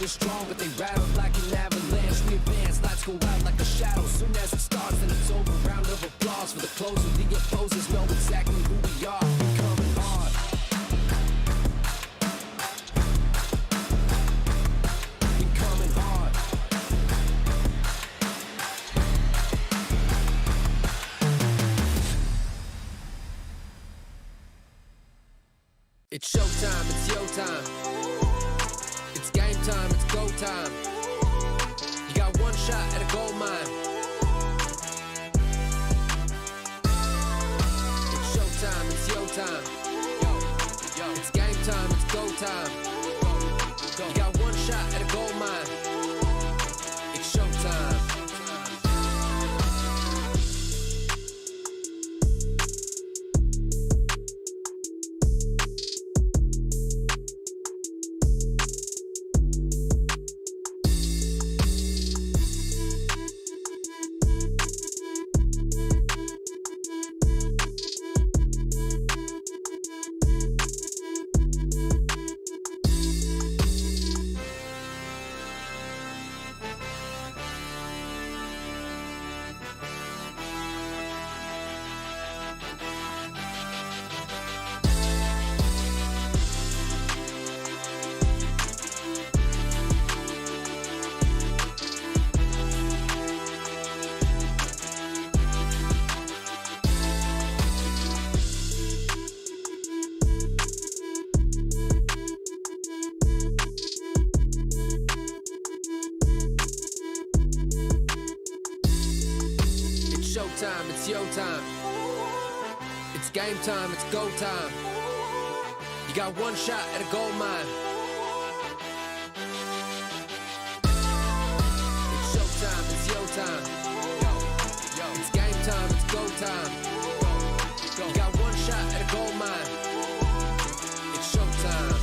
were strong, but they rattled like an avalanche. We advance, lights go out like a shadow. Soon as it starts, then it's over. Round of applause for the closer. The opposers know exactly who we are. We coming hard. We coming hard. It's showtime, it's your time. It's game time, it's go time. You got one shot at a gold mine. It's showtime, it's your time. It's game time, it's go time. You got one shot at a gold mine. It's showtime. Showtime, it's your time. It's game time, it's go time. You got one shot at a gold mine. It's showtime, it's your time. It's game time, it's go time. You got one shot at a gold mine. It's showtime.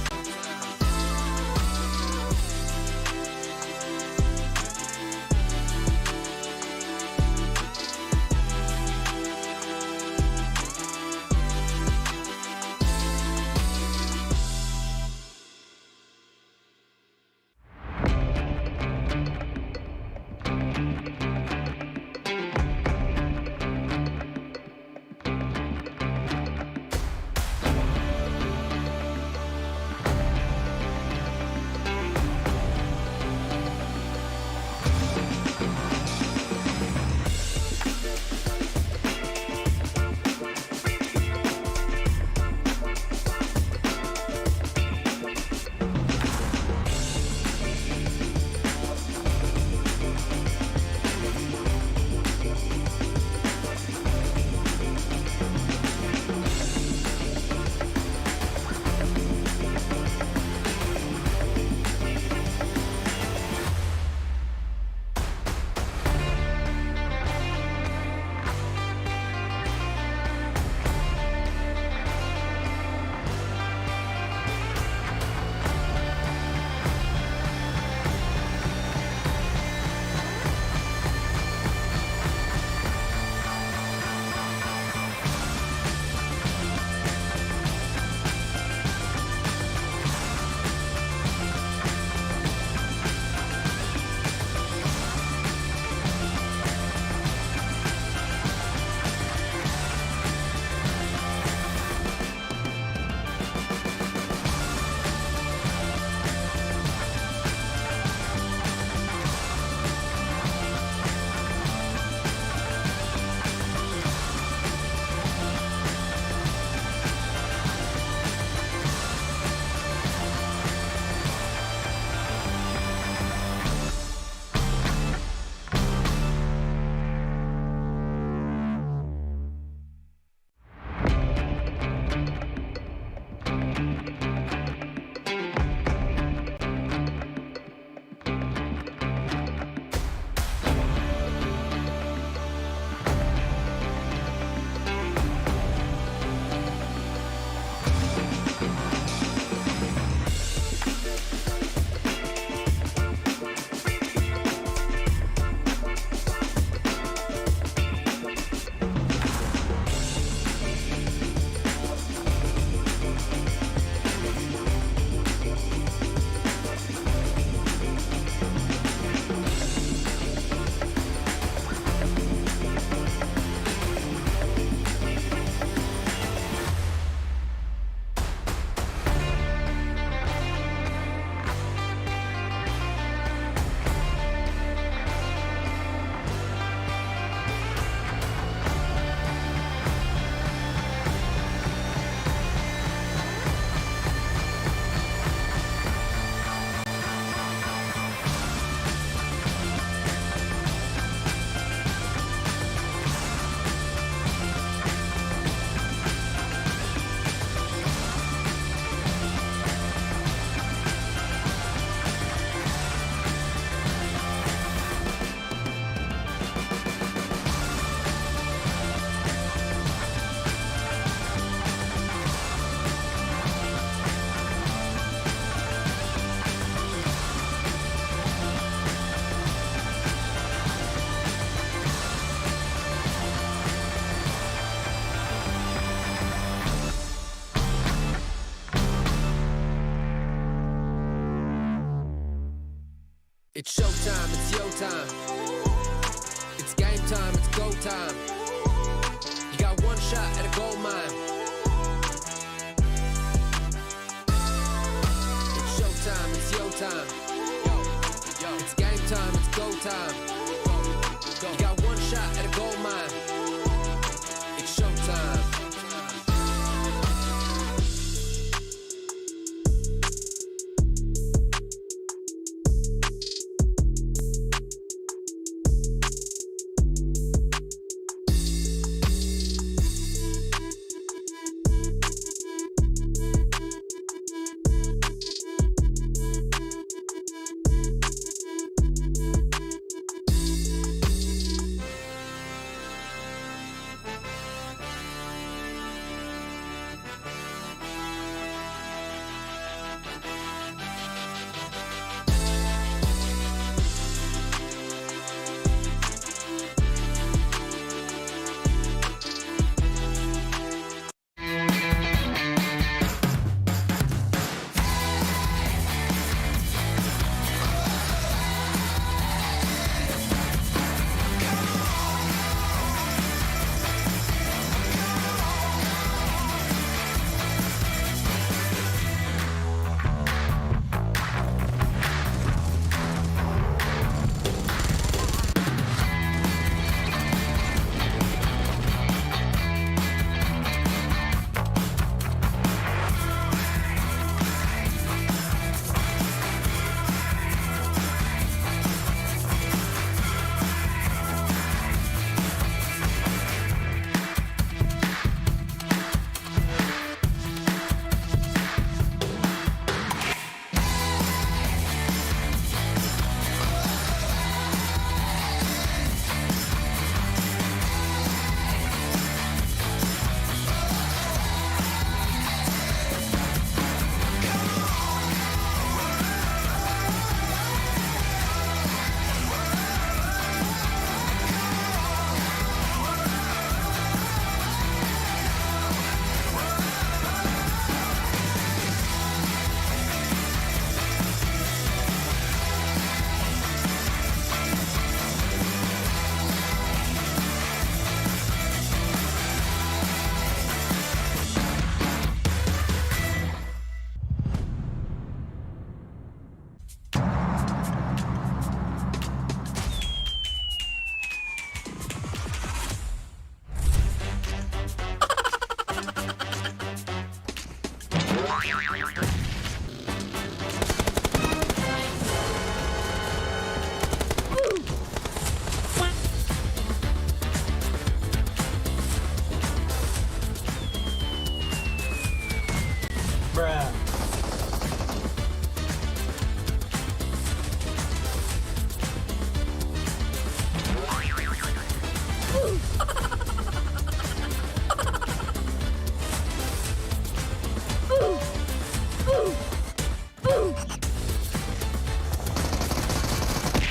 It's showtime, it's your time. It's game time, it's go time. You got one shot at a gold mine. It's showtime, it's your time. It's game time, it's go time. You got one shot at a gold mine. It's showtime.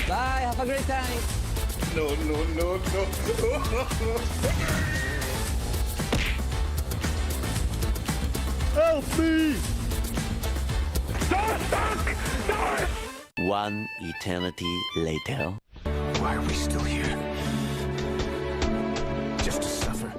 Bye, have a great time. No. Help me! One eternity later. Why are we still here? Just to suffer?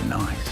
Nice.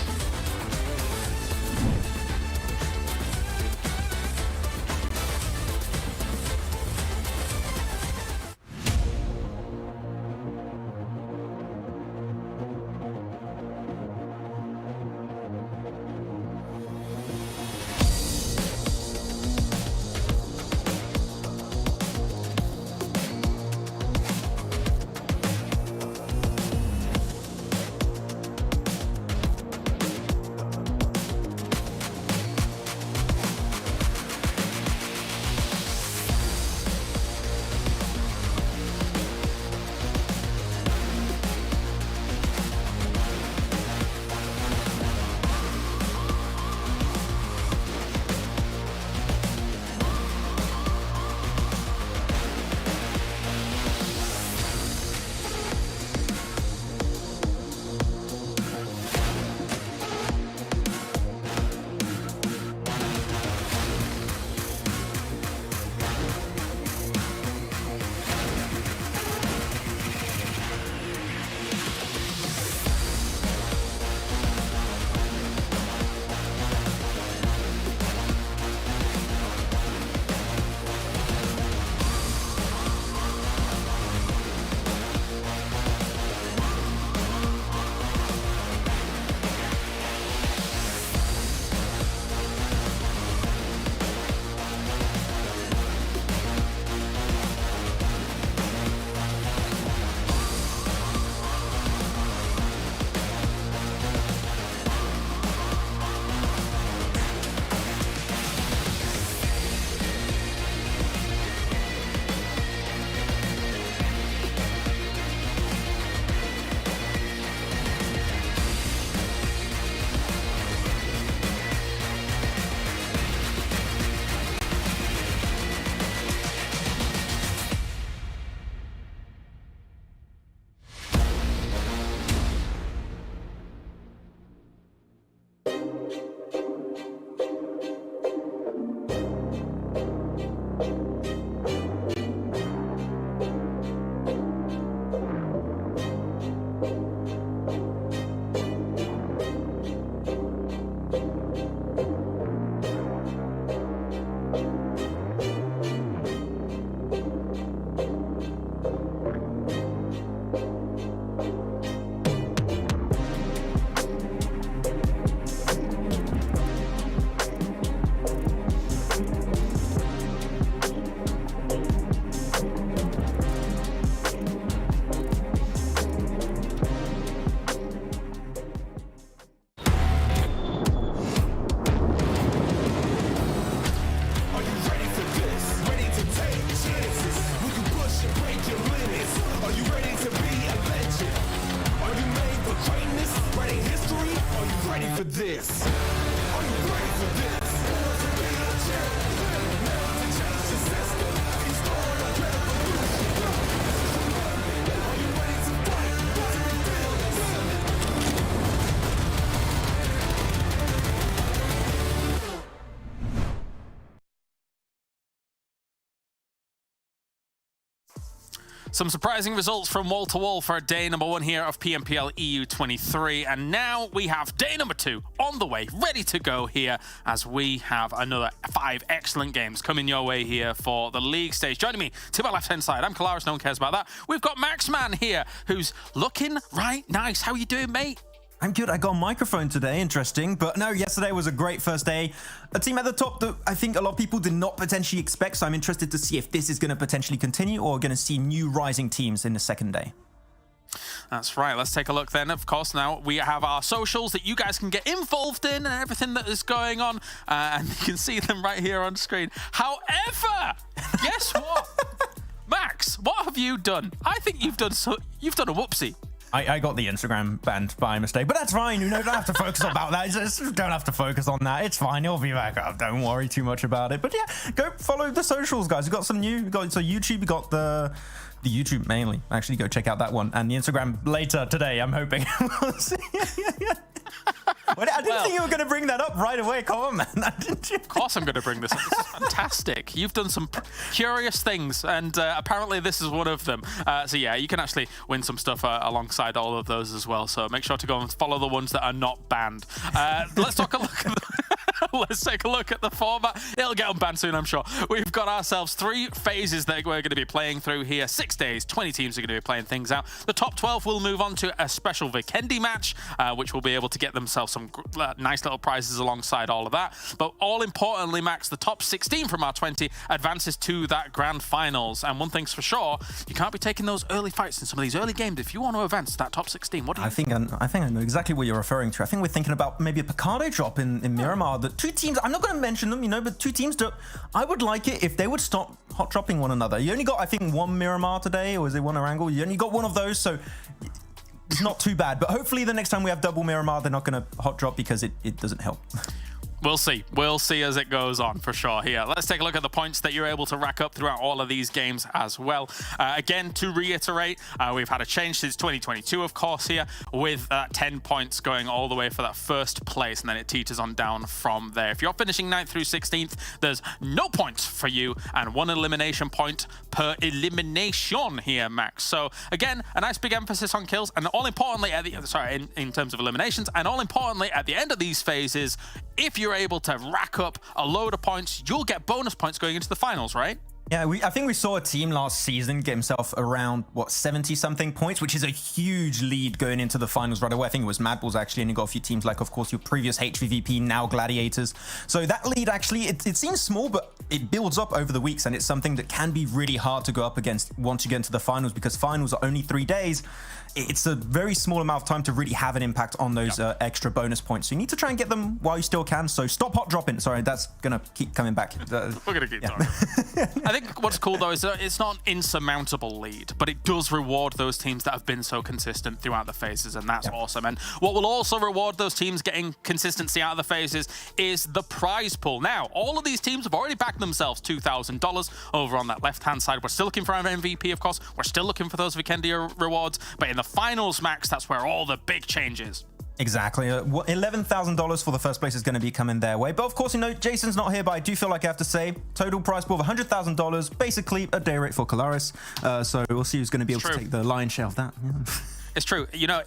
Some surprising results from wall to wall for day number 1 here of PMPL EU 23. And now we have day number 2 on the way, ready to go here as we have another 5 excellent games coming your way here for the league stage. Joining me to my left-hand side, I'm Kalaris, no one cares about that. We've got Maxman here, who's looking right nice. How you doing, mate? I'm good. I got a microphone today, interesting. But no, yesterday was a great first day. A team at the top that I think a lot of people did not potentially expect. So I'm interested to see if this is going to potentially continue or going to see new rising teams in the second day. That's right. Let's take a look then. Of course, now we have our socials that you guys can get involved in and everything that is going on. And you can see them right here on screen. However, guess what? Max, what have you done? I think you've done a whoopsie. I got the Instagram banned by mistake, but that's fine. You know, don't have to focus about that. Just don't have to focus on that. It's fine. It'll be back up. Don't worry too much about it. But yeah, go follow the socials, guys. We got some new. So YouTube, we got the YouTube mainly. Actually, go check out that one and the Instagram later today. I'm hoping. We'll see. I didn't think you were going to bring that up right away. Come on, man. Didn't you? Of course I'm going to bring this up. This is fantastic. You've done some curious things, and apparently this is one of them. So yeah, you can actually win some stuff alongside all of those as well. So make sure to go and follow the ones that are not banned. Let's take a look at let's take a look at the format. It'll get unbanned soon, I'm sure. We've got ourselves 3 phases that we're going to be playing through here. 6 days, 20 teams are going to be playing things out. The top 12 will move on to a special Vikendi match, which will be able to get themselves some nice little prizes alongside all of that. But all importantly, Max, the top 16 from our 20 advances to that grand finals. And one thing's for sure, you can't be taking those early fights in some of these early games if you want to advance to that top 16. What do you think? I think I know exactly what you're referring to. I think we're thinking about maybe a Picardo drop in Miramar. The 2 teams, I'm not going to mention them, you know, but 2 teams that I would like it if they would stop hot dropping one another. You only got, I think, 1 Miramar today, or is it 1 Erangel? You only got 1 of those, so it's not too bad. But hopefully the next time we have double Miramar, they're not going to hot drop because it doesn't help. We'll see. We'll see as it goes on for sure here. Let's take a look at the points that you're able to rack up throughout all of these games as well. Again, to reiterate, we've had a change since 2022, of course, here with 10 points going all the way for that first place, and then it teeters on down from there. If you're finishing 9th through 16th, there's no points for you and 1 elimination point per elimination here, Max. So again, a nice big emphasis on kills, and all importantly, in terms of eliminations, and all importantly, at the end of these phases, if you're able to rack up a load of points, you'll get bonus points going into the finals, right? Yeah, I think we saw a team last season get himself around, what, 70-something points, which is a huge lead going into the finals right away. I think it was MadBulls, actually, and you got a few teams like, of course, your previous HVVP, now Gladiators. So that lead, actually, it seems small, but it builds up over the weeks, and it's something that can be really hard to go up against once you get into the finals, because finals are only 3 days. It's a very small amount of time to really have an impact on those extra bonus points. So you need to try and get them while you still can. So stop hot dropping. Sorry, that's going to keep coming back. We're going to keep talking. I think what's cool, though, is that it's not an insurmountable lead, but it does reward those teams that have been so consistent throughout the phases, and that's awesome. And what will also reward those teams getting consistency out of the phases is the prize pool. Now, all of these teams have already backed themselves $2,000 over on that left-hand side. We're still looking for an MVP, of course. We're still looking for those Vikendi rewards, but in the finals, Max, that's where all the big changes. Exactly. $11,000 for the first place is going to be coming their way. But of course, you know, Jason's not here, but I do feel like I have to say, total prize pool of $100,000, basically a day rate for Kalaris. So we'll see who's going to be able to take the lion's share of that. Yeah. It's true. You know,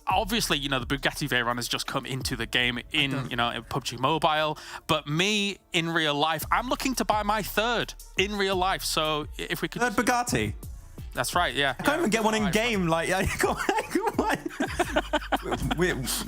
obviously, you know, the Bugatti Veyron has just come into the game in PUBG Mobile, but me in real life, I'm looking to buy my 3rd in real life. So if we could... 3rd Bugatti? That's right, yeah. I can't even get one in game. Like,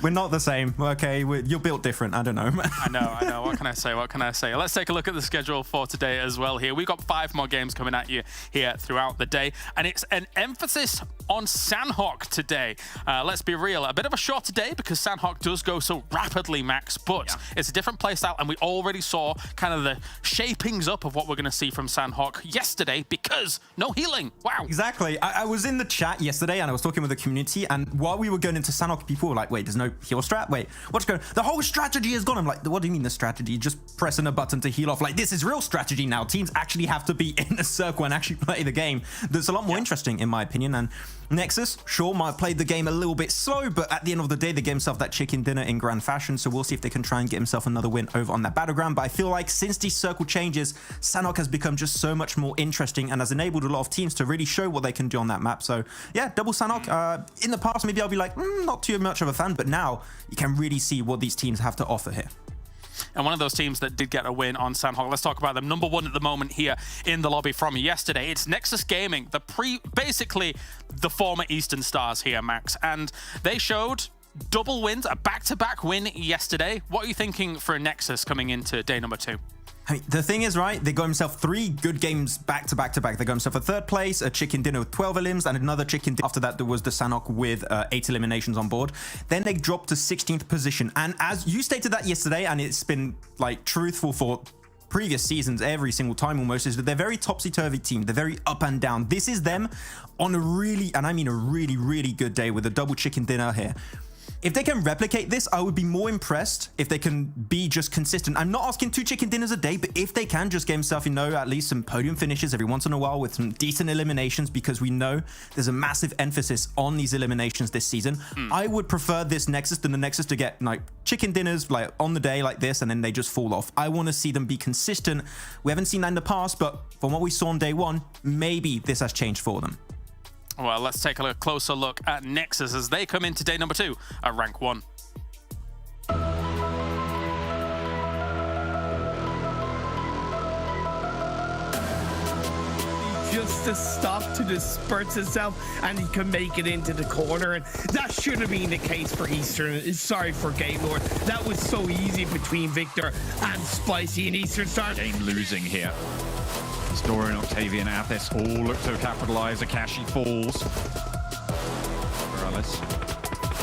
we're not the same. Okay, you're built different. I don't know. I know. What can I say? What can I say? Let's take a look at the schedule for today as well here. We've got 5 more games coming at you here throughout the day, and it's an emphasis on Sanhok today. Let's be real, a bit of a shorter day because Sanhok does go so rapidly, Max, but it's a different playstyle, and we already saw kind of the shapings up of what we're going to see from Sanhok yesterday because no healing. Wow. Exactly. I was in the chat yesterday and I was talking with the community, and while we were going into Sanhok, people were like, wait, there's no heal strat? Wait, what's going on? The whole strategy is gone. I'm like, what do you mean the strategy? Just pressing a button to heal off. Like, this is real strategy now. Teams actually have to be in a circle and actually play the game. That's a lot more interesting, in my opinion. And NEXUS, sure, might have played the game a little bit slow, but at the end of the day, they gave himself that chicken dinner in grand fashion, so we'll see if they can try and get himself another win over on that battleground. But I feel like since these circle changes, Sanhok has become just so much more interesting and has enabled a lot of teams to really show what they can do on that map. So yeah, double Sanhok. In the past, maybe I'll be like, not too much of a fan, but now you can really see what these teams have to offer here. And one of those teams that did get a win on Sanhok, let's talk about them. Number one at the moment here in the lobby from yesterday. It's NEXUS Gaming, basically the former Eastern Stars here, Max. And they showed double wins, a back-to-back win yesterday. What are you thinking for NEXUS coming into day number 2? I mean, the thing is, right, they got himself 3 good games back to back to back. They got himself a 3rd place, a chicken dinner with 12 elims, and another chicken dinner. After that, there was the Sanhok with 8 eliminations on board. Then they dropped to 16th position. And as you stated that yesterday, and it's been like truthful for previous seasons every single time almost, is that they're very topsy-turvy team. They're very up and down. This is them on a really, and I mean a really, really good day with a double chicken dinner here. If they can replicate this, I would be more impressed if they can be just consistent. I'm not asking 2 chicken dinners a day, but if they can just get himself, you know, at least some podium finishes every once in a while with some decent eliminations, because we know there's a massive emphasis on these eliminations this season. I would prefer this NEXUS than the NEXUS to get like chicken dinners like on the day like this and then they just fall off. I want to see them be consistent. We haven't seen that in the past, but from what we saw on day 1, maybe this has changed for them. Well, let's take a closer look at NEXUS as they come into day number 2 at rank 1. Just to stop to disperse itself and he can make it into the corner, and that should have been the case for Eastern. Sorry for Game Lord. That was so easy between Victor and Spicy, and Eastern started Game losing here. Dorian, Octavian, Athis all look to capitalize. Akashi falls. Morales.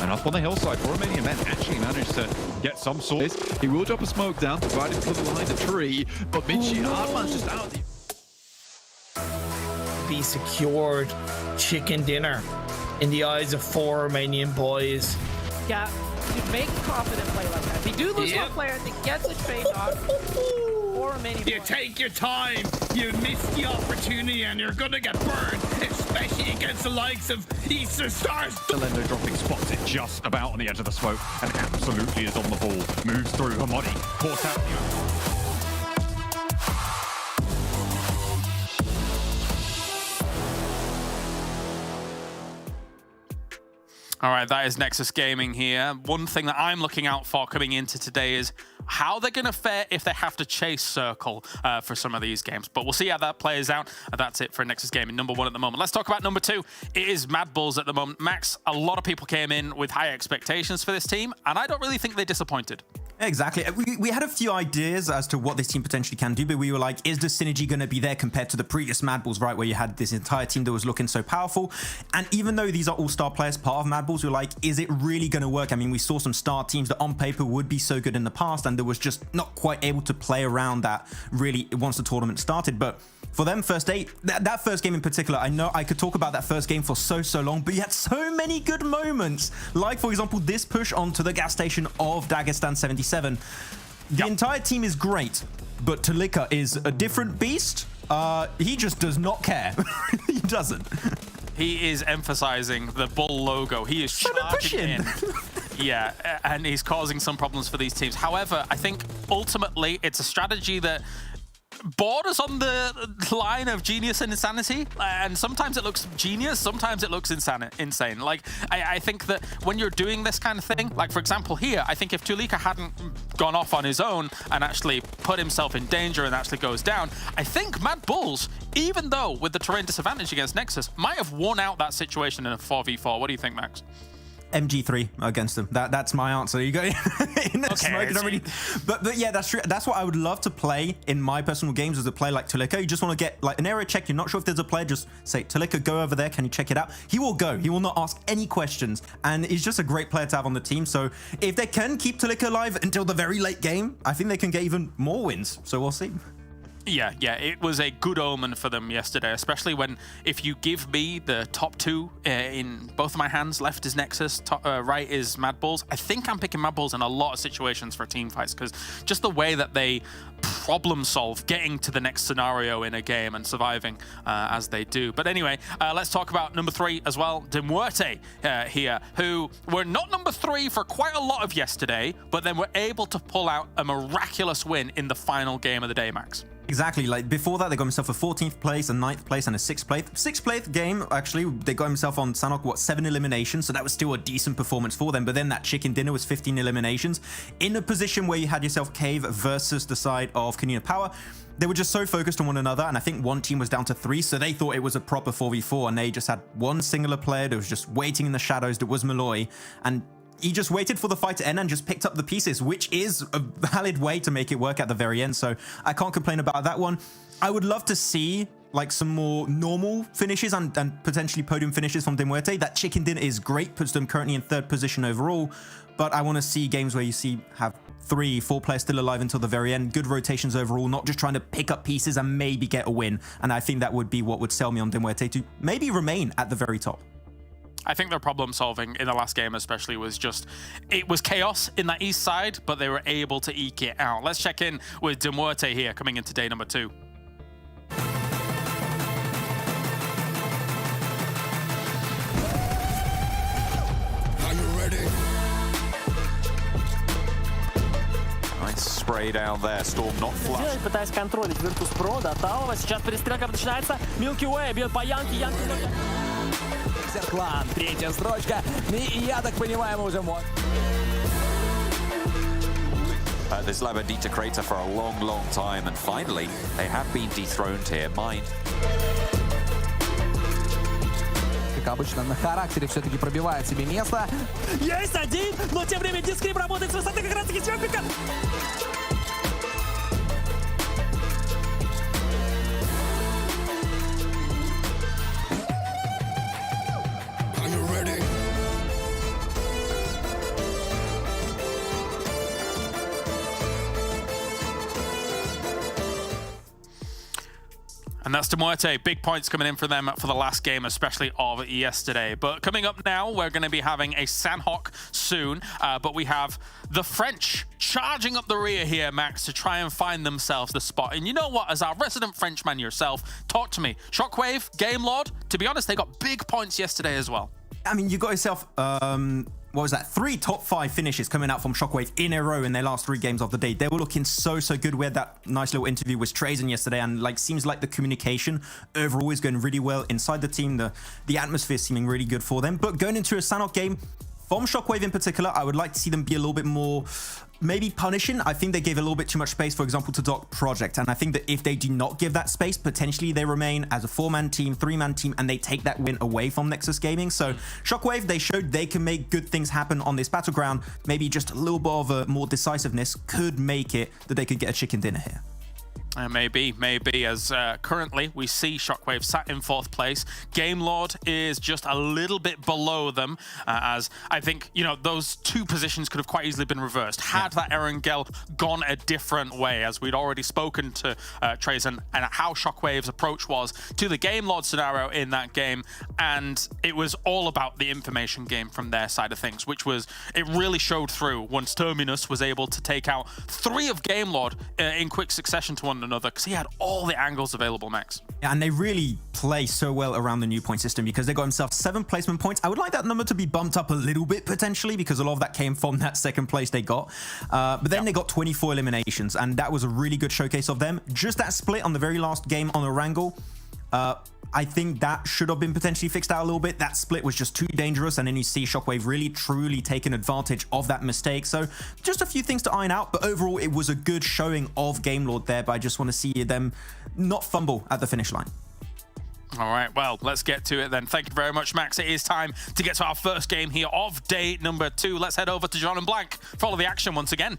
And up on the hillside, Romanian men actually managed to get some sort of... He will drop a smoke down, provided it's behind the tree, but Minchi Hardman's just out. be secured chicken dinner in the eyes of 4 Romanian boys. Yeah, you make confident play like that. If you do lose one player, it gets a trade off. 4 Romanian You take your time, you miss the opportunity, and you're gonna get burned, especially against the likes of Eastern Stars. Delendo dropping spots it just about on the edge of the smoke and absolutely is on the ball. Moves through Hamadi, caught out. All right, that is NEXUS Gaming here. One thing that I'm looking out for coming into today is how they're going to fare if they have to chase Circle for some of these games. But we'll see how that plays out. That's it for NEXUS Gaming, number 1 at the moment. Let's talk about number 2. It is MadBulls at the moment. Max, a lot of people came in with high expectations for this team, and I don't really think they disappointed. Exactly. We had a few ideas as to what this team potentially can do, but we were like, is the synergy going to be there compared to the previous MadBulls, right, where you had this entire team that was looking so powerful? And even though these are all-star players, part of MadBulls, we were like, is it really going to work? I mean, we saw some star teams that on paper would be so good in the past, and there was just not quite able to play around that really once the tournament started. But for them, first 8, that first game in particular, I know I could talk about that first game for so long, but you had so many good moments. Like, for example, this push onto the gas station of Dagestan 77. The entire team is great, but Talika is a different beast. He just does not care. He doesn't. He is emphasizing the bull logo. He is charging in. Yeah, and he's causing some problems for these teams. However, I think ultimately it's a strategy that borders on the line of genius and insanity, and sometimes it looks genius, sometimes it looks insane. Like, I think that when you're doing this kind of thing, like for example here, I think if Talika hadn't gone off on his own and actually put himself in danger and actually goes down, I think MadBulls, even though with the terrain disadvantage against NEXUS, might have won out that situation in a 4v4. What do you think, Max? MG3 against them. That's my answer. You go in the smoke. You don't really, but yeah, that's true. That's what I would love to play in my personal games, as a player like Talika. You just want to get like an area check. You're not sure if there's a player. Just say, Talika, go over there. Can you check it out? He will go. He will not ask any questions. And he's just a great player to have on the team. So if they can keep Talika alive until the very late game, I think they can get even more wins. So we'll see. Yeah, it was a good omen for them yesterday, especially when, if you give me the top 2 in both of my hands, left is NEXUS, right is MadBulls, I think I'm picking MadBulls in a lot of situations for team fights, because just the way that they problem solve, getting to the next scenario in a game and surviving as they do. But anyway, let's talk about number 3 as well, MUERTE here, who were not number 3 for quite a lot of yesterday, but then were able to pull out a miraculous win in the final game of the day, Max. Exactly. Like before that, they got himself a 14th place, a 9th place, and a 6th place. 6th place game, actually, they got himself on Sanhok, what, 7 eliminations, so that was still a decent performance for them. But then that chicken dinner was 15 eliminations. In a position where you had yourself Cave versus the side of KONINA Power, they were just so focused on one another, and I think one team was down to 3, so they thought it was a proper 4v4, and they just had one singular player that was just waiting in the shadows, that was Malloy, and he just waited for the fight to end and just picked up the pieces, which is a valid way to make it work at the very end. So I can't complain about that one. I would love to see like some more normal finishes and potentially podium finishes from MUERTE. That chicken dinner is great, puts them currently in 3rd position overall. But I want to see games where you have 3, 4 players still alive until the very end. Good rotations overall, not just trying to pick up pieces and maybe get a win. And I think that would be what would sell me on MUERTE to maybe remain at the very top. I think their problem solving in the last game especially was just, it was chaos in that east side, but they were able to eke it out. Let's check in with MUERTE here coming into day number 2. Are you ready? Nice spray down there. Storm not flush. Пытаясь контролить VIRTUS.PRO до Талова. Сейчас перестрелка начинается. Milky Way бьет по Янке. Клан. 3-я строчка. И я так понимаю, мы уже можем. This lab need to crater for a long time, and finally they have been dethroned here. Mind. Как обычно, на характере все-таки пробивает себе место. Есть один, но тем временем дискрим работает с высоты как раз-таки Чопика. And that's MUERTE. Big points coming in for them for the last game, especially of yesterday. But coming up now, we're going to be having a Sanhok soon. But we have the French charging up the rear here, Max, to try and find themselves the spot. And you know what? As our resident Frenchman yourself, talk to me. Shockwave, Game Lord, to be honest, they got big points yesterday as well. I mean, you got yourself, what was that? 3 top 5 finishes coming out from Shockwave in a row in their last 3 games of the day. They were looking so good. We had that nice little interview with Trazen yesterday, and like seems like the communication overall is going really well inside the team. The atmosphere is seeming really good for them. But going into a Sanhok game, from Shockwave in particular, I would like to see them be a little bit more maybe punishing. I think they gave a little bit too much space, for example, to Doc Project. And I think that if they do not give that space, potentially they remain as a 4-man team, 3-man team, and they take that win away from Nexus Gaming. So Shockwave, they showed they can make good things happen on this battleground. Maybe just a little bit of a more decisiveness could make it that they could get a chicken dinner here. Maybe, as currently we see Shockwave sat in 4th place. Game Lord is just a little bit below them, as I think, you know, those 2 positions could have quite easily been reversed had that Erangel gone a different way, as we'd already spoken to Trazen and how Shockwave's approach was to the Game Lord scenario in that game, and it was all about the information game from their side of things, which was, it really showed through once Terminus was able to take out 3 of Game Lord in quick succession to one another, because he had all the angles available, Max. Yeah, and they really play so well around the new point system because they got himself 7 placement points. I would like that number to be bumped up a little bit potentially, because a lot of that came from that 2nd place they got. But then they got 24 eliminations, and that was a really good showcase of them. Just that split on the very last game on Erangel, I think that should have been potentially fixed out a little bit. That split was just too dangerous, and then you see Shockwave really truly taking advantage of that mistake. So just a few things to iron out, but overall it was a good showing of Game Lord there, but I just want to see them not fumble at the finish line. All right, well, let's get to it then. Thank you very much, Max. It is time to get to our first game here of day number 2. Let's head over to John and Blank. Follow the action once again.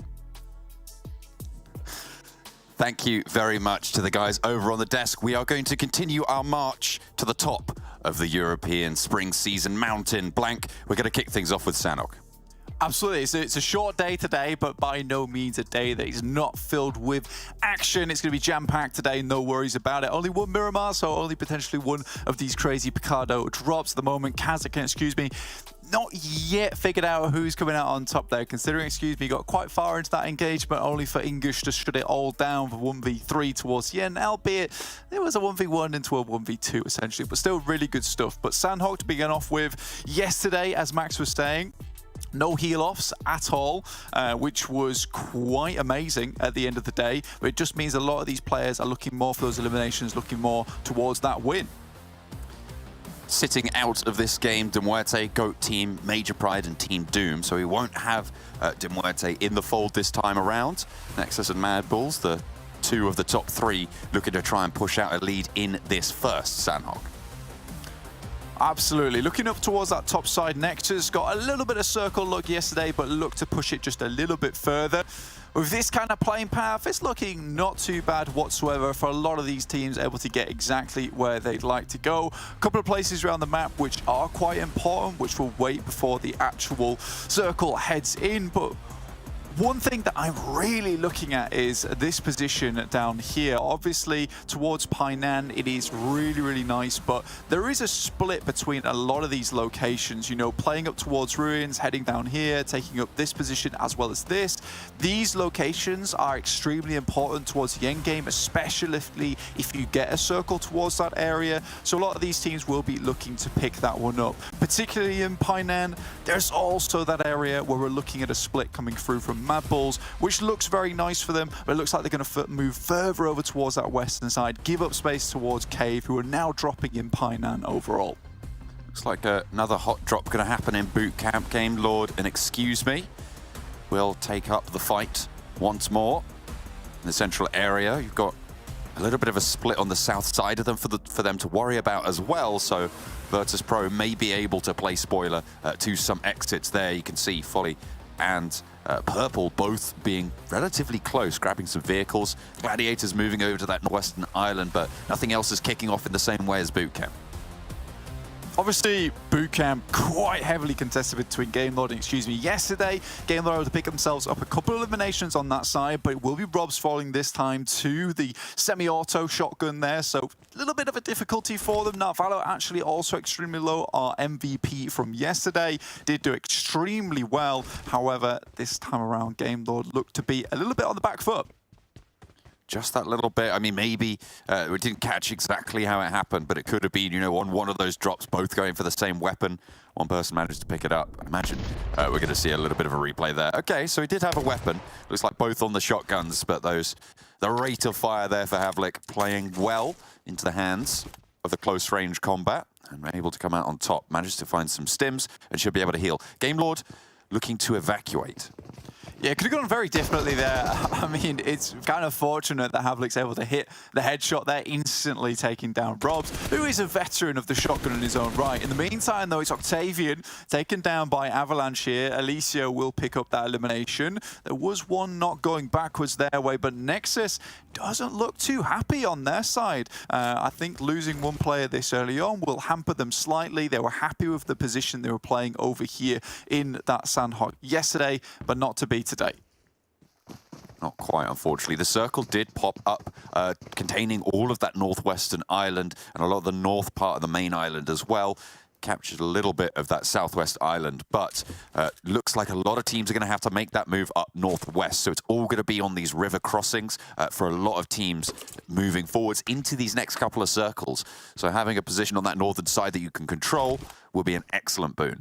Thank you very much to the guys over on the desk. We are going to continue our march to the top of the European spring season mountain. Blank, we're going to kick things off with Sanhok. Absolutely. It's a short day today, but by no means a day that is not filled with action. It's going to be jam-packed today, no worries about it. Only one Miramar, so only potentially one of these crazy Picardo drops at the moment. KASIK, excuse me, not yet figured out who's coming out on top there, considering, excuse me, got quite far into that engagement, only for English to shut it all down for 1v3 towards the end, albeit there was a 1v1 into a 1v2 essentially, but still really good stuff. But Sanhok to begin off with yesterday, as Max was saying, no heal-offs at all, which was quite amazing at the end of the day, but it just means a lot of these players are looking more for those eliminations, looking more towards that win. Sitting out of this game, MUERTE, GOAT team, Major Pride and Team Doom, so we won't have MUERTE in the fold this time around. NEXUS and MadBulls, the two of the top three, looking to try and push out a lead in this first Sanhok. Absolutely. Looking up towards that top side, NEXUS got a little bit of circle luck yesterday, but looked to push it just a little bit further. With this kind of playing path, it's looking not too bad whatsoever for a lot of these teams able to get exactly where they'd like to go. A couple of places around the map which are quite important, which will wait before the actual circle heads in, but one thing that I'm really looking at is this position down here. Obviously, towards Painan, it is really, really nice, but there is a split between a lot of these locations. You know, playing up towards Ruins, heading down here, taking up this position as well as this. These locations are extremely important towards the end game, especially if you get a circle towards that area. So a lot of these teams will be looking to pick that one up. Particularly in Painan, there's also that area where we're looking at a split coming through from MadBulls, which looks very nice for them, but it looks like they're going to move further over towards that western side, give up space towards Cave, who are now dropping in Painan overall. Looks like another hot drop going to happen in boot camp. Game Lord and Excuse Me will take up the fight once more. In the central area, you've got a little bit of a split on the south side of them for them to worry about as well, so VIRTUS.PRO may be able to play spoiler to some exits there. You can see Folly and Purple both being relatively close, grabbing some vehicles. Gladiators moving over to that northwestern island, but nothing else is kicking off in the same way as boot camp. Obviously, boot camp quite heavily contested between Game Lord and Excuse Me. Yesterday, Game Lord able to pick themselves up a couple of eliminations on that side, but it will be Robs falling this time to the semi-auto shotgun there, so a little bit of a difficulty for them. Now, Valo actually also extremely low. Our MVP from yesterday did do extremely well. However, this time around, Game Lord looked to be a little bit on the back foot. Just that little bit. I mean, maybe we didn't catch exactly how it happened, but it could have been, you know, on one of those drops, both going for the same weapon. One person managed to pick it up. I imagine we're going to see a little bit of a replay there. Okay, so he did have a weapon. Looks like both on the shotguns, but the rate of fire there for Havlik playing well into the hands of the close range combat and able to come out on top. Managed to find some stims and should be able to heal. Game Lord looking to evacuate. Yeah, it could have gone very differently there. I mean, it's kind of fortunate that Havlik's able to hit the headshot there, instantly taking down Robs, who is a veteran of the shotgun in his own right. In the meantime, though, it's Octavian taken down by Avalanche here. Alicia will pick up that elimination. There was one not going backwards their way, but NEXUS doesn't look too happy on their side. I think losing one player this early on will hamper them slightly. They were happy with the position they were playing over here in that Sanhok yesterday, but not to be today. Not quite, unfortunately. The circle did pop up, containing all of that northwestern island and a lot of the north part of the main island as well. Captured a little bit of that southwest island, but looks like a lot of teams are going to have to make that move up northwest. So it's all going to be on these river crossings for a lot of teams moving forwards into these next couple of circles. So having a position on that northern side that you can control will be an excellent boon.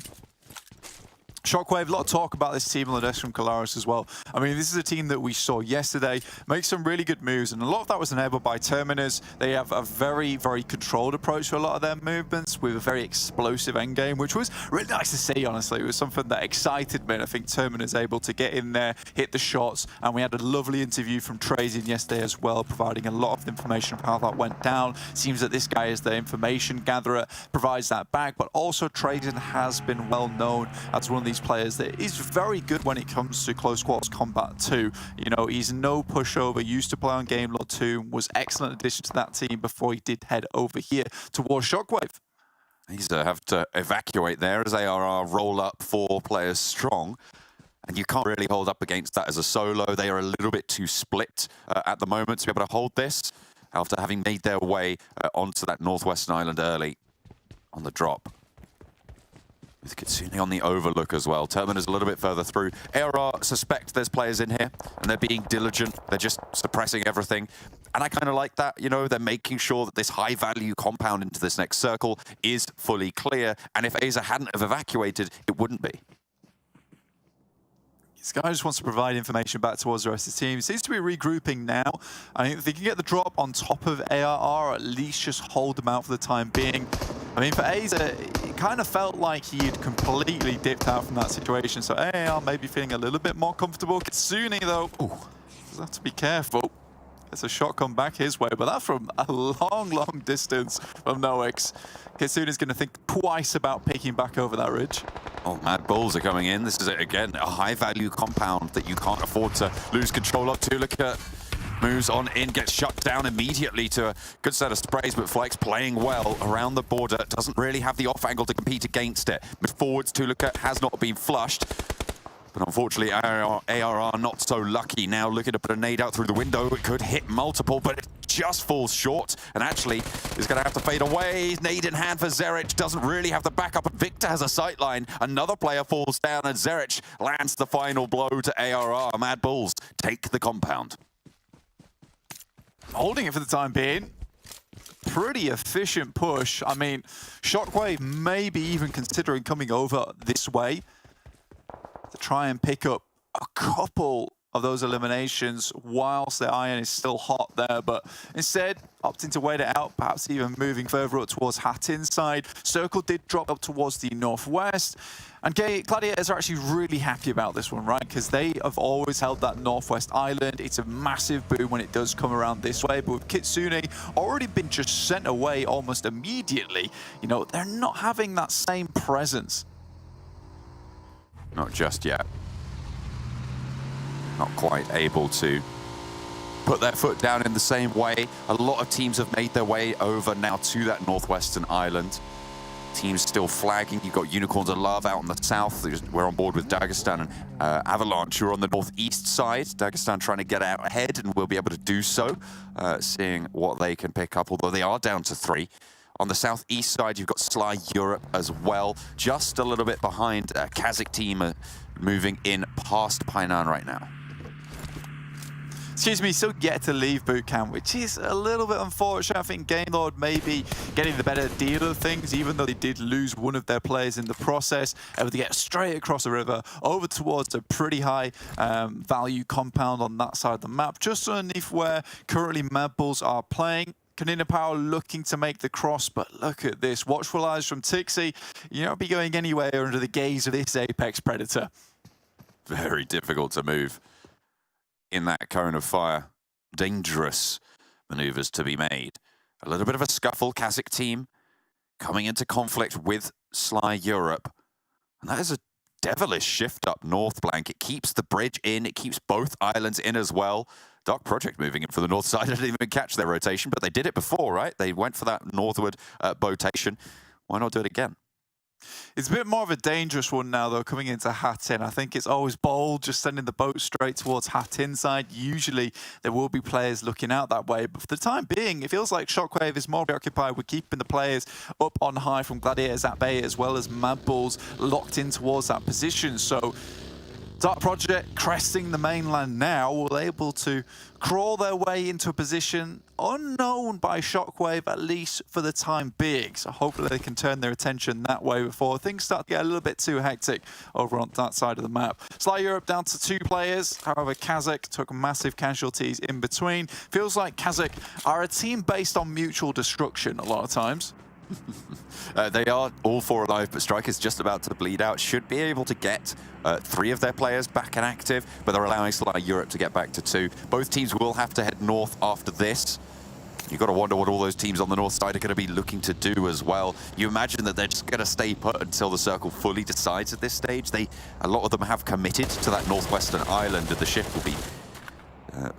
Shockwave, a lot of talk about this team on the desk from Kalaris as well. I mean, this is a team that we saw yesterday make some really good moves, and a lot of that was enabled by Terminus. They have a very, very controlled approach to a lot of their movements with a very explosive endgame, which was really nice to see, honestly. It was something that excited me, and I think Terminus able to get in there, hit the shots, and we had a lovely interview from Trazen yesterday as well, providing a lot of information of how that went down. Seems that this guy is the information gatherer, provides that back, but also Trazen has been well known as one of these players that is very good when it comes to close quarters combat too. You know, he's no pushover, used to play on Game Lord 2, was excellent addition to that team before he did head over here towards Shockwave. He's have to evacuate there as ARR roll up 4 players strong. And you can't really hold up against that as a solo. They are a little bit too split at the moment to be able to hold this after having made their way onto that northwestern island early on the drop. With Kitsune on the overlook as well. Turban is a little bit further through. ARR suspect there's players in here, and they're being diligent. They're just suppressing everything. And I kind of like that, you know, they're making sure that this high-value compound into this next circle is fully clear. And if Aza hadn't have evacuated, it wouldn't be. Sky just wants to provide information back towards the rest of the team. Seems to be regrouping now. I think if they can get the drop on top of ARR, or at least just hold them out for the time being. I mean, for Aza, it kind of felt like he had completely dipped out from that situation. So AR may be feeling a little bit more comfortable. Kitsune, though, does have to be careful. There's a shot come back his way, but that's from a long, long distance from NEXUS. Kitsune's going to think twice about peeking back over that ridge. Oh, MadBulls are coming in. This is, again, a high-value compound that you can't afford to lose control of. Tulika moves on in, gets shut down immediately to a good set of sprays, but Flex playing well around the border. Doesn't really have the off angle to compete against it. But forwards, Tulika has not been flushed. But unfortunately, ARR not so lucky now, looking to put a nade out through the window. It could hit multiple, but it just falls short, and actually is going to have to fade away. Nade in hand for Zerich, doesn't really have the backup. Victor has a sightline. Another player falls down, and Zerich lands the final blow to ARR. MadBulls take the compound. Holding it for the time being. Pretty efficient push. I mean, Shockwave maybe even considering coming over this way to try and pick up a couple of those eliminations whilst the iron is still hot there, but instead opting to wait it out, perhaps even moving further up towards Hattin's side. Circle did drop up towards the northwest, and Gladiators are actually really happy about this one, right? Because they have always held that northwest island. It's a massive boom when it does come around this way, but with Kitsune already been just sent away almost immediately, you know, they're not having that same presence. Not just yet. Not quite able to put their foot down in the same way. A lot of teams have made their way over now to that northwestern island. Teams still flagging. You've got Unicorns of Love out on the south. We're on board with Dagestan and Avalanche, who are on the northeast side. Dagestan trying to get out ahead, and will be able to do so, seeing what they can pick up, although they are down to 3. On the southeast side, you've got Sly Europe as well, just a little bit behind. KASIK team moving in past Painan right now. Excuse me, still yet to leave boot camp, which is a little bit unfortunate. I think Game Lord may be getting the better deal of things, even though they did lose one of their players in the process. Able to get straight across the river, over towards a pretty high value compound on that side of the map, just underneath where currently MadBulls are playing. KONINA Power looking to make the cross, but look at this. Watchful eyes from Tixi. You don't be going anywhere under the gaze of this Apex Predator. Very difficult to move in that cone of fire. Dangerous maneuvers to be made. A little bit of a scuffle. KASIK team coming into conflict with Sly Europe. And that is a devilish shift up north, Blank. It keeps the bridge in. It keeps both islands in as well. Dark Project moving in for the north side. I didn't even catch their rotation, but they did it before, right? They went for that northward botation. Why not do it again? It's a bit more of a dangerous one now, though, coming into Hattin. I think it's always bold, just sending the boat straight towards Hattin side. Usually, there will be players looking out that way, but for the time being, it feels like Shockwave is more preoccupied with keeping the players up on high from Gladiators at bay, as well as MadBulls locked in towards that position. So Dark Project cresting the mainland now, will able to crawl their way into a position unknown by Shockwave, at least for the time being. So hopefully they can turn their attention that way before things start to get a little bit too hectic over on that side of the map. Sly Europe down to 2 players. However, KASIK took massive casualties in between. Feels like KASIK are a team based on mutual destruction a lot of times. They are all 4 alive, but Striker's just about to bleed out. Should be able to get 3 of their players back and active, but they're allowing Sly Europe to get back to 2. Both teams will have to head north after this. You've got to wonder what all those teams on the north side are going to be looking to do as well. You imagine that they're just going to stay put until the circle fully decides at this stage. A lot of them have committed to that northwestern island, and the shift will be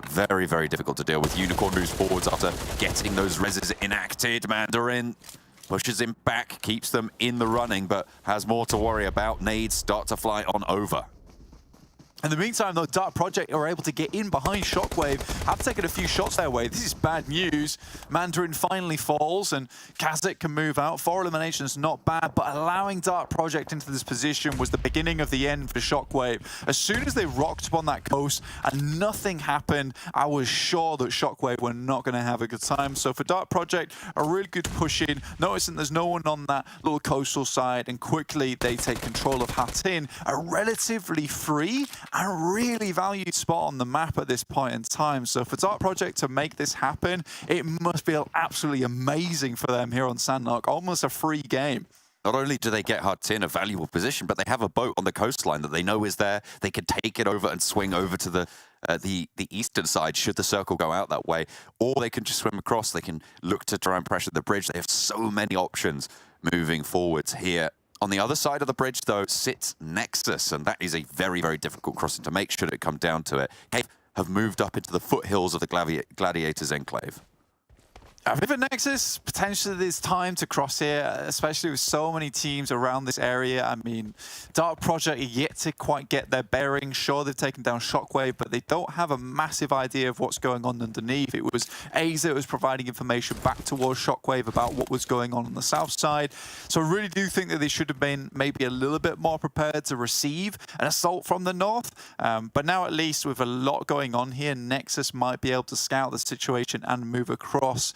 very, very difficult to deal with. Unicorn moves forwards after getting those reses enacted. Mandarin pushes him back, keeps them in the running, but has more to worry about. Nades start to fly on over. In the meantime, though, Dark Project are able to get in behind Shockwave, have taken a few shots their way. This is bad news. Mandarin finally falls, and KASIK can move out. 4 eliminations, not bad, but allowing Dark Project into this position was the beginning of the end for Shockwave. As soon as they rocked upon that coast and nothing happened, I was sure that Shockwave were not going to have a good time. So for Dark Project, a really good push in, noticing there's no one on that little coastal side, and quickly they take control of Hatin, a relatively free and really valued spot on the map at this point in time. So for Dark Project to make this happen, it must feel absolutely amazing for them here on Sanhok. Almost a free game. Not only do they get Hatin a valuable position, but they have a boat on the coastline that they know is there. They can take it over and swing over to the eastern side should the circle go out that way. Or they can just swim across. They can look to try and pressure the bridge. They have so many options moving forwards here. On the other side of the bridge, though, sits NEXUS, and that is a very, very difficult crossing to make should it come down to it. They have moved up into the foothills of the Gladiators Enclave. I think for NEXUS, potentially there's time to cross here, especially with so many teams around this area. I mean, Dark Project are yet to quite get their bearings. Sure, they've taken down Shockwave, but they don't have a massive idea of what's going on underneath. It was Aza that was providing information back towards Shockwave about what was going on the south side. So I really do think that they should have been maybe a little bit more prepared to receive an assault from the north. But now at least with a lot going on here, NEXUS might be able to scout the situation and move across.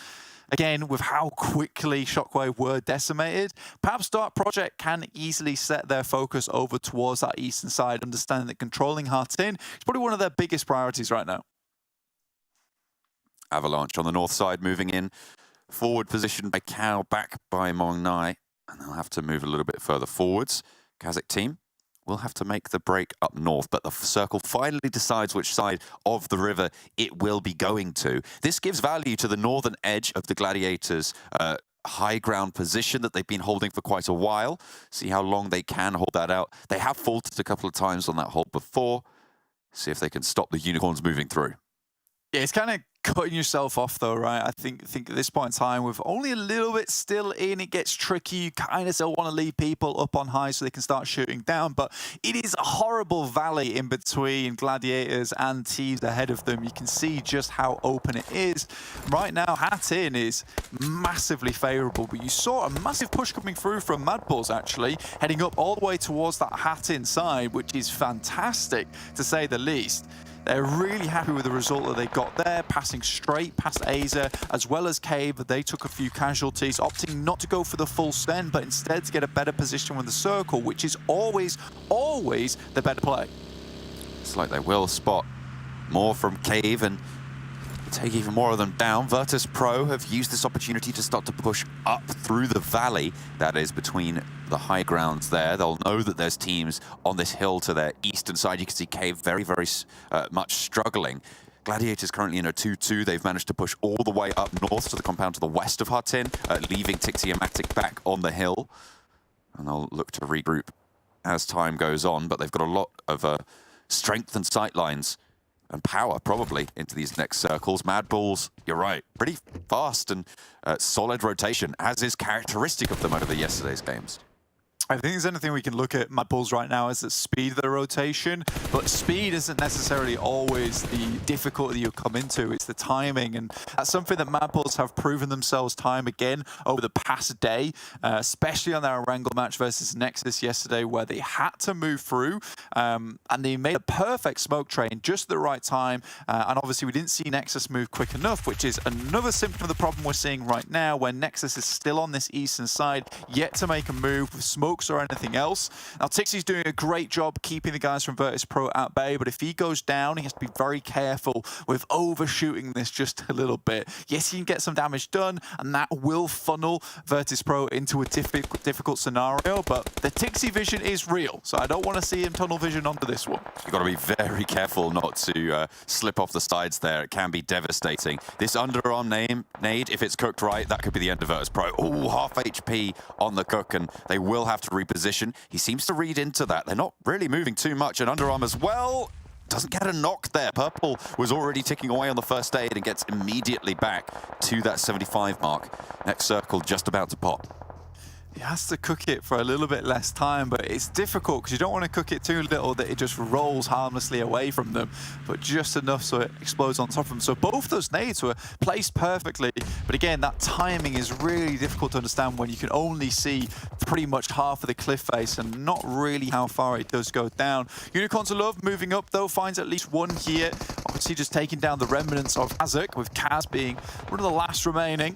Again, with how quickly Shockwave were decimated, perhaps Dark Project can easily set their focus over towards that eastern side, understanding that controlling Hatin is probably one of their biggest priorities right now. Avalanche on the north side moving in. Forward position by Cow, back by Mong Nai. And they'll have to move a little bit further forwards. KASIK team will have to make the break up north, but the circle finally decides which side of the river it will be going to. This gives value to the northern edge of the Gladiators' high ground position that they've been holding for quite a while. See how long they can hold that out. They have faltered a couple of times on that hold before. See if they can stop the Unicorns moving through. Yeah, it's kind of cutting yourself off though, right? I think at this point in time, with only a little bit still in, it gets tricky. You kind of still want to leave people up on high so they can start shooting down, but it is a horrible valley in between Gladiators and teams ahead of them. You can see just how open it is. Right now, Hatin is massively favorable, but you saw a massive push coming through from MadBulls actually, heading up all the way towards that Hatin side, which is fantastic to say the least. They're really happy with the result that they got there, passing straight past Aza, as well as Cave. They took a few casualties, opting not to go for the full stand, but instead to get a better position with the circle, which is always, always the better play. It's like they will spot more from Cave and take even more of them down. VIRTUS.PRO have used this opportunity to start to push up through the valley that is between the high grounds there. They'll know that there's teams on this hill to their eastern side. You can see Cave very, very much struggling. Gladiators currently in a 2-2. They've managed to push all the way up north to the compound to the west of Hatin, leaving Tixiamatic back on the hill. And they'll look to regroup as time goes on, but they've got a lot of strength and sightlines and power probably into these next circles. MadBulls, you're right, pretty fast and solid rotation, as is characteristic of them over yesterday's games. I think there's anything we can look at MadBulls right now is the speed of the rotation, but speed isn't necessarily always the difficulty you come into, it's the timing, and that's something that MadBulls have proven themselves time again over the past day, especially on their Erangel match versus NEXUS yesterday, where they had to move through, and they made a perfect smoke train just at the right time, and obviously we didn't see NEXUS move quick enough, which is another symptom of the problem we're seeing right now, where NEXUS is still on this eastern side, yet to make a move with smoke or anything else. Now, Tixi's doing a great job keeping the guys from VIRTUS.PRO at bay, but if he goes down, he has to be very careful with overshooting this just a little bit. Yes, he can get some damage done, and that will funnel VIRTUS.PRO into a difficult scenario, but the Tixi vision is real, so I don't want to see him tunnel vision onto this one. You've got to be very careful not to slip off the sides there. It can be devastating. This underarm nade, if it's cooked right, that could be the end of VIRTUS.PRO. Oh, half HP on the cook, and they will have to reposition. He seems to read into that. They're not really moving too much, and underarm as well. Doesn't get a knock there. Purple was already ticking away on the first aid and gets immediately back to that 75 mark. Next circle just about to pop. He has to cook it for a little bit less time, but it's difficult because you don't want to cook it too little that it just rolls harmlessly away from them, but just enough so it explodes on top of them. So both those nades were placed perfectly, but again, that timing is really difficult to understand when you can only see pretty much half of the cliff face and not really how far it does go down. Unicorns of Love moving up though, finds at least one here. Obviously just taking down the remnants of KASIK, with Kaz being one of the last remaining.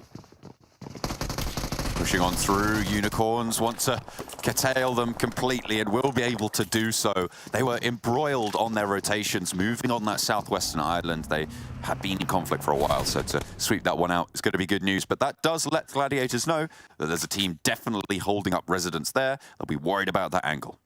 Pushing on through, Unicorns want to curtail them completely and will be able to do so. They were embroiled on their rotations, moving on that southwestern island. They had been in conflict for a while, so to sweep that one out is going to be good news. But that does let Gladiators know that there's a team definitely holding up residence there. They'll be worried about that angle.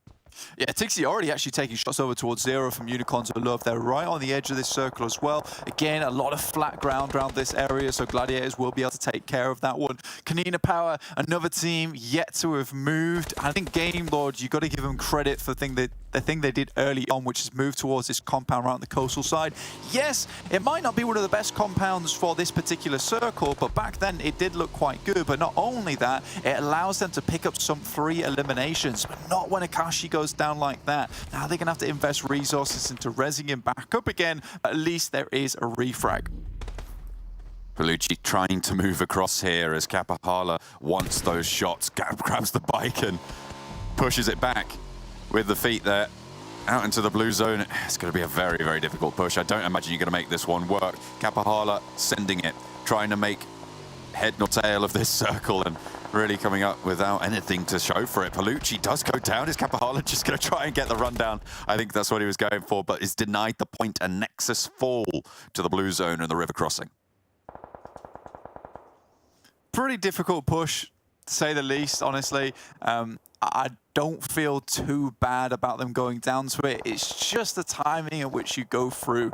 Yeah, Tixie already actually taking shots over towards Zero from Unicorns of Love. They're right on the edge of this circle as well. Again, a lot of flat ground around this area, so Gladiators will be able to take care of that one. KONINA Power, another team yet to have moved. I think Game Lord, you got to give them credit for the thing they did early on, which is move towards this compound around the coastal side. Yes, it might not be one of the best compounds for this particular circle, but back then it did look quite good. But not only that, it allows them to pick up some free eliminations, but not when Akashi goes down like that. Now they're going to have to invest resources into rezzing him back up again. At least there is a refrag. Palucci trying to move across here as Kapahala wants those shots, grabs the bike and pushes it back with the feet there out into the blue zone. It's going to be a very, very difficult push. I don't imagine you're going to make this one work. Kapahala sending it, trying to make head nor tail of this circle and really coming up without anything to show for it. Palucci does go down. Is Kapahala just going to try and get the rundown? I think that's what he was going for, but is denied the point, and NEXUS fall to the blue zone and the river crossing. Pretty difficult push, to say the least, honestly. I don't feel too bad about them going down to it. It's just the timing at which you go through.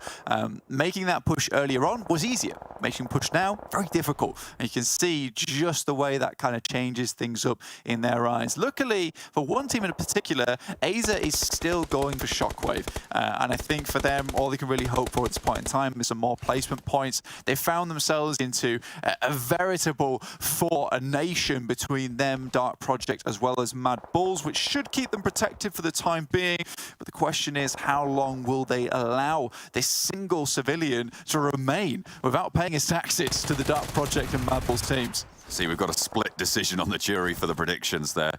Making that push earlier on was easier. Making push now, very difficult. And you can see just the way that kind of changes things up in their eyes. Luckily, for one team in particular, Aza is still going for Shockwave. And I think for them, all they can really hope for at this point in time is some more placement points. They found themselves into a veritable fought a nation between them, Dark Project, as well as MadBulls, which should keep them protected for the time being. But the question is, how long will they allow this single civilian to remain without paying his taxes to the Dark Project and MadBulls teams? See, we've got a split decision on the jury for the predictions there.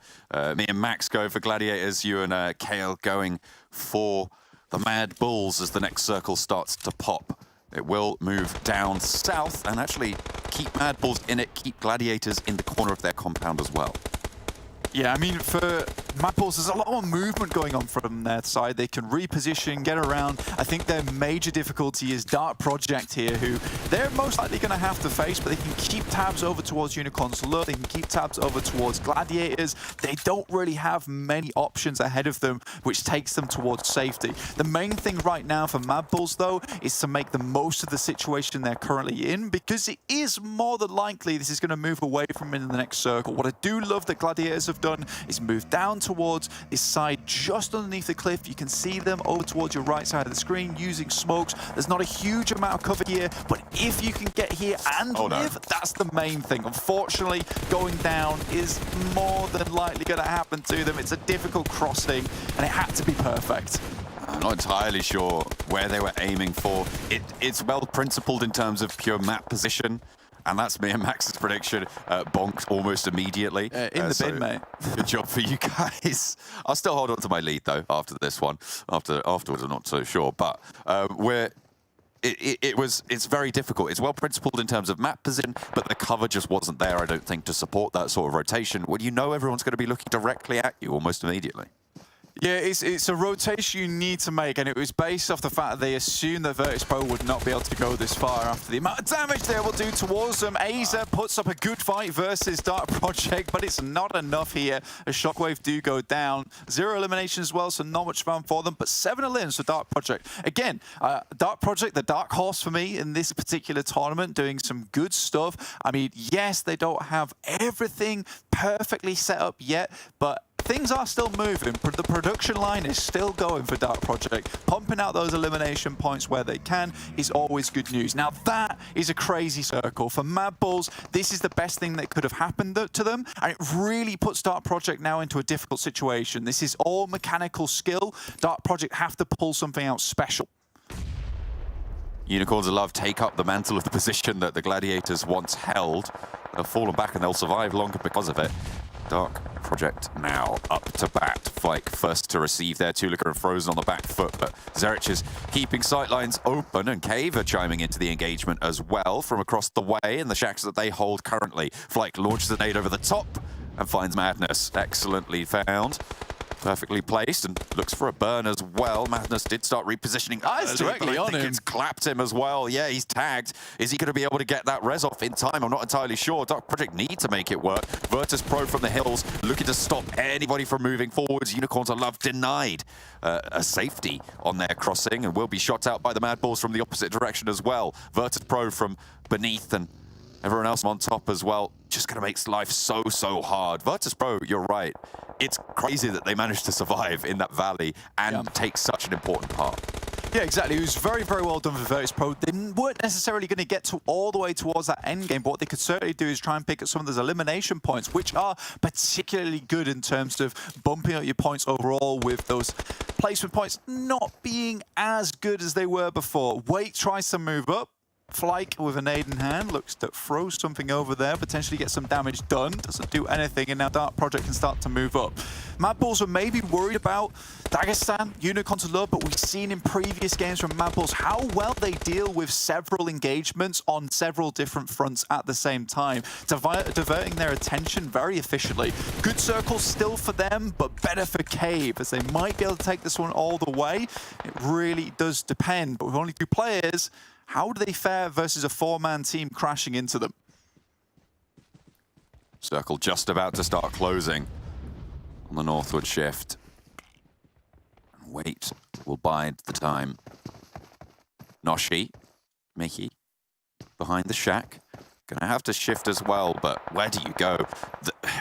Me and Max go for Gladiators, you and Kale going for the MadBulls as the next circle starts to pop. It will move down south and actually keep MadBulls in it, keep Gladiators in the corner of their compound as well. Yeah, I mean, for MadBulls, there's a lot more movement going on from their side. They can reposition, get around. I think their major difficulty is Dark Project here, who they're most likely going to have to face, but they can keep tabs over towards Unicorns Love. They can keep tabs over towards Gladiators. They don't really have many options ahead of them, which takes them towards safety. The main thing right now for MadBulls, though, is to make the most of the situation they're currently in, because it is more than likely this is going to move away from in the next circle. What I do love that Gladiators have done is move down towards this side just underneath the cliff. You can see them over towards your right side of the screen using smokes. There's not a huge amount of cover here, but if you can get here and live, that's the main thing. Unfortunately, going down is more than likely going to happen to them. It's a difficult crossing, and it had to be perfect. I'm not entirely sure where they were aiming for. It's well principled in terms of pure map position. And that's me and Max's prediction. Bonked almost immediately. In the bin, mate. Good job for you guys. I'll still hold on to my lead, though, after this one. Afterwards, I'm not so sure. But it's very difficult. It's well principled in terms of map position, but the cover just wasn't there, I don't think, to support that sort of rotation when you know everyone's going to be looking directly at you almost immediately. Yeah, it's a rotation you need to make, and it was based off the fact that they assumed that VIRTUS.PRO would not be able to go this far after the amount of damage they will do towards them. Aza puts up a good fight versus Dark Project, but it's not enough here as Shockwave do go down. 0 elimination as well, so not much fun for them, but 7 elims for Dark Project. Again, Dark Project, the dark horse for me in this particular tournament, doing some good stuff. I mean, yes, they don't have everything perfectly set up yet, but things are still moving. The production line is still going for Dark Project. Pumping out those elimination points where they can is always good news. Now that is a crazy circle. For MadBulls, this is the best thing that could have happened to them, and it really puts Dark Project now into a difficult situation. This is all mechanical skill. Dark Project have to pull something out special. Unicorns of Love take up the mantle of the position that the Gladiators once held. They've fallen back and they'll survive longer because of it. Dark Project now up to bat. Fike first to receive there. Tulika and Frozen on the back foot, but Zerich is keeping sightlines open, and Cave are chiming into the engagement as well from across the way in the shacks that they hold currently. Fike launches a nade over the top and finds Madness. Excellently found. Perfectly placed and looks for a burn as well. Madness did start repositioning. It's directly on him. It's clapped him as well. Yeah, he's tagged. Is he going to be able to get that res off in time? I'm not entirely sure. Dark Project need to make it work. VIRTUS.PRO from the hills looking to stop anybody from moving forwards. Unicorns of Love denied a safety on their crossing and will be shot out by the MadBulls from the opposite direction as well. VIRTUS.PRO from beneath and everyone else on top as well. Just going to make life so hard. VIRTUS.PRO, you're right. It's crazy that they managed to survive in that valley and take such an important part. Yeah, exactly. It was very well done for VIRTUS.PRO. They weren't necessarily going to get to all the way towards that end game, but what they could certainly do is try and pick up some of those elimination points, which are particularly good in terms of bumping up your points overall, with those placement points not being as good as they were before. Wait tries to move up. Flyke with a nade in hand looks to throw something over there, potentially get some damage done. Doesn't do anything, and now Dark Project can start to move up. MadBulls were maybe worried about Dagestan, Unicorns of Love, but we've seen in previous games from MadBulls how well they deal with several engagements on several different fronts at the same time, diverting their attention very efficiently. Good circle still for them, but better for Cave, as they might be able to take this one all the way. It really does depend, but with only 2 players, how do they fare versus a 4-man team crashing into them? Circle just about to start closing on the northward shift. Wait will bide the time. Noshi, Mickey, behind the shack. Gonna have to shift as well, but where do you go?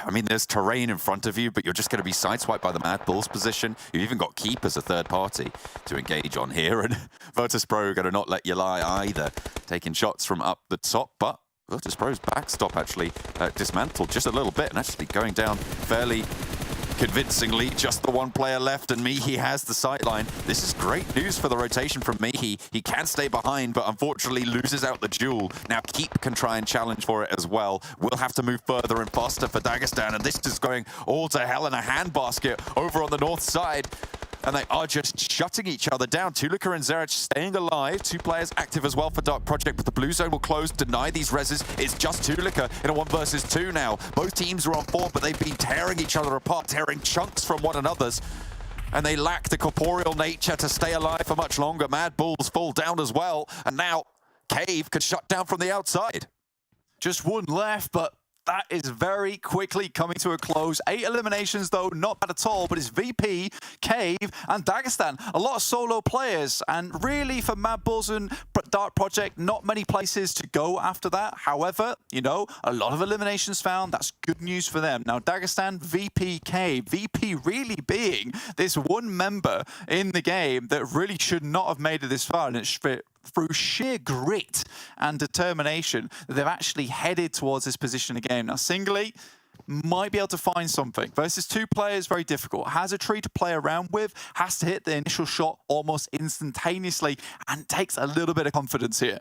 I mean, there's terrain in front of you, but you're just going to be sideswiped by the MadBulls position. You've even got Keep as a third party to engage on here, and VIRTUS.PRO are going to not let you lie either. Taking shots from up the top, but VIRTUS.PRO's backstop actually dismantled just a little bit, and actually going down fairly convincingly. Just the one player left, and Mihi has the sightline. This is great news for the rotation from Mihi. He can stay behind, but unfortunately loses out the duel. Now Keep can try and challenge for it as well. We'll have to move further and faster for Dagestan, and this is going all to hell in a handbasket over on the north side. And they are just shutting each other down. Tulika and Zerich staying alive. 2 players active as well for Dark Project, but the blue zone will close, deny these reses. It's just Tulika in a 1 versus 2 now. Both teams are on 4, but they've been tearing each other apart, tearing chunks from one another's. And they lack the corporeal nature to stay alive for much longer. MadBulls fall down as well. And now Cave could shut down from the outside. Just 1 left, but that is very quickly coming to a close. 8 eliminations, though, not bad at all, but it's VP, Cave, and Dagestan. A lot of solo players, and really for MadBulls and Dark Project, not many places to go after that. However, you know, a lot of eliminations found. That's good news for them. Now, Dagestan, VP, Cave. VP really being this one member in the game that really should not have made it this far, and it's through sheer grit and determination that they've actually headed towards this position again. Now, singly, might be able to find something. Versus 2 players, very difficult. Has a tree to play around with, has to hit the initial shot almost instantaneously, and takes a little bit of confidence here.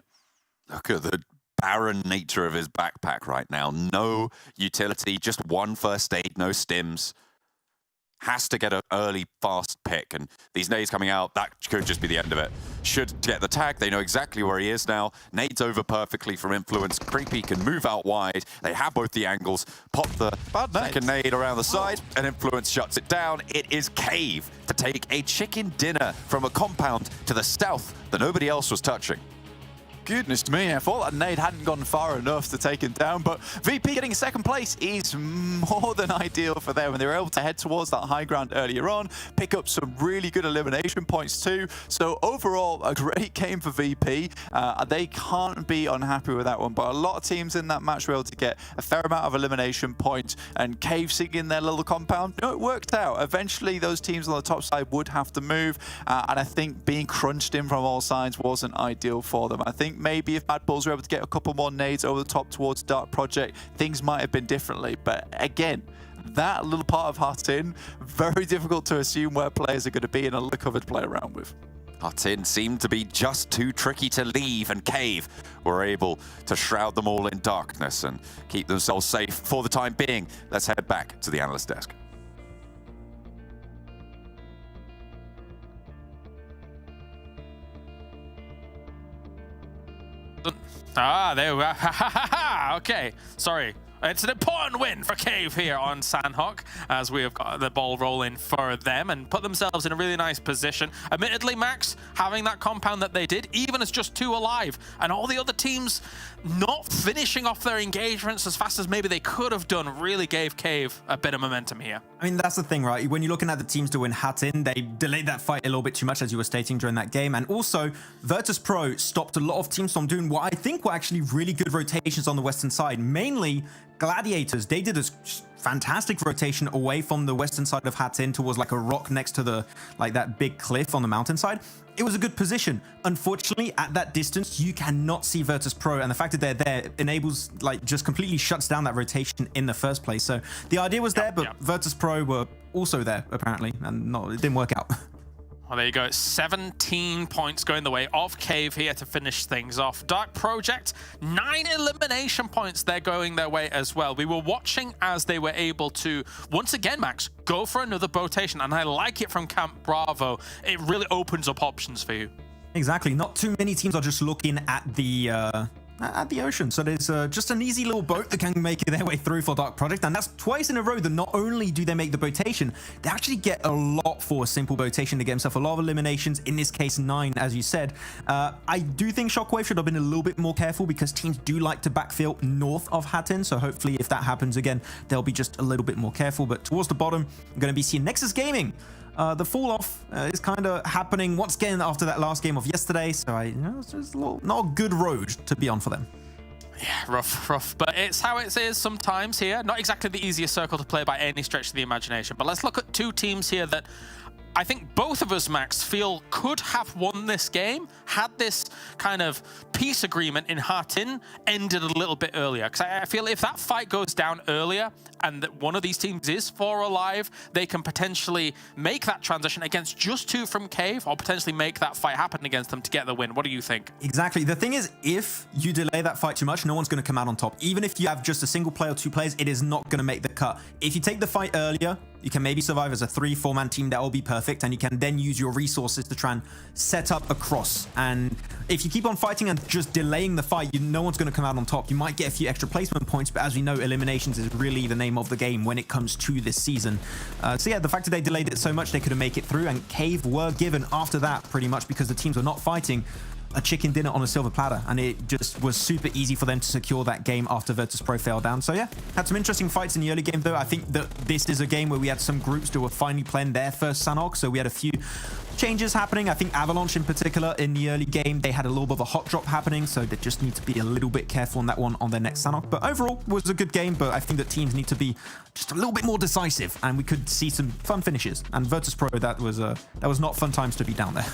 Look at the barren nature of his backpack right now. No utility, just 1 first aid, no stims. Has to get an early, fast pick, and these nades coming out, that could just be the end of it. Should get the tag, they know exactly where he is now. Nades over perfectly from Influence. Creepy can move out wide. They have both the angles. Pop the second nade around the side, and Influence shuts it down. It is Cave to take a chicken dinner from a compound to the south that nobody else was touching. goodness me, I thought that nade hadn't gone far enough to take him down, but VP getting second place is more than ideal for them, and they were able to head towards that high ground earlier on, pick up some really good elimination points too. So overall, a great game for VP. They can't be unhappy with that one, but a lot of teams in that match were able to get a fair amount of elimination points, and KASIK in their little compound, it worked out. Eventually, those teams on the top side would have to move, and I think being crunched in from all sides wasn't ideal for them. I think maybe if MadBulls were able to get a couple more nades over the top towards Dark Project, things might have been differently. But again, that little part of Hatin, very difficult to assume where players are going to be in a covered play around with. Hatin seemed to be just too tricky to leave, and Cave were able to shroud them all in darkness and keep themselves safe for the time being. Let's head back to the analyst desk. There we are. Okay, sorry. It's an important win for Cave here on Sanhok, as we have got the ball rolling for them and put themselves in a really nice position. Admittedly, Max, having that compound that they did, even as just 2 alive, and all the other teams not finishing off their engagements as fast as maybe they could have done, really gave Cave a bit of momentum here. I mean, that's the thing, right? When you're looking at the teams to win Hatin, they delayed that fight a little bit too much, as you were stating during that game. And also, VIRTUS.PRO stopped a lot of teams from doing what I think were actually really good rotations on the western side, mainly Gladiators. They did a fantastic rotation away from the western side of Hatin towards like a rock next to the that big cliff on the mountainside. It was a good position. Unfortunately, at that distance, you cannot see VIRTUS.PRO, and the fact that they're there enables, just completely shuts down that rotation in the first place. So the idea was there, but VIRTUS.PRO were also there apparently, and it didn't work out. Well, there you go. 17 points going the way of Cave here to finish things off. Dark Project, 9 elimination points. They're going their way as well. We were watching as they were able to, once again, Max, go for another rotation. And I like it from Camp Bravo. It really opens up options for you. Exactly. Not too many teams are just looking at the ocean. So there's just an easy little boat that can make their way through for Dark Project, and that's twice in a row that not only do they make the botation, they actually get a lot for a simple botation to get himself a lot of eliminations, in this case 9, as you said. I do think Shockwave should have been a little bit more careful, because teams do like to backfill north of Hatin, so hopefully if that happens again, they'll be just a little bit more careful. But towards the bottom, I'm going to be seeing NEXUS Gaming. The fall off is kind of happening once again after that last game of yesterday, so it's just not a good road to be on for them. Yeah, rough, but it's how it is sometimes here. Not exactly the easiest circle to play by any stretch of the imagination, but let's look at 2 teams here that I think both of us, Max, feel could have won this game had this kind of peace agreement in Hatin ended a little bit earlier. Because I feel if that fight goes down earlier and that one of these teams is 4 alive, they can potentially make that transition against just 2 from Cave, or potentially make that fight happen against them to get the win. What do you think? Exactly. The thing is, if you delay that fight too much, no one's going to come out on top. Even if you have just a single player or 2 players, it is not going to make the cut. If you take the fight earlier, you can maybe survive as a 3-4 man team. That will be perfect, and you can then use your resources to try and set up across. And if you keep on fighting and just delaying the fight, no one's going to come out on top. You might get a few extra placement points, but as we know, eliminations is really the name of the game when it comes to this season. So yeah, the fact that they delayed it so much, they could have made it through, and Cave were given after that pretty much, because the teams were not fighting, a chicken dinner on a silver platter, and it just was super easy for them to secure that game after VIRTUS.PRO fell down. So yeah, had some interesting fights in the early game though. I think that this is a game where we had some groups that were finally playing their first Sanhok, so we had a few changes happening. I think AVALANCHE in particular in the early game, they had a little bit of a hot drop happening, so they just need to be a little bit careful on that one on their next Sanhok. But overall, it was a good game, but I think that teams need to be just a little bit more decisive, and we could see some fun finishes. And VIRTUS.PRO, that was not fun times to be down there.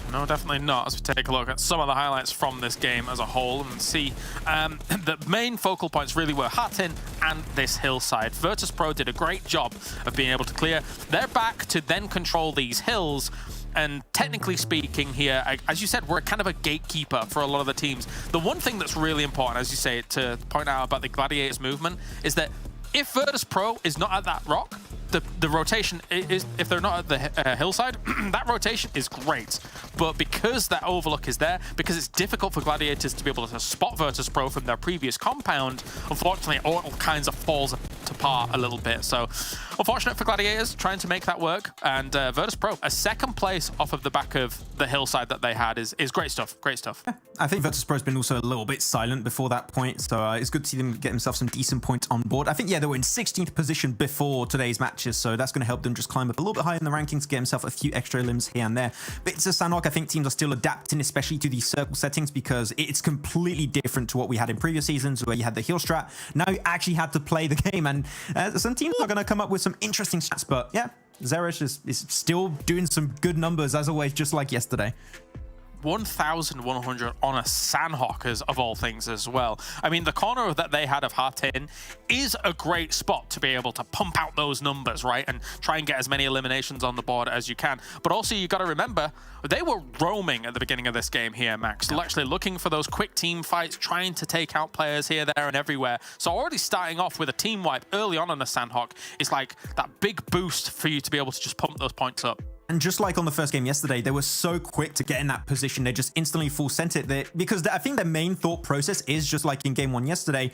No, definitely not. As we take a look at some of the highlights from this game as a whole and see the main focal points really were Hatin and this hillside. VIRTUS.PRO did a great job of being able to clear their back to then control these hills. And technically speaking here, as you said, we're kind of a gatekeeper for a lot of the teams. The one thing that's really important, as you say, to point out about the Gladiators movement is that if VIRTUS.PRO is not at that rock, the rotation is, if they're not at the hillside, that rotation is great. But because that overlook is there, because it's difficult for Gladiators to be able to spot VIRTUS.PRO from their previous compound, unfortunately, all kinds of falls apart a little bit. So unfortunate for Gladiators trying to make that work. And VIRTUS.PRO, a second place off of the back of the hillside that they had is great stuff. Great stuff. I think VIRTUS.PRO's been also a little bit silent before that point, so it's good to see them get themselves some decent points on board. I think, yeah, they were in 16th position before today's matches, so that's going to help them just climb up a little bit higher in the rankings, get themselves a few extra limbs here and there. But it's a Sanhok, I think teams are still adapting, especially to these circle settings, because it's completely different to what we had in previous seasons where you had the heal strat. Now you actually had to play the game, and some teams are going to come up with some interesting stats, but yeah, Zeresh is still doing some good numbers as always, just like yesterday. 1,100 on a Sanhok of all things as well. I mean, the corner that they had of Hartin is a great spot to be able to pump out those numbers, right? And try and get as many eliminations on the board as you can. But also, you got to remember, they were roaming at the beginning of this game here, Max. They're actually looking for those quick team fights, trying to take out players here, there, and everywhere. So already starting off with a team wipe early on a Sanhok is like that big boost for you to be able to just pump those points up. And just like on the first game yesterday, they were so quick to get in that position. They just instantly full sent it there, because I think their main thought process is just like in game 1 yesterday.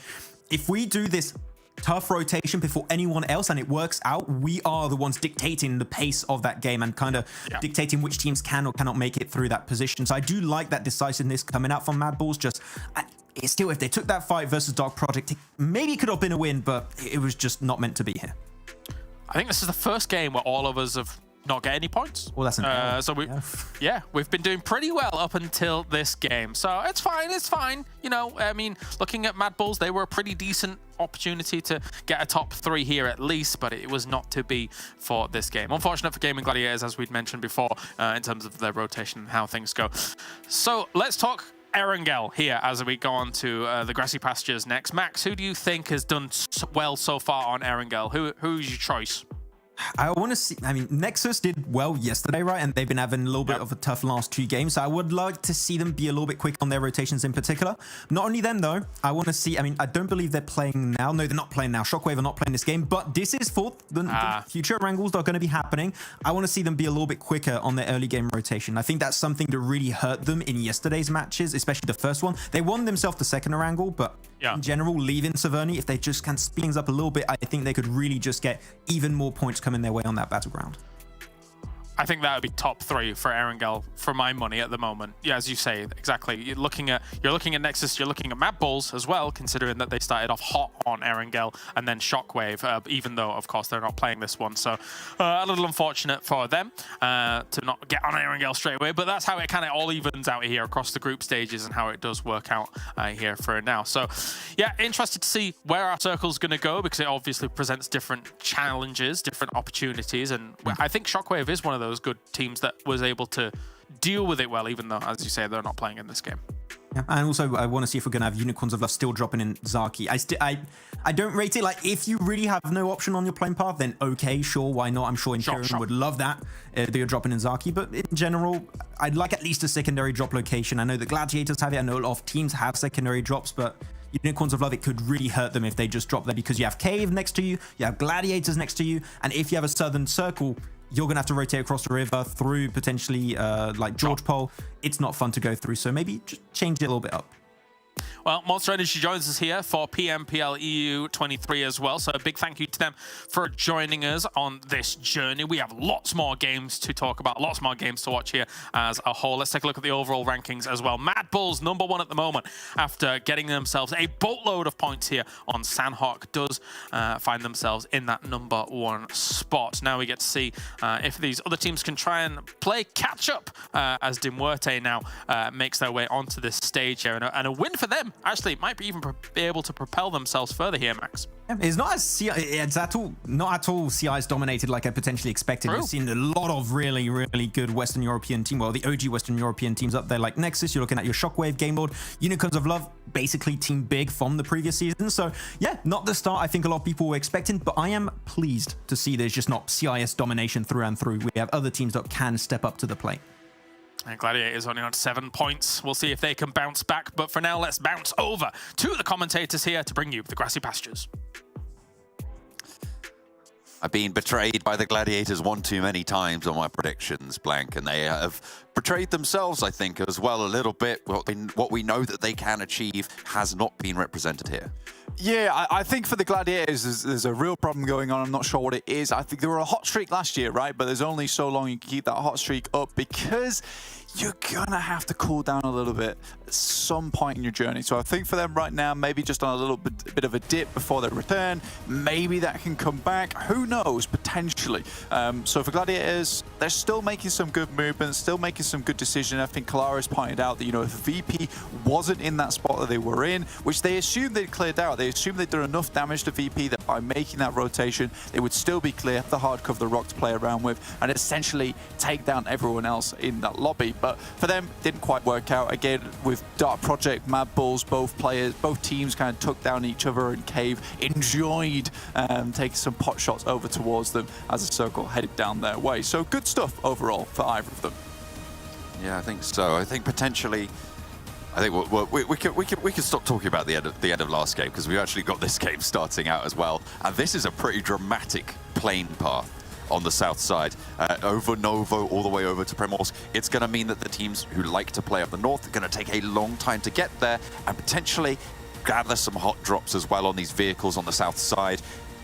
If we do this tough rotation before anyone else and it works out, we are the ones dictating the pace of that game and kind of dictating which teams can or cannot make it through that position. So I do like that decisiveness coming out from MadBulls. Just it's still, if they took that fight versus Dark Project, it maybe could have been a win, but it was just not meant to be here. I think this is the first game where all of us have not get any points. Well, that's so we've been doing pretty well up until this game, so it's fine. You know, I mean, looking at MadBulls, they were a pretty decent opportunity to get a top 3 here at least, but it was not to be for this game. Unfortunate for Gaming Gladiators, as we'd mentioned before, in terms of their rotation and how things go. So let's talk Erangel here as we go on to the grassy pastures next. Max, who do you think has done well so far on Erangel? Who's your choice? I want to see, I mean, Nexus did well yesterday, right? And they've been having a little bit of a tough last 2 games. So I would like to see them be a little bit quick on their rotations in particular. Not only them, though, I want to see, I mean, I don't believe they're playing now. No, they're not playing now. Shockwave are not playing this game, but this is for the future Erangels that are going to be happening. I want to see them be a little bit quicker on their early game rotation. I think that's something that really hurt them in yesterday's matches, especially the first one. They won themselves the second Erangel, but in general, leaving Severny, if they just can speed things up a little bit, I think they could really just get even more points coming their way on that battleground. I think that would be top 3 for Erangel for my money at the moment. Yeah, as you say, exactly. You're looking at Nexus, you're looking at MadBulls as well, considering that they started off hot on Erangel and then Shockwave, even though, of course, they're not playing this one. So a little unfortunate for them to not get on Erangel straight away, but that's how it kind of all evens out here across the group stages and how it does work out here for now. So yeah, interested to see where our circle's going to go, because it obviously presents different challenges, different opportunities, and I think Shockwave is one of those good teams that was able to deal with it well, even though, as you say, they're not playing in this game. Yeah, and also I want to see if we're going to have Unicorns of Love still dropping in Zaki. I don't rate it. Like, if you really have no option on your playing path, then okay, sure, why not? I'm sure Imperium would love that, that you're dropping in Zaki. But in general, I'd like at least a secondary drop location. I know the Gladiators have it. I know a lot of teams have secondary drops, but Unicorns of Love, it could really hurt them if they just drop there, because you have Cave next to you, you have Gladiators next to you, and if you have a Southern Circle, you're going to have to rotate across the river through potentially like George Pole. It's not fun to go through, so maybe just change it a little bit up. Well, Monster Energy joins us here for PMPL EU 23 as well, so a big thank you to them for joining us on this journey. We have lots more games to talk about, lots more games to watch here as a whole. Let's take a look at the overall rankings as well. MadBulls #1 at the moment after getting themselves a boatload of points here on Sanhok does find themselves in that #1 spot. Now we get to see if these other teams can try and play catch up as MUERTE now makes their way onto this stage here, and a win for them actually might be even be able to propel themselves further here, Max. It's not as not at all CI's dominated like I potentially expected. We've seen a lot of really good Western European team, well, the OG Western European teams up there like Nexus. You're looking at your Shockwave, Game Lord, Unicorns of Love, basically team big from the previous season. So yeah, not the start I think a lot of people were expecting, but I am pleased to see there's just not CIS domination through and through. We have other teams that can step up to the plate. And Gladiators only on 7 points. We'll see if they can bounce back. But for now, let's bounce over to the commentators here to bring you the grassy pastures. I've been betrayed by the Gladiators one too many times on my predictions, Blank, and they have betrayed themselves, I think, as well a little bit. What we know that they can achieve has not been represented here. Yeah, I think for the Gladiators, there's a real problem going on. I'm not sure what it is. I think they were a hot streak last year, right? But there's only so long you can keep that hot streak up because you're gonna have to cool down a little bit at some point in your journey. So I think for them right now, maybe just on a little bit of a dip before they return. Maybe that can come back. Who knows? Potentially. So for Gladiators, they're still making some good movements, still making some good decisions. I think Kalara's pointed out that, you know, if VP wasn't in that spot that they were in, which they assumed they'd cleared out, they assumed they'd done enough damage to VP that by making that rotation, they would still be clear, have the hard cover, the rock to play around with, and essentially take down everyone else in that lobby. But for them, didn't quite work out. Again, with Dark Project, MadBulls, both teams kind of took down each other, and Cave enjoyed taking some pot shots over towards them as the circle headed down their way. So good stuff overall for either of them. Yeah, I think so. I think potentially, I think we can stop talking about the end of last game, because we've actually got this game starting out as well, and this is a pretty dramatic plane path on the south side, over Novo all the way over to Primorsk. It's going to mean that the teams who like to play up the north are going to take a long time to get there, and potentially gather some hot drops as well on these vehicles on the south side.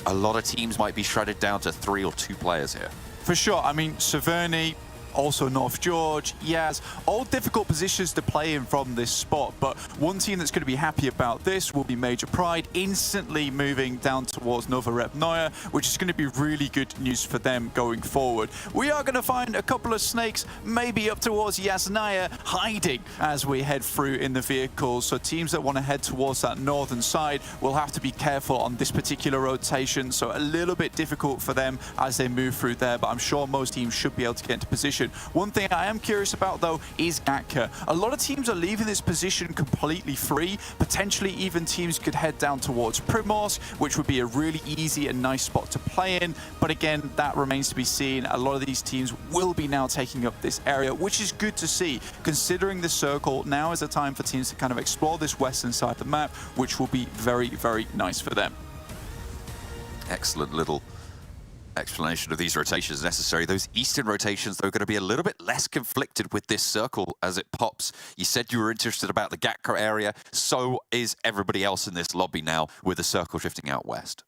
A lot of teams might be shredded down to 3 or 2 players here. For sure. I mean, Severny, also North George, Yaz, all difficult positions to play in from this spot, but one team that's going to be happy about this will be Major Pride, instantly moving down towards Novorep, which is going to be really good news for them going forward. We are going to find a couple of snakes, maybe up towards Yasnaya, hiding as we head through in the vehicles, so teams that want to head towards that northern side will have to be careful on this particular rotation, so a little bit difficult for them as they move through there, but I'm sure most teams should be able to get into position. One thing I am curious about, though, is Gatka. A lot of teams are leaving this position completely free. Potentially even teams could head down towards Primorsk, which would be a really easy and nice spot to play in. But again, that remains to be seen. A lot of these teams will be now taking up this area, which is good to see. Considering the circle, now is the time for teams to kind of explore this western side of the map, which will be very, very nice for them. Excellent little explanation of these rotations necessary. Those eastern rotations, though, are going to be a little bit less conflicted with this circle as it pops. You said you were interested about the Gatka area, so is everybody else in this lobby now with the circle drifting out west.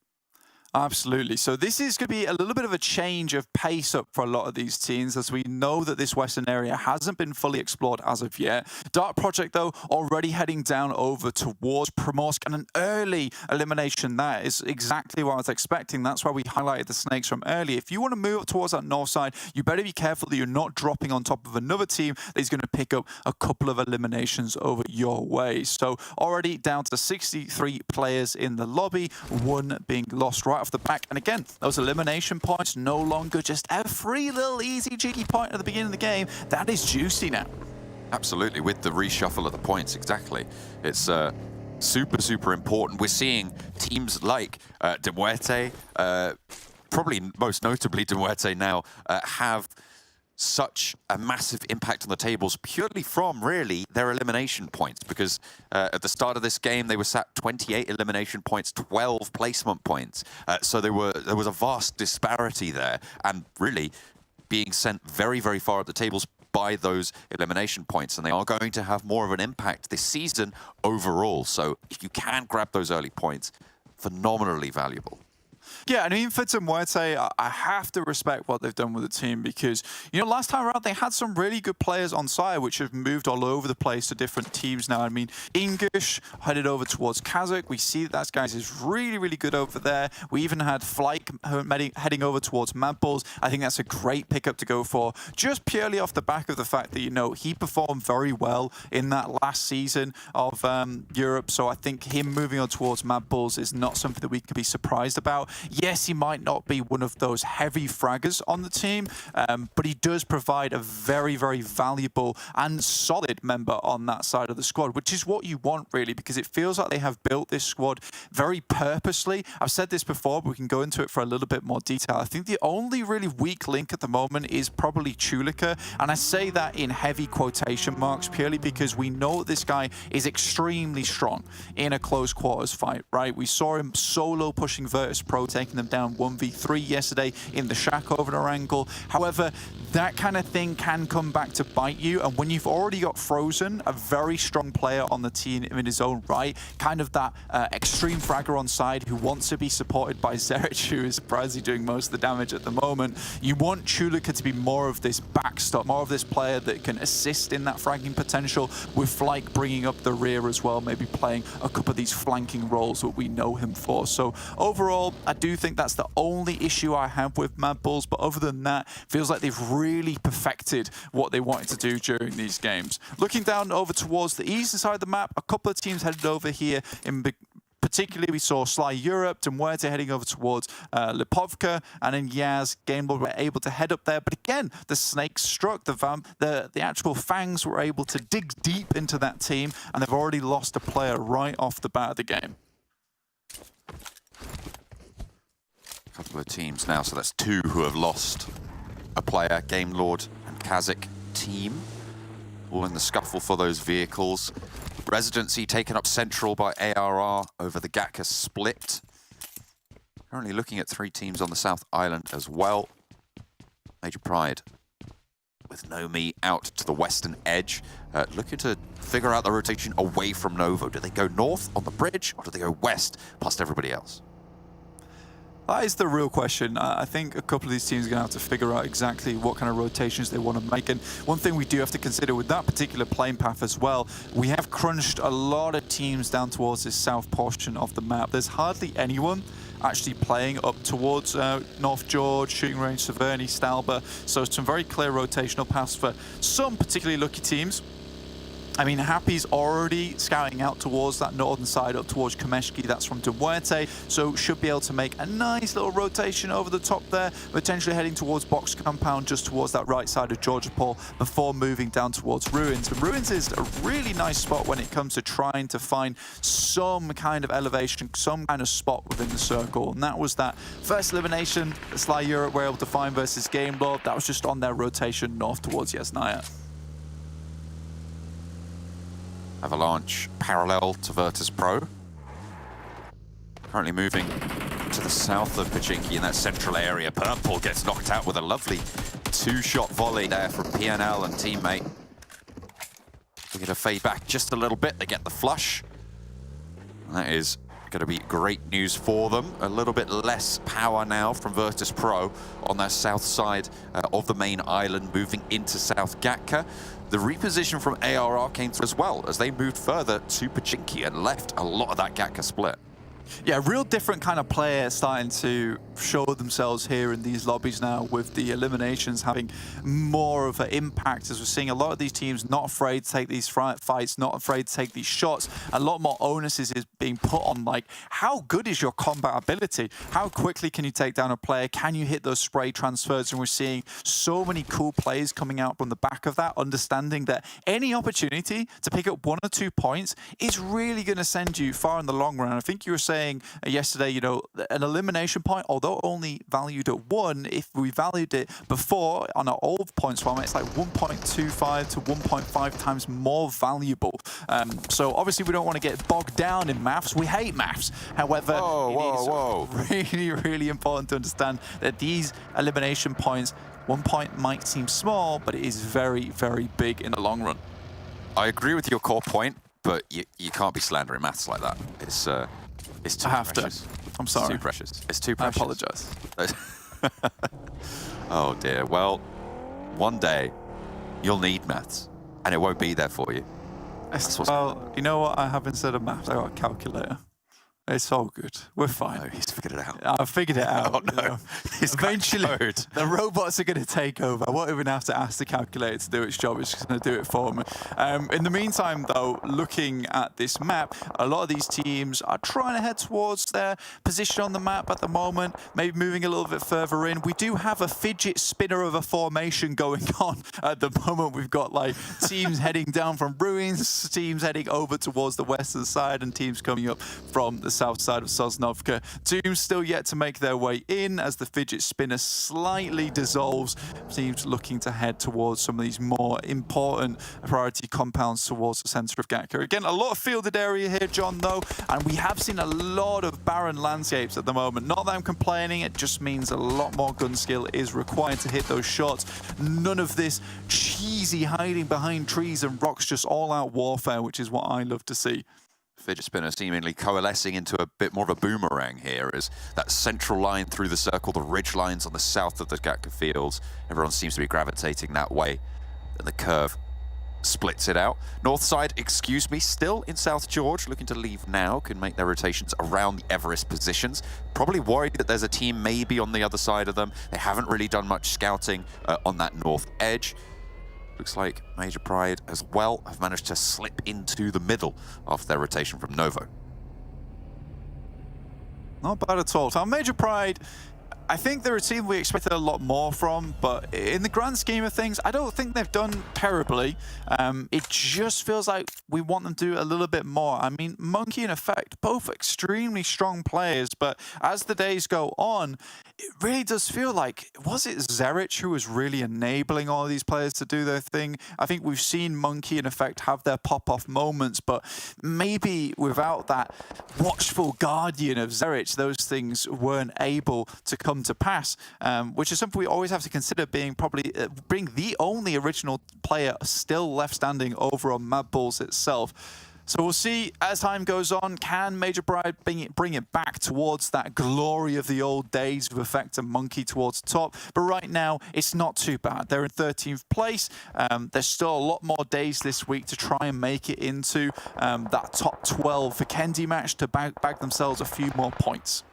Absolutely. So this is going to be a little bit of a change of pace up for a lot of these teams, as we know that this western area hasn't been fully explored as of yet. Dark Project, though, already heading down over towards Primorsk, and an early elimination there is exactly what I was expecting. That's why we highlighted the snakes from early. If you want to move up towards that north side, you better be careful that you're not dropping on top of another team that is going to pick up a couple of eliminations over your way. So already down to 63 players in the lobby, 1 being lost right off the back. And again, those elimination points no longer just a free little easy cheeky point at the beginning of the game. That is juicy now. Absolutely, with the reshuffle of the points, exactly. It's super, super important. We're seeing teams like MUERTE, probably most notably MUERTE now, have such a massive impact on the tables purely from, really, their elimination points, because at the start of this game they were sat 28 elimination points, 12 placement points, so there was a vast disparity there, and really being sent very, very far up the tables by those elimination points, and they are going to have more of an impact this season overall. So if you can grab those early points, phenomenally valuable. Yeah, I mean, for MUERTE, I have to respect what they've done with the team, because, you know, last time around they had some really good players on side which have moved all over the place to different teams now. I mean, English headed over towards KASIK. We see that guys is really, really good over there. We even had Flight heading over towards MadBulls. I think that's a great pickup to go for, just purely off the back of the fact that, you know, he performed very well in that last season of Europe. So I think him moving on towards MadBulls is not something that we can be surprised about. Yes, he might not be one of those heavy fraggers on the team, but he does provide a very, very valuable and solid member on that side of the squad, which is what you want, really, because it feels like they have built this squad very purposely. I've said this before, but we can go into it for a little bit more detail. I think the only really weak link at the moment is probably Chulika, and I say that in heavy quotation marks purely because we know this guy is extremely strong in a close quarters fight, right? We saw him solo pushing VIRTUS.PRO VIRTUS.PRO taking them down 1v3 yesterday in the shack over Erangel. However, that kind of thing can come back to bite you, and when you've already got Frozen, a very strong player on the team in his own right, kind of that extreme fragger on side who wants to be supported by Zerich, who is surprisingly doing most of the damage at the moment. You want Chulika to be more of this backstop, more of this player that can assist in that fragging potential, with Flyke bringing up the rear as well, maybe playing a couple of these flanking roles that we know him for. So overall, I do think that's the only issue I have with MadBulls, but other than that, feels like they've really perfected what they wanted to do during these games. Looking down over towards the eastern side of the map, a couple of teams headed over here. In particularly, we saw Sly Europe and MUERTE heading over towards Lipovka, and then Yaz, Game Lord were able to head up there. But again, the snakes struck, the actual fangs were able to dig deep into that team, and they've already lost a player right off the bat of the game. A couple of teams now, so that's 2 who have lost a player, Game Lord and KASIK team, all in the scuffle for those vehicles. Residency taken up central by ARR over the Gatka split. Currently looking at 3 teams on the South Island as well. Major Pride with Nomi out to the western edge, looking to figure out the rotation away from Novo. Do they go north on the bridge, or do they go west past everybody else? That is the real question. I think a couple of these teams are going to have to figure out exactly what kind of rotations they want to make. And one thing we do have to consider with that particular playing path as well, we have crunched a lot of teams down towards this south portion of the map. There's hardly anyone actually playing up towards North George, Shooting Range, Severny, Stalber. So some very clear rotational paths for some particularly lucky teams. I mean, Happy's already scouting out towards that northern side, up towards Kameshki. That's from MUERTE, so should be able to make a nice little rotation over the top there, potentially heading towards Box Compound, just towards that right side of Georgia Paul, before moving down towards Ruins. And Ruins is a really nice spot when it comes to trying to find some kind of elevation, some kind of spot within the circle. And that was that first elimination that Sly Europe were able to find versus Game Lord. That was just on their rotation north towards Yasnaya. Avalanche parallel to VIRTUS.PRO. Currently moving to the south of Pachinki in that central area. Purple gets knocked out with a lovely 2-shot volley there from PNL and teammate. Looking to fade back just a little bit. They get the flush. And that is going to be great news for them. A little bit less power now from VIRTUS.PRO on their south side of the main island, moving into South Gatka. The reposition from ARR came through as well, as they moved further to Pachinki and left a lot of that Gatka split. Yeah, real different kind of player starting to show themselves here in these lobbies now, with the eliminations having more of an impact, as we're seeing a lot of these teams not afraid to take these fights, not afraid to take these shots. A lot more onus is being put on, like, how good is your combat ability? How quickly can you take down a player? Can you hit those spray transfers? And we're seeing so many cool plays coming out from the back of that, understanding that any opportunity to pick up 1 or 2 points is really going to send you far in the long run. I think you were saying yesterday, you know, an elimination point, although only valued at 1, if we valued it before on our old points format, it's like 1.25 to 1.5 times more valuable. So obviously we don't want to get bogged down in maths. We hate maths. However, it is really, really important to understand that these elimination points, 1 point might seem small, but it is very, very big in the long run. I agree with your core point, but you can't be slandering maths like that. It's too precious. I'm sorry. It's too precious. It's too precious. I apologize. Oh dear. Well, one day you'll need maths, and it won't be there for you. Well, you know what I have instead of maths? I got a calculator. It's all good. We're fine. No, he's figured it out. I've figured it out. Oh no. You know. Eventually, the robots are going to take over. I won't even have to ask the calculator to do its job. It's just going to do it for me. In the meantime, though, looking at this map, a lot of these teams are trying to head towards their position on the map at the moment, maybe moving a little bit further in. We do have a fidget spinner of a formation going on at the moment. We've got like teams heading down from Ruins, teams heading over towards the western side, and teams coming up from the the south side of Sosnovka. Doom still yet to make their way in as the fidget spinner slightly dissolves. Teams looking to head towards some of these more important priority compounds towards the center of Gatka. Again, a lot of fielded area here, John, though, and we have seen a lot of barren landscapes at the moment. Not that I'm complaining, it just means a lot more gun skill is required to hit those shots. None of this cheesy hiding behind trees and rocks, just all-out warfare, which is what I love to see. Fidget spinner seemingly coalescing into a bit more of a boomerang here as that central line through the circle, the ridge lines on the south of the Gatka fields. Everyone seems to be gravitating that way, and the curve splits it out. North side, excuse me, still in South George, looking to leave now, can make their rotations around the Everest positions. Probably worried that there's a team maybe on the other side of them. They haven't really done much scouting on that north edge. Looks like Major Pride as well have managed to slip into the middle after their rotation from Novo. Not bad at all. So Major Pride, I think they're a team we expected a lot more from, but in the grand scheme of things, I don't think they've done terribly. It just feels like we want them to do a little bit more. I mean, Monkey and Effect, both extremely strong players, but as the days go on, it really does feel like, was it Zerich who was really enabling all of these players to do their thing? I think we've seen Monkey and Effect have their pop-off moments, but maybe without that watchful guardian of Zerich, those things weren't able to come to pass, which is something we always have to consider, being probably being the only original player still left standing over on MadBulls itself. So we'll see as time goes on, can Major Pride bring it back towards that glory of the old days with Effect and Monkey towards the top. But right now, it's not too bad. They're in 13th place. There's still a lot more days this week to try and make it into that top 12 for Kendi match to bag themselves a few more points.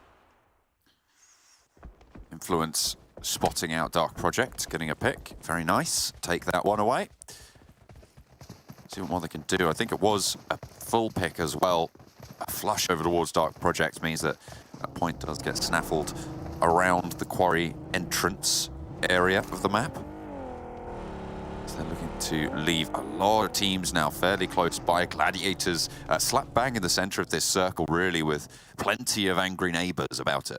Influence spotting out Dark Project, getting a pick. Very nice. Take that one away. See what more they can do. I think it was a full pick as well. A flush over towards Dark Project means that that point does get snaffled around the quarry entrance area of the map. So they're looking to leave a lot of teams now fairly close by. Gladiators slap bang in the center of this circle, really, with plenty of angry neighbors about it.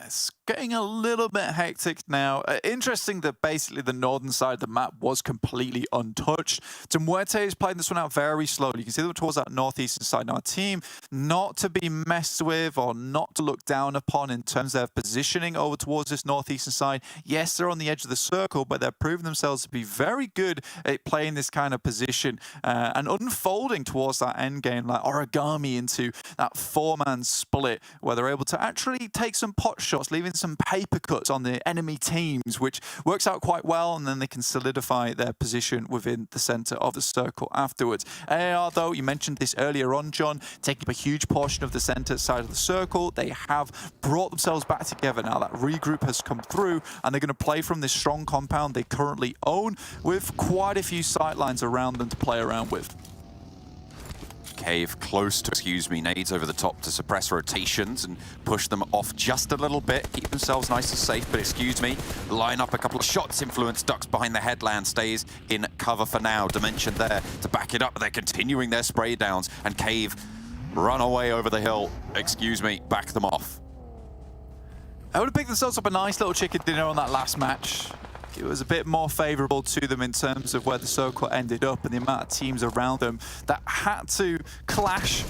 It's getting a little bit hectic now. Interesting that basically the northern side of the map was completely untouched. MUERTE is playing this one out very slowly. You can see them towards that northeastern side. Now, a team not to be messed with or not to look down upon in terms of their positioning over towards this northeastern side. Yes, they're on the edge of the circle, but they're proving themselves to be very good at playing this kind of position and unfolding towards that end game, like origami into that four-man split, where they're able to actually take some pot shots, leaving some paper cuts on the enemy teams, which works out quite well, and then they can solidify their position within the center of the circle afterwards. AR, though, you mentioned this earlier on, John, taking up a huge portion of the center side of the circle. They have brought themselves back together now. That regroup has come through, and they're going to play from this strong compound they currently own with quite a few sightlines around them to play around with. Cave close to, nades over the top to suppress rotations and push them off just a little bit, keep themselves nice and safe, but line up a couple of shots. Influence ducks behind the headland, stays in cover for now. Dimension there to back it up. They're continuing their spray downs, and Cave run away over the hill, back them off. I would have picked themselves up a nice little chicken dinner on that last match. It was a bit more favourable to them in terms of where the circle ended up and the amount of teams around them that had to clash.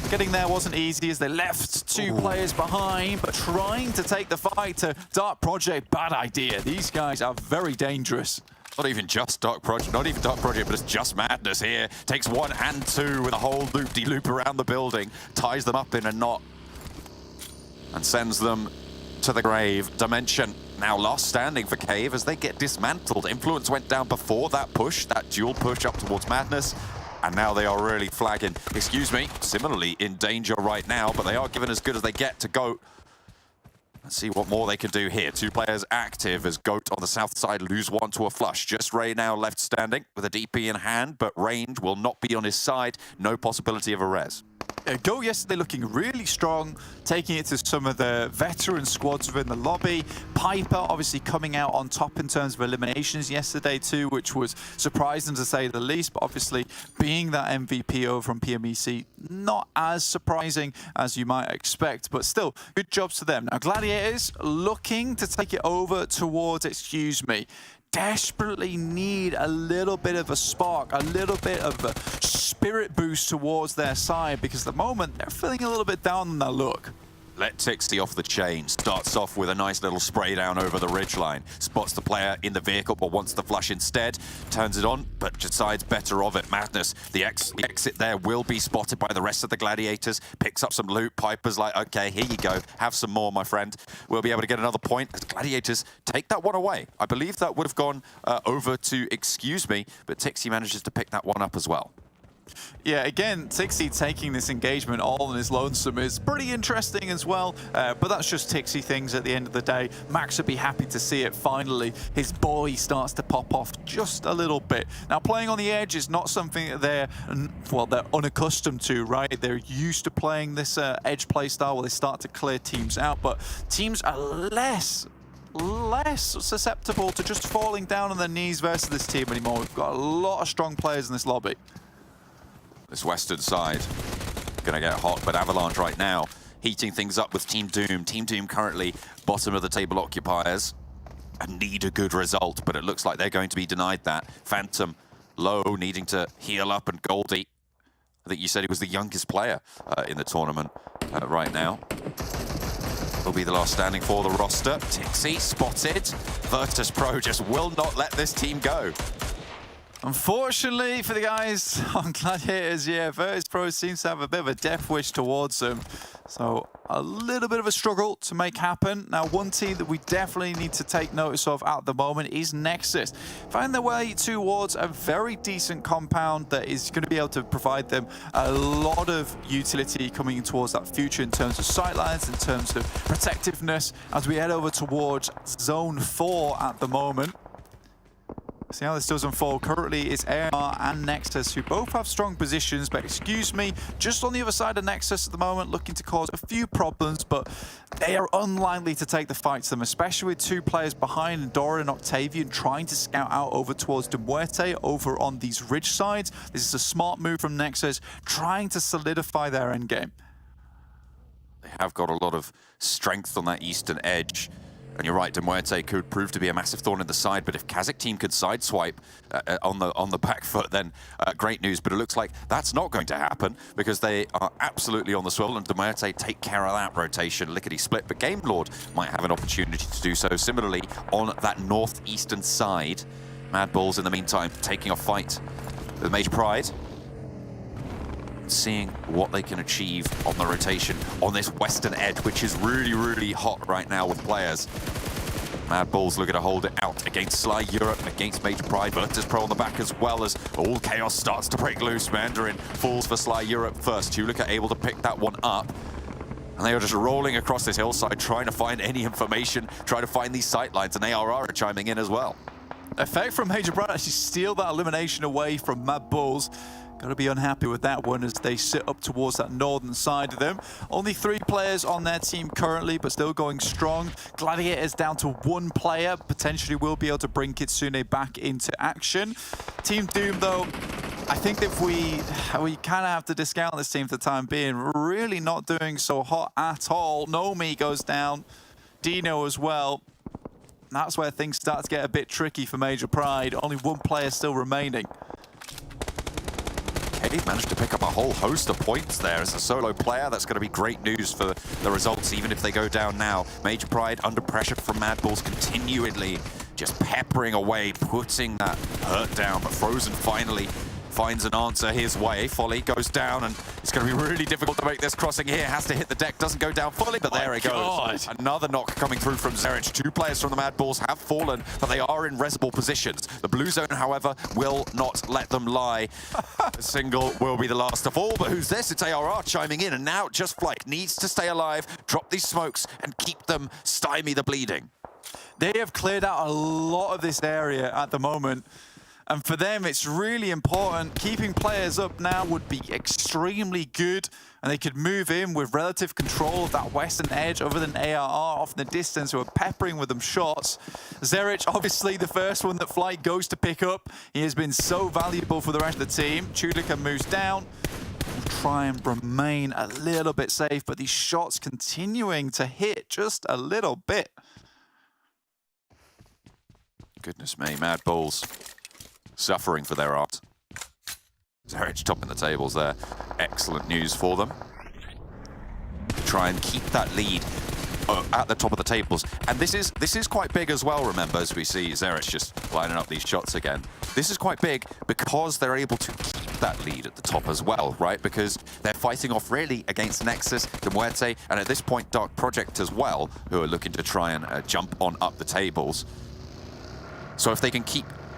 Getting there wasn't easy as they left two players behind, but trying to take the fight to Dark Project, bad idea. These guys are very dangerous. Not even just Dark Project, but it's just Madness here. Takes one and two with a whole loop-de-loop around the building, ties them up in a knot, and sends them to the grave. Dimension now last standing for Cave as they get dismantled. Influence went down before that push, that dual push up towards Madness, and now they are really flagging. Similarly in danger right now, but they are given as good as they get to Goat. Let's see what more they can do here. Two players active as Goat on the south side lose one to a flush. Just Ray now left standing with a DP in hand, but range will not be on his side. No possibility of a res. Go yesterday looking really strong, taking it to some of the veteran squads within the lobby. Piper obviously coming out on top in terms of eliminations yesterday too, which was surprising to say the least, but obviously being that MVP over from PMEC, not as surprising as you might expect, but still, good jobs to them. Now, Gladiators looking to take it over towards, excuse me, desperately need a little bit of a spark, a little bit of a spirit boost towards their side, because at the moment they're feeling a little bit down on their look. Let Tixi off the chain. Starts off with a nice little spray down over the ridgeline. Spots the player in the vehicle, but wants the flush instead. Turns it on, but decides better of it. Madness. The exit there will be spotted by the rest of the Gladiators. Picks up some loot. Piper's like, okay, here you go. Have some more, my friend. We'll be able to get another point as Gladiators take that one away. I believe that would have gone over to Excuse Me, but Tixi manages to pick that one up as well. Yeah, again, Tixi taking this engagement all on his lonesome is pretty interesting as well, but that's just Tixi things at the end of the day. Max would be happy to see it finally. His boy starts to pop off just a little bit. Now, playing on the edge is not something that they're unaccustomed to, right? They're used to playing this edge play style where they start to clear teams out, but teams are less susceptible to just falling down on their knees versus this team anymore. We've got a lot of strong players in this lobby. This western side gonna get hot, but Avalanche right now heating things up with Team Doom. Team Doom currently bottom of the table occupiers and need a good result, but it looks like they're going to be denied that. Phantom low, needing to heal up, and Goldie, I think you said he was the youngest player in the tournament right now. Will be the last standing for the roster. Tixi spotted. VIRTUS.PRO just will not let this team go. Unfortunately for the guys on Gladiators, yeah, VIRTUS.PRO seems to have a bit of a death wish towards them. So a little bit of a struggle to make happen. Now, one team that we definitely need to take notice of at the moment is NEXUS. Find their way towards a very decent compound that is going to be able to provide them a lot of utility coming towards that future in terms of sightlines, in terms of protectiveness, as we head over towards Zone 4 at the moment. See how this does unfold. Currently, it's AR and NEXUS who both have strong positions, but Excuse Me, just on the other side of NEXUS at the moment, looking to cause a few problems, but they are unlikely to take the fight to them, especially with two players behind, Dora and Octavian, trying to scout out over towards MUERTE over on these ridge sides. This is a smart move from NEXUS, trying to solidify their endgame. They have got a lot of strength on that eastern edge. And you're right, MUERTE could prove to be a massive thorn in the side, but if KASIK team could sideswipe on the back foot, then great news. But it looks like that's not going to happen because they are absolutely on the swivel, and MUERTE take care of that rotation, lickety-split. But Game Lord might have an opportunity to do so. Similarly, on that northeastern side, MadBulls in the meantime taking a fight with Major Pride, seeing what they can achieve on the rotation on this western edge, which is really, really hot right now with players. MadBulls looking to hold it out against Sly Europe, against Major Pride. VIRTUS.PRO on the back as well, as all chaos starts to break loose. Mandarin falls for Sly Europe first. Tulika able to pick that one up. And they are just rolling across this hillside, trying to find any information, trying to find these sightlines, and ARR are chiming in as well. Effect from Major Pride actually steal that elimination away from MadBulls. Got to be unhappy with that one as they sit up towards that northern side of them. Only 3 players on their team currently, but still going strong. Gladiators down to 1 player. Potentially will be able to bring Kitsune back into action. Team Doom, though, I think that we kind of have to discount this team for the time being. Really not doing so hot at all. Nomi goes down. Dino as well. That's where things start to get a bit tricky for Major Pride. Only 1 player still remaining. He managed to pick up a whole host of points there as a solo player. That's going to be great news for the results, even if they go down now. Major Pride under pressure from MadBulls, continually just peppering away, putting that hurt down. But Frozen finally finds an answer his way. Folly goes down, and it's going to be really difficult to make this crossing here. Has to hit the deck, doesn't go down fully, but there it goes. Another knock coming through from Zerich. 2 players from the MadBulls have fallen, but they are in resible positions. The blue zone, however, will not let them lie. The single will be the last of all, but who's this? It's ARR chiming in, and now Just Flight needs to stay alive, drop these smokes, and keep them, stymie the bleeding. They have cleared out a lot of this area at the moment. And for them, it's really important. Keeping players up now would be extremely good. and they could move in with relative control of that western edge other than ARR off in the distance who are peppering with them shots. Zerich, obviously the first one that Flight goes to pick up. He has been so valuable for the rest of the team. Chudika moves down. We'll try and remain a little bit safe, but these shots continuing to hit just a little bit. Goodness me, MadBulls suffering for their art. Zerich topping the tables there. Excellent news for them. Try and keep that lead at the top of the tables. And this is quite big as well, remember, as we see Zerich just lining up these shots again. This is quite big because they're able to keep that lead at the top as well, right? Because they're fighting off really against Nexus, MUERTE, and at this point Dark Project as well, who are looking to try and jump on up the tables. So if they can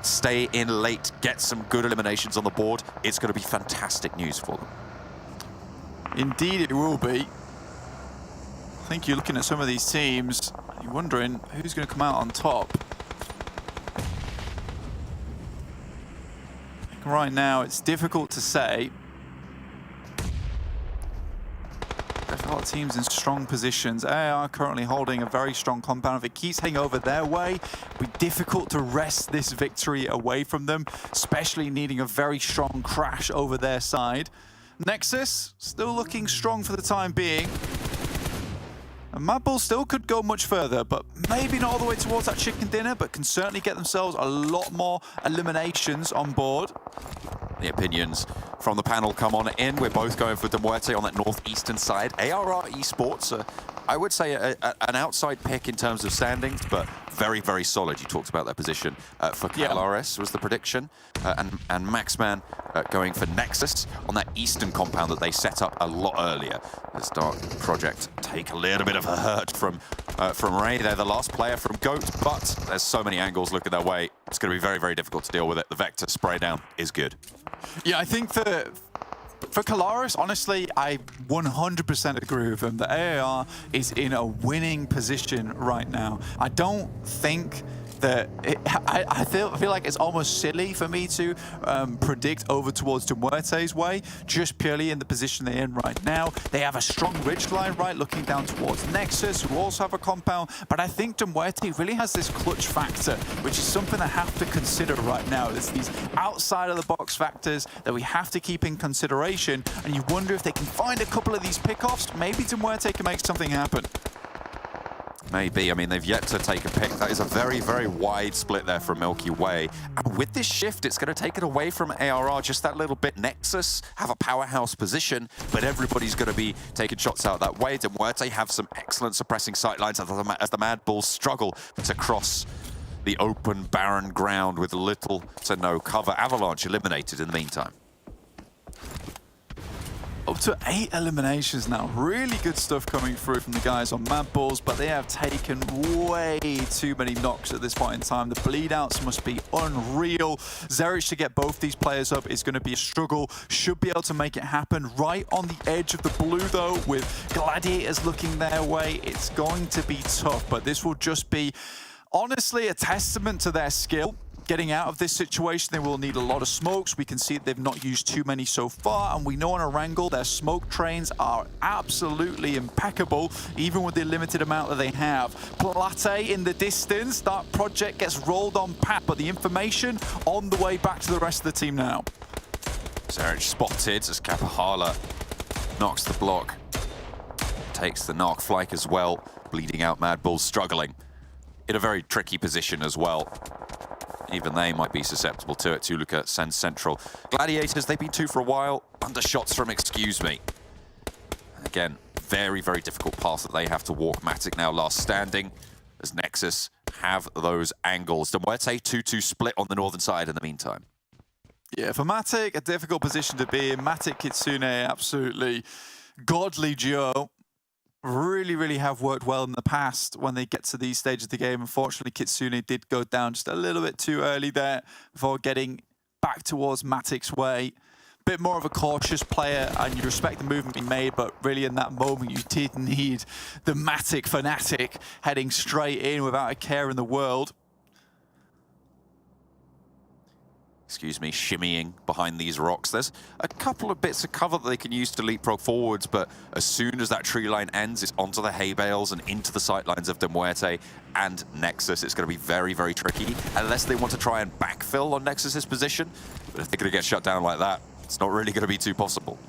stay in late, get some good eliminations on the board, it's going to be fantastic news for them. Indeed it will be. I think you're looking at some of these teams, you're wondering who's going to come out on top. Right now, it's difficult to say. There's a lot of teams in strong positions. AR currently holding a very strong compound. If it keeps heading over their way, it'll be difficult to wrest this victory away from them, especially needing a very strong crash over their side. Nexus, still looking strong for the time being. And MadBulls still could go much further, but maybe not all the way towards that chicken dinner, but can certainly get themselves a lot more eliminations on board. The opinions from the panel come on in. We're both going for MUERTE on that northeastern side. ARR Esports, I would say an outside pick in terms of standings, but very, very solid. You talked about that position for Kalaris was the prediction. And Maxman going for Nexus on that eastern compound that they set up a lot earlier. This Dark Project take a little bit of a hurt from Ray. They're the last player from GOAT, but there's so many angles looking their way. It's going to be very, very difficult to deal with it. The Vector spray down is good. Yeah, I think that for Kalaris, honestly, I 100% agree with him. The AAR is in a winning position right now. I don't think that I feel like it's almost silly for me to predict over towards MUERTE's way, just purely in the position they're in right now. They have a strong ridge line, right, looking down towards Nexus, who also have a compound, but I think MUERTE really has this clutch factor, which is something I have to consider right now. There's these outside of the box factors that we have to keep in consideration, and you wonder if they can find a couple of these pickoffs, maybe MUERTE can make something happen. Maybe. I mean, they've yet to take a pick. That is a very, very wide split there from Milky Way. And with this shift, it's going to take it away from ARR just that little bit. Nexus have a powerhouse position, but everybody's going to be taking shots out that way. MUERTE have some excellent suppressing sightlines as the MadBulls struggle to cross the open, barren ground with little to no cover. Avalanche eliminated in the meantime. Up to 8 eliminations now. Really good stuff coming through from the guys on MadBulls, but they have taken way too many knocks at this point in time. The bleed outs must be unreal. Zerich to get both these players up is going to be a struggle. Should be able to make it happen. Right on the edge of the blue though, with Gladiators looking their way, it's going to be tough, but this will just be honestly a testament to their skill. Getting out of this situation, they will need a lot of smokes. We can see that they've not used too many so far, and we know on Erangel their smoke trains are absolutely impeccable, even with the limited amount that they have. Plate in the distance, that project gets rolled on pat, but the information on the way back to the rest of the team now. Zerich spotted as Kapahala knocks the block, takes the knock. Flyke as well, bleeding out. MadBulls struggling in a very tricky position as well. Even they might be susceptible to it. Tuluka sends central. Gladiators, they've been 2 for a while. Under shots from Excuse Me. Again, very, very difficult path that they have to walk. Matic now last standing as Nexus have those angles. MUERTE 2-2 split on the northern side in the meantime. Yeah, for Matic, a difficult position to be in. Matic, Kitsune, absolutely godly duo. Really have worked well in the past when they get to these stages of the game. Unfortunately, Kitsune did go down just a little bit too early there before getting back towards Matic's way. Bit more of a cautious player, and you respect the movement he made, but really in that moment you did need the Matic fanatic heading straight in without a care in the world. excuse me, shimmying behind these rocks. There's a couple of bits of cover that they can use to leapfrog forwards, but as soon as that tree line ends, it's onto the hay bales and into the sightlines of MUERTE and NEXUS. It's going to be very, very tricky, unless they want to try and backfill on NEXUS's position. But if they're going to get shut down like that, it's not really going to be too possible.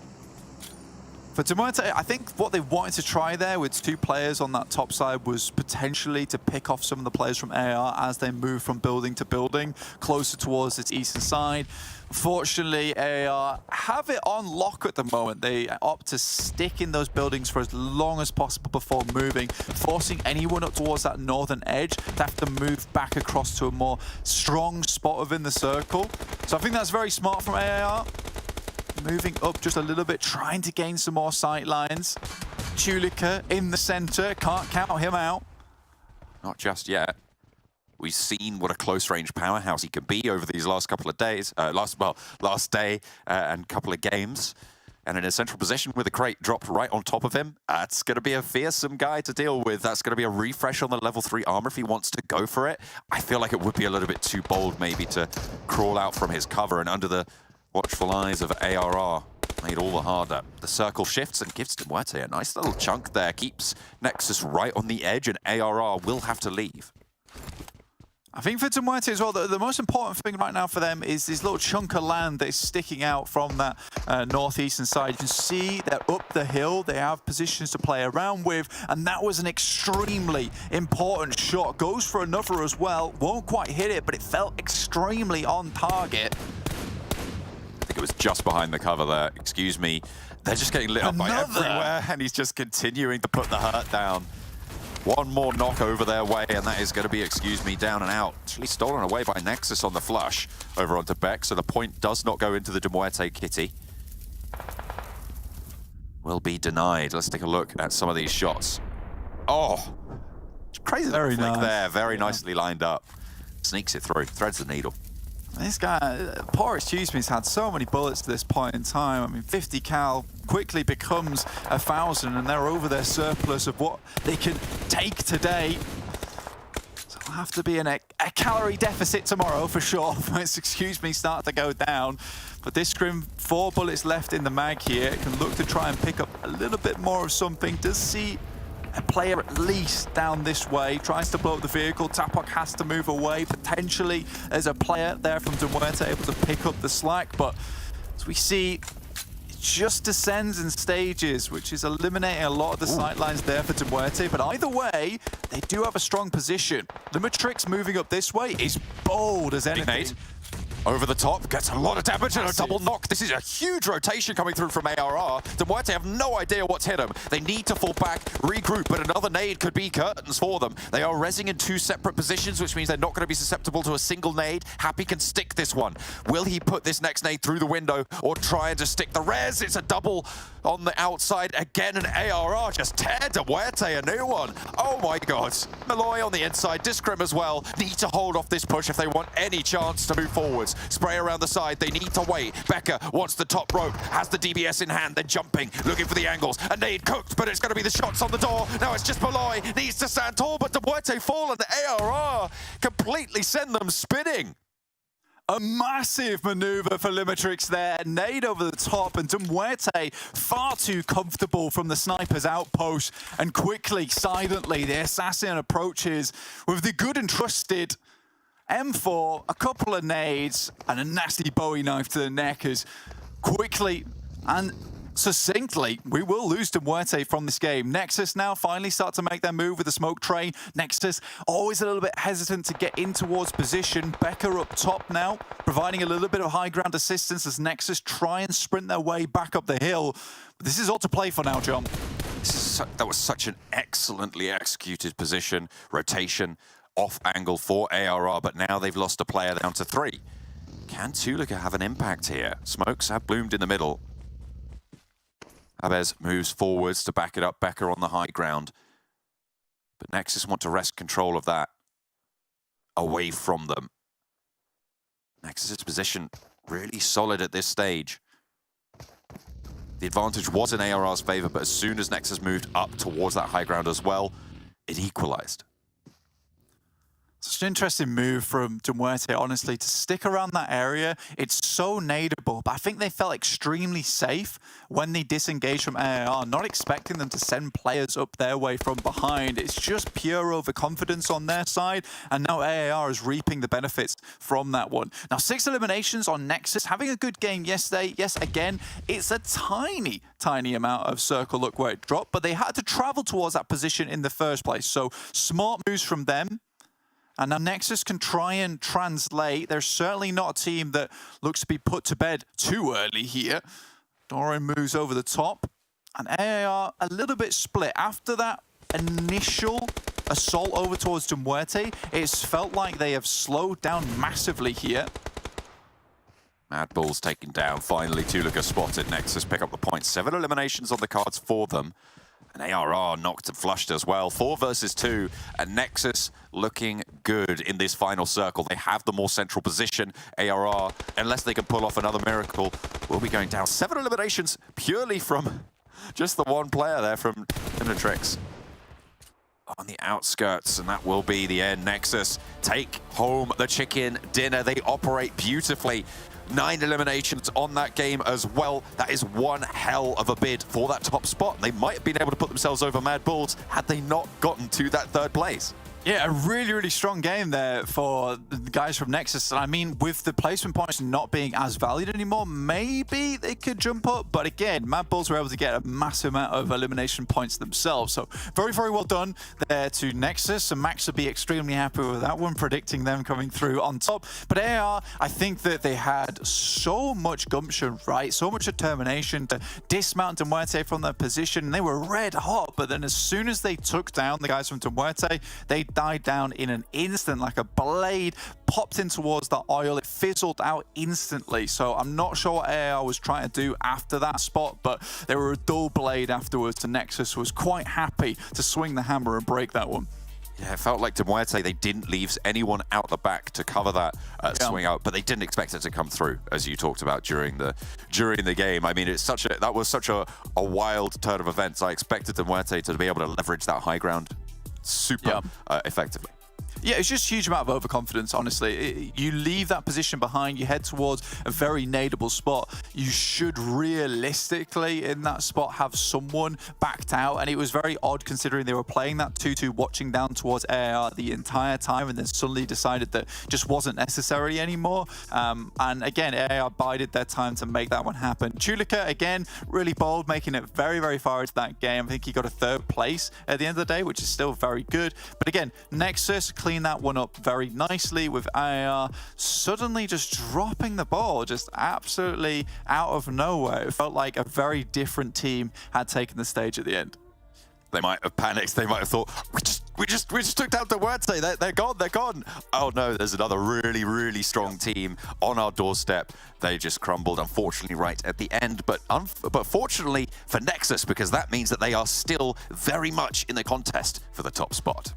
For MUERTE, I think what they wanted to try there with 2 players on that top side was potentially to pick off some of the players from AR as they move from building to building, closer towards its eastern side. Unfortunately, AR have it on lock at the moment. They opt to stick in those buildings for as long as possible before moving, forcing anyone up towards that northern edge to have to move back across to a more strong spot within the circle. So I think that's very smart from AR. Moving up just a little bit, trying to gain some more sight lines. Chulika in the center, can't count him out. Not just yet. We've seen what a close-range powerhouse he can be over these last couple of days, last day and couple of games. And in a central position with a crate dropped right on top of him, that's going to be a fearsome guy to deal with. That's going to be a refresh on the level 3 armor if he wants to go for it. I feel like it would be a little bit too bold maybe to crawl out from his cover and under the watchful eyes of ARR. Made all the harder. The circle shifts and gives MUERTE a nice little chunk there. Keeps NEXUS right on the edge, and ARR will have to leave. I think for MUERTE as well, the most important thing right now for them is this little chunk of land that is sticking out from that northeastern side. You can see they're up the hill. They have positions to play around with, and that was an extremely important shot. Goes for another as well. Won't quite hit it, but it felt extremely on target. I think it was just behind the cover there. Excuse me. They're just getting lit up by everywhere, and he's just continuing to put the hurt down. One more knock over their way, and that is going to be, excuse me, down and out. Actually stolen away by NEXUS on the flush over onto Beck, so the point does not go into the MUERTE kitty. Will be denied. Let's take a look at some of these shots. Oh, crazy very flick nice. there. Very nicely lined up. Sneaks it through, threads the needle. This guy, poor excuse me, has had so many bullets to this point in time. I mean, 50 cal quickly becomes 1,000, and they're over their surplus of what they can take today. So it'll have to be a calorie deficit tomorrow for sure. Excuse me, start to go down. But this scrim, 4 bullets left in the mag here. It can look to try and pick up a little bit more of something. Does see a player at least down this way, tries to blow up the vehicle. Tapok has to move away. Potentially there's a player there from MUERTE able to pick up the slack, but as we see, it just descends in stages, which is eliminating a lot of the sightlines there for MUERTE. But either way, they do have a strong position. Limitrix moving up this way is bold as anything. Over the top, gets a lot of damage and a double knock. This is a huge rotation coming through from ARR. MUERTE have no idea what's hit them. They need to fall back, regroup, but another nade could be curtains for them. They are rezzing in 2 separate positions, which means they're not going to be susceptible to a single nade. Happy can stick this one. Will he put this next nade through the window or try and just stick the res? It's a double on the outside again, and ARR just tear MUERTE a new one. Oh my god. Malloy on the inside, Discrim as well. Need to hold off this push if they want any chance to move forwards. Spray around the side, they need to wait. Becker wants the top rope, has the DBS in hand, then jumping, looking for the angles. A nade cooked, but it's going to be the shots on the door. Now it's just Malloy, needs to stand tall, but MUERTE fall, and the ARR completely send them spinning. A massive maneuver for Limitrix there. Nade over the top, and MUERTE far too comfortable from the sniper's outpost. And quickly, silently, the assassin approaches with the good and trusted M4, a couple of nades, and a nasty Bowie knife to the neck as quickly and succinctly, we will lose MUERTE from this game. NEXUS now finally start to make their move with the smoke train. NEXUS always a little bit hesitant to get in towards position. Becker up top now, providing a little bit of high ground assistance as NEXUS try and sprint their way back up the hill. But this is all to play for now, John. That was such an excellently executed position, rotation, off angle for ARR, but now they've lost a player down to 3. Can Tulika have an impact here? Smokes have bloomed in the middle. Abez moves forwards to back it up. Becker on the high ground. But NEXUS want to wrest control of that away from them. NEXUS's position really solid at this stage. The advantage was in ARR's favor, but as soon as NEXUS moved up towards that high ground as well, it equalized. Such an interesting move from MUERTE, honestly, to stick around that area. It's so nadeable, but I think they felt extremely safe when they disengaged from AAR, not expecting them to send players up their way from behind. It's just pure overconfidence on their side, and now AAR is reaping the benefits from that one. Now, 6 eliminations on Nexus, having a good game yesterday. Yes, again, it's a tiny amount of circle look where it dropped, but they had to travel towards that position in the first place. So smart moves from them. And now Nexus can try and translate. They're certainly not a team that looks to be put to bed too early here. Doran moves over the top. And AAR a little bit split. After that initial assault over towards MUERTE, it's felt like they have slowed down massively here. MadBulls taken down. Finally, Tuluka spotted. Nexus pick up the point. 7 eliminations on the cards for them. And ARR knocked and flushed as well. 4 versus 2. And Nexus looking good in this final circle. They have the more central position. ARR, unless they can pull off another miracle, will be going down. 7 eliminations purely from just the one player there from Dinatrix. On the outskirts, and that will be the end. Nexus take home the chicken dinner. They operate beautifully. 9 eliminations on that game as well. That is one hell of a bid for that top spot. They might have been able to put themselves over MadBulls had they not gotten to that 3rd place. Yeah, a really strong game there for the guys from Nexus. And I mean, with the placement points not being as valued anymore, maybe they could jump up. But again, MadBulls were able to get a massive amount of elimination points themselves. So very well done there to Nexus. And Max would be extremely happy with that one, predicting them coming through on top. But AR, I think that they had so much gumption, right? So much determination to dismount MUERTE from their position. They were red hot, but then as soon as they took down the guys from MUERTE, they died down in an instant, like a blade popped in towards the oil. It fizzled out instantly. So I'm not sure what AR was trying to do after that spot, but they were a dull blade afterwards. And Nexus was quite happy to swing the hammer and break that one. Yeah, it felt like MUERTE, they didn't leave anyone out the back to cover that swing out, but they didn't expect it to come through, as you talked about during the game. I mean, that was such a wild turn of events. I expected MUERTE to be able to leverage that high ground super effectively. Yeah, it's just a huge amount of overconfidence, honestly. You leave that position behind, you head towards a very nadeable spot. You should realistically, in that spot, have someone backed out. And it was very odd considering they were playing that 2-2, watching down towards AR the entire time, and then suddenly decided that just wasn't necessary anymore. And again, AR bided their time to make that one happen. Chulika, again, really bold, making it very far into that game. I think he got a 3rd place at the end of the day, which is still very good. But again, Nexus clean that one up very nicely with AR suddenly just dropping the ball just absolutely out of nowhere. It felt like a very different team had taken the stage at the end. They might have panicked. They might have thought, we just took down MUERTE. They're gone. Oh no, there's another really strong team on our doorstep. They just crumbled, unfortunately, right at the end. But fortunately for Nexus, because that means that they are still very much in the contest for the top spot.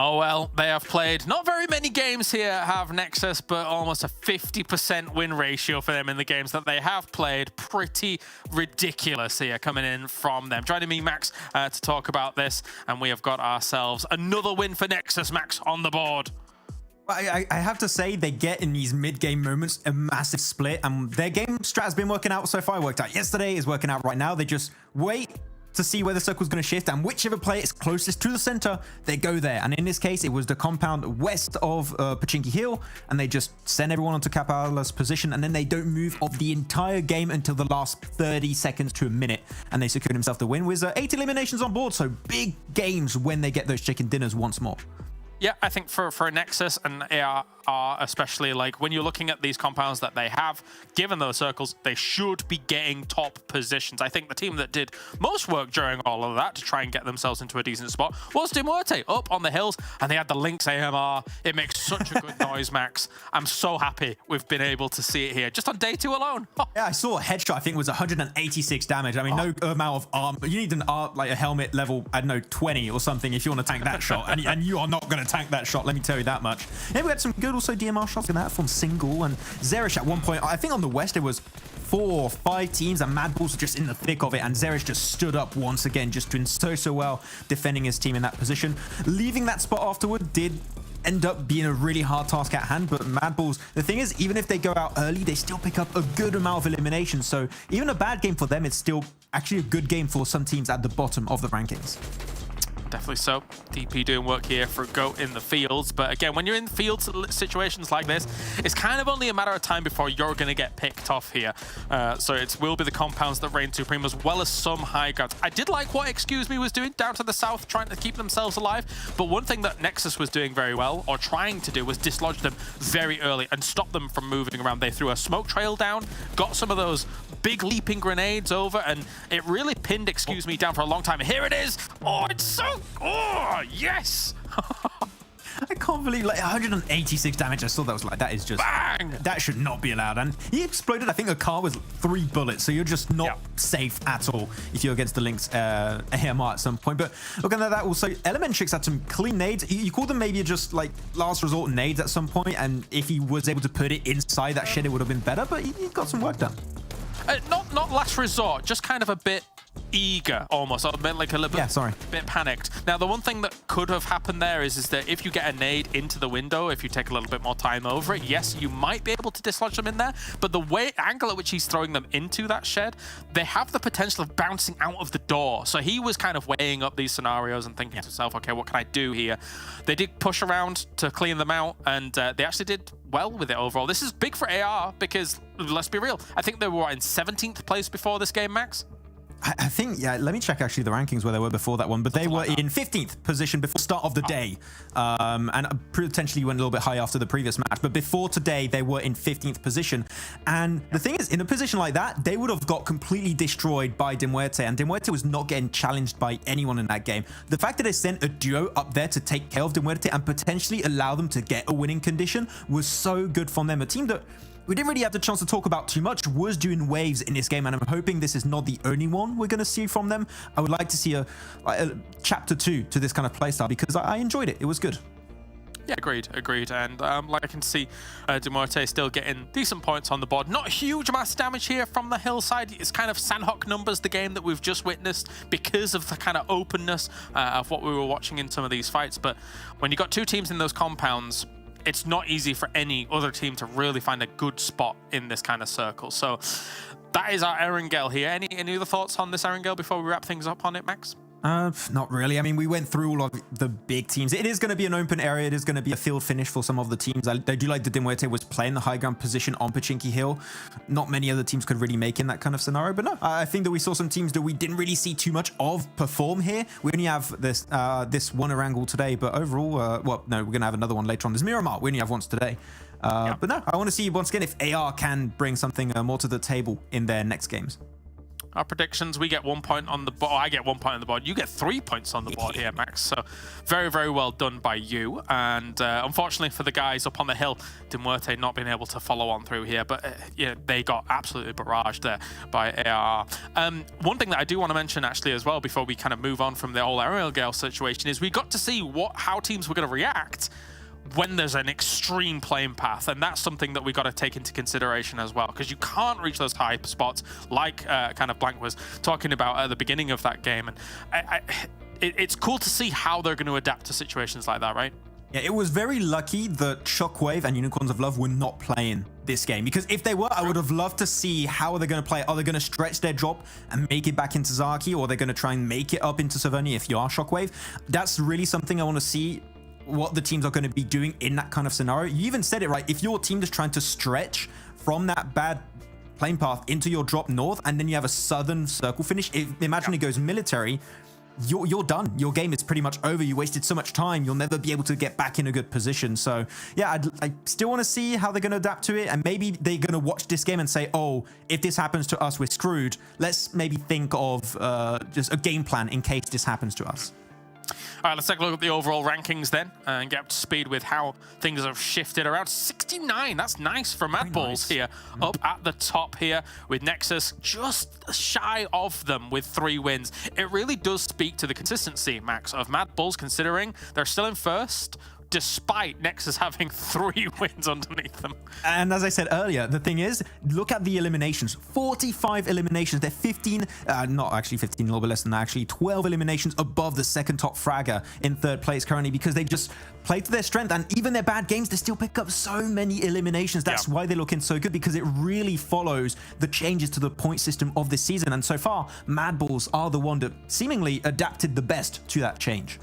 Oh, well, they have played not very many games here, have Nexus, but almost a 50% win ratio for them in the games that they have played. Pretty ridiculous here coming in from them. Joining me, Max, to talk about this, and we have got ourselves another win for Nexus, Max, on the board. I have to say, they get in these mid-game moments a massive split, and their game strat has been working out so far. It worked out yesterday, is working out right now. They just wait to see where the circle's going to shift, and whichever player is closest to the center, they go there. And in this case, it was the compound west of Pochinki Hill, and they just send everyone onto Kapala's position, and then they don't move of the entire game until the last 30 seconds to a minute, and they secured themselves the win with 8 eliminations on board. So big games when they get those chicken dinners once more. Yeah, I think for a Nexus and AR, especially, like when you're looking at these compounds that they have, given those circles, they should be getting top positions. I think the team that did most work during all of that to try and get themselves into a decent spot was MUERTE up on the hills, and they had the Lynx AMR. It makes such a good noise, Max. I'm so happy we've been able to see it here just on day 2 alone. Yeah, I saw a headshot. I think it was 186 damage. I mean, no amount of arm. You need like a helmet level, I don't know, 20 or something if you want to tank that shot, and you are not going to tank that shot, let me tell you that much. Yeah, we had some good also DMR shots in that from Single and Zerish at one point. I think on the west it was 4 or 5 teams, and MadBulls just in the thick of it, and Zerish just stood up once again, just doing so well defending his team in that position. Leaving that spot afterward did end up being a really hard task at hand, but MadBulls, the thing is, even if they go out early, they still pick up a good amount of eliminations. So even a bad game for them, it's still actually a good game for some teams at the bottom of the rankings. Definitely so. DP doing work here for GOAT in the fields. But again, when you're in field situations like this, it's kind of only a matter of time before you're going to get picked off here. So it will be the compounds that reign supreme, as well as some high grounds. I did like what Excuse Me was doing down to the south, trying to keep themselves alive. But one thing that Nexus was doing very well, or trying to do, was dislodge them very early and stop them from moving around. They threw a smoke trail down, got some of those big leaping grenades over, and it really pinned Excuse Me down for a long time. Here it is. Oh, it's so... Oh, yes! I can't believe, like, 186 damage. I saw that, was like, that is just... Bang! That should not be allowed. And he exploded, I think, a car with 3 bullets, so you're just not safe at all if you're against the Lynx AMR at some point. But looking at that, also, Elementrix had some clean nades. You call them maybe just, like, last resort nades at some point, and if he was able to put it inside that shed, it would have been better, but he got some work done. Not last resort, just kind of a bit eager almost, or like a little bit panicked. Now, the one thing that could have happened there is that if you get a nade into the window, if you take a little bit more time over it, yes, you might be able to dislodge them in there, but the angle at which he's throwing them into that shed, they have the potential of bouncing out of the door. So he was kind of weighing up these scenarios and thinking to himself, okay, what can I do here? They did push around to clean them out, and they actually did well with it overall. This is big for AR because, let's be real, I think they were in 17th place before this game, Max. I think, yeah, let me check actually the rankings where they were before that one, but they were in 15th position before start of the day, and potentially went a little bit high after the previous match, but before today they were in 15th position. And the thing is, in a position like that, they would have got completely destroyed by MUERTE, and MUERTE was not getting challenged by anyone in that game. The fact that they sent a duo up there to take care of MUERTE and potentially allow them to get a winning condition was so good from them. A team that we didn't really have the chance to talk about too much was doing waves in this game, and I'm hoping this is not the only one we're going to see from them. I would like to see a chapter 2 to this kind of playstyle, because I enjoyed it. It was good. Yeah, agreed. And like I can see, MUERTE still getting decent points on the board. Not a huge amount of damage here from the hillside. It's kind of Sanhok numbers, the game that we've just witnessed, because of the kind of openness of what we were watching in some of these fights. But when you got 2 teams in those compounds, it's not easy for any other team to really find a good spot in this kind of circle. So that is our Erangel here. Any other thoughts on this Erangel before we wrap things up on it, Max? Not really. I mean, we went through all of the big teams. It is going to be an open area. It is going to be a field finish for some of the teams. I do like that MUERTE was playing the high ground position on Pochinki Hill. Not many other teams could really make in that kind of scenario. But no, I think that we saw some teams that we didn't really see too much of perform here. We only have this one Erangel today, but overall, well, no, we're going to have another one later on. There's Miramar. We only have once today. But no, I want to see once again if AR can bring something more to the table in their next games. our predictions. We get 1 point on the board. I get 1 point on the board. You get 3 points on the board here, Max. So very, very well done by you. And unfortunately for the guys up on the hill, MUERTE not being able to follow on through here. But yeah, they got absolutely barraged there by AR. One thing that I do want to mention actually as well before we kind of move on from the whole Erangel situation is we got to see how teams were going to react when there's an extreme playing path, and that's something that we got to take into consideration as well, because you can't reach those high spots like kind of Blank was talking about at the beginning of that game. And it's cool to see how they're going to adapt to situations like that, right? Yeah, it was very lucky that SHOCKWAVE and Unicorns of Love were not playing this game, because if they were, I would have loved to see how are they going to play. Are they going to stretch their drop and make it back into Zaki, or are they going to try and make it up into Savernia if you are SHOCKWAVE? That's really something I want to see, what the teams are going to be doing in that kind of scenario. You even said it right. If your team is trying to stretch from that bad playing path into your drop north, and then you have a southern circle finish, imagine it goes military, you're done. Your game is pretty much over. You wasted so much time. You'll never be able to get back in a good position. So yeah, I still want to see how they're going to adapt to it, and maybe they're going to watch this game and say, oh, if this happens to us, we're screwed. Let's maybe think of just a game plan in case this happens to us. All right, let's take a look at the overall rankings then and get up to speed with how things have shifted around. 69, that's nice for MadBulls here, up at the top here with NEXUS just shy of them with 3 wins. It really does speak to the consistency, Max, of MadBulls, considering they're still in first, despite NEXUS having 3 wins underneath them. And as I said earlier, the thing is, look at the eliminations. 45 eliminations. They're 15, not actually 15, a little bit less than that, actually 12 eliminations above the second top fragger in 3rd place currently, because they just play to their strength, and even their bad games, they still pick up so many eliminations. That's why they're looking so good, because it really follows the changes to the point system of this season. And so far, MadBulls are the one that seemingly adapted the best to that change.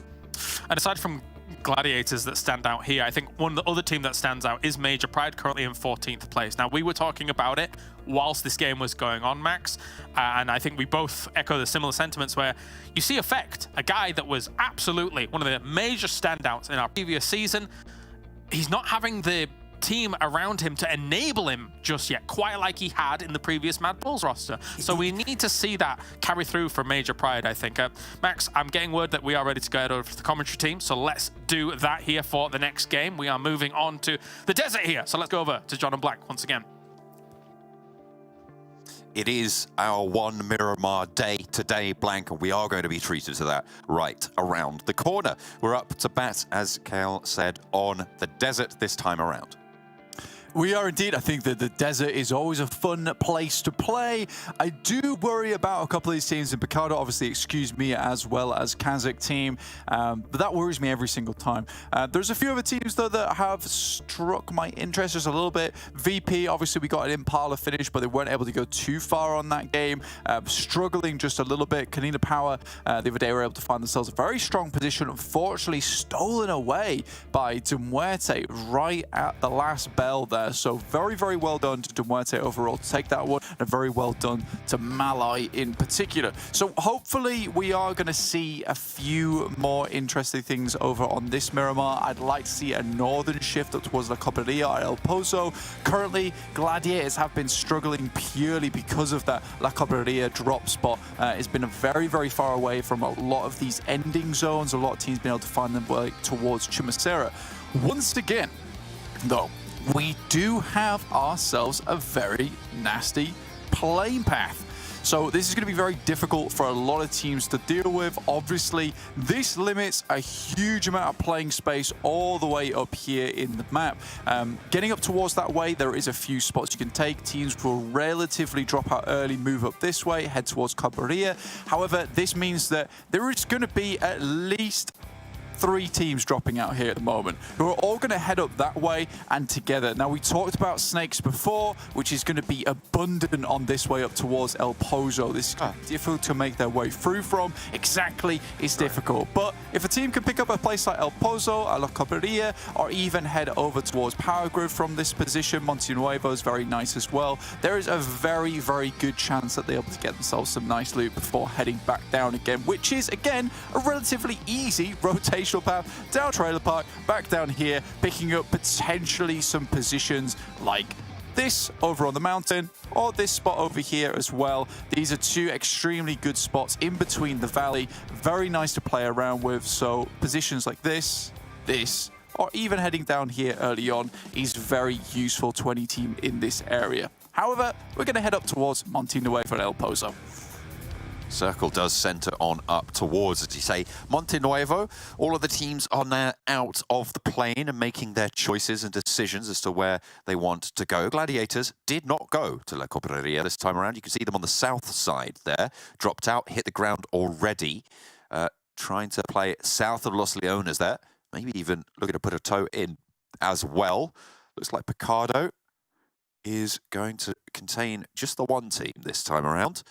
And aside from Gladiators that stand out here, I think one of the other team that stands out is Major Pride, currently in 14th place. Now, we were talking about it whilst this game was going on, Max, and I think we both echo the similar sentiments where you see Effect, a guy that was absolutely one of the major standouts in our previous season. He's not having the team around him to enable him just yet, quite like he had in the previous MadBulls roster. So we need to see that carry through for Major Pride, I think. Max, I'm getting word that we are ready to go over to the commentary team, so let's do that here for the next game. We are moving on to the desert here, so let's go over to John and Black once again. It is our one Miramar day today, Blank, and we are going to be treated to that right around the corner. We're up to bat, as Kale said, on the desert this time around. We are indeed. I think that the desert is always a fun place to play. I do worry about a couple of these teams, and Picardo obviously excused me as well as KASIK team, but that worries me every single time. There's a few other teams though that have struck my interest just a little bit. VP, obviously we got an Impala finish, but they weren't able to go too far on that game. Struggling just a little bit. KONINA Power the other day were able to find themselves a very strong position, unfortunately stolen away by MUERTE right at the last bell there. So very, very well done to MUERTE overall to take that one, and very well done to Malai in particular. So hopefully we are going to see a few more interesting things over on this Miramar. I'd like to see a northern shift up towards La Cobreria or El Pozo. Currently, Gladiators have been struggling purely because of that La Cobreria drop spot. It's been very, very far away from a lot of these ending zones. A lot of teams been able to find them towards Chumacera. Once again, though, we do have ourselves a very nasty playing path. So this is going to be very difficult for a lot of teams to deal with. Obviously, this limits a huge amount of playing space all the way up here in the map. Getting up towards that way, there is a few spots you can take. Teams will relatively drop out early, move up this way, head towards Cabrera. However, this means that there is going to be at least 3 teams dropping out here at the moment who are all going to head up that way and together. Now, we talked about snakes before, which is going to be abundant on this way up towards El Pozo. This is difficult to make their way through from. Exactly, it's difficult. But if a team can pick up a place like El Pozo, La Cobreria, or even head over towards Power Grid from this position, Monte Nuevo is very nice as well. There is a very, very good chance that they're able to get themselves some nice loot before heading back down again, which is, again, a relatively easy rotation path down Trailer Park, back down here, picking up potentially some positions like this over on the mountain or this spot over here as well. These are two extremely good spots in between the valley. Very nice to play around with. So positions like this, or even heading down here early on is very useful to any team in this area. However, we're going to head up towards Monte Nuevo and El Pozo. Circle does center on up towards, as you say, Monte Nuevo. All of the teams are now out of the plane and making their choices and decisions as to where they want to go. Gladiators did not go to La Copereria this time around. You can see them on the south side there. Dropped out, hit the ground already. Trying to play south of Los Leones there. Maybe even looking to put a toe in as well. Looks like Picardo is going to contain just the one team this time around.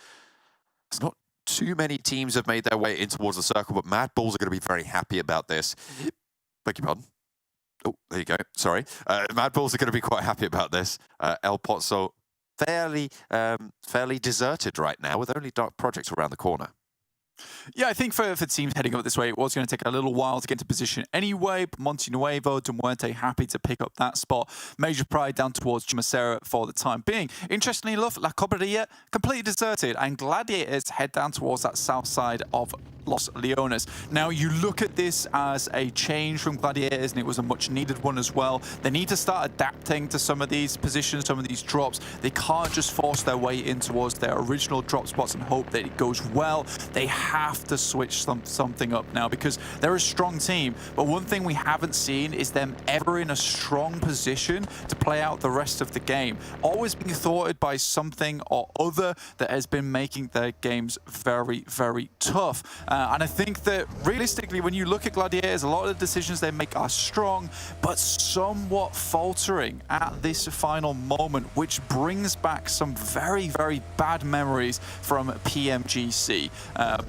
It's not too many teams have made their way in towards the circle, but MadBulls are going to be very happy about this. Beg your pardon. Oh, there you go. Sorry. MadBulls are going to be quite happy about this. El Pozo fairly deserted right now with only Dark Projects around the corner. Yeah, I think for teams heading up this way, it was going to take a little while to get into position anyway. But Monte Nuevo, Muerte happy to pick up that spot. Major Pride down towards Chumacera for the time being. Interestingly enough, La Copereria completely deserted, and Gladiators head down towards that south side of Los Leones. Now, you look at this as a change from Gladiators, and it was a much needed one as well. They need to start adapting to some of these positions, some of these drops. They can't just force their way in towards their original drop spots and hope that it goes well. They have to switch something up now because they're a strong team. But one thing we haven't seen is them ever in a strong position to play out the rest of the game. Always being thwarted by something or other that has been making their games very, very tough. And I think that realistically, when you look at Gladiators, a lot of the decisions they make are strong, but somewhat faltering at this final moment, which brings back some very, very bad memories from PMGC.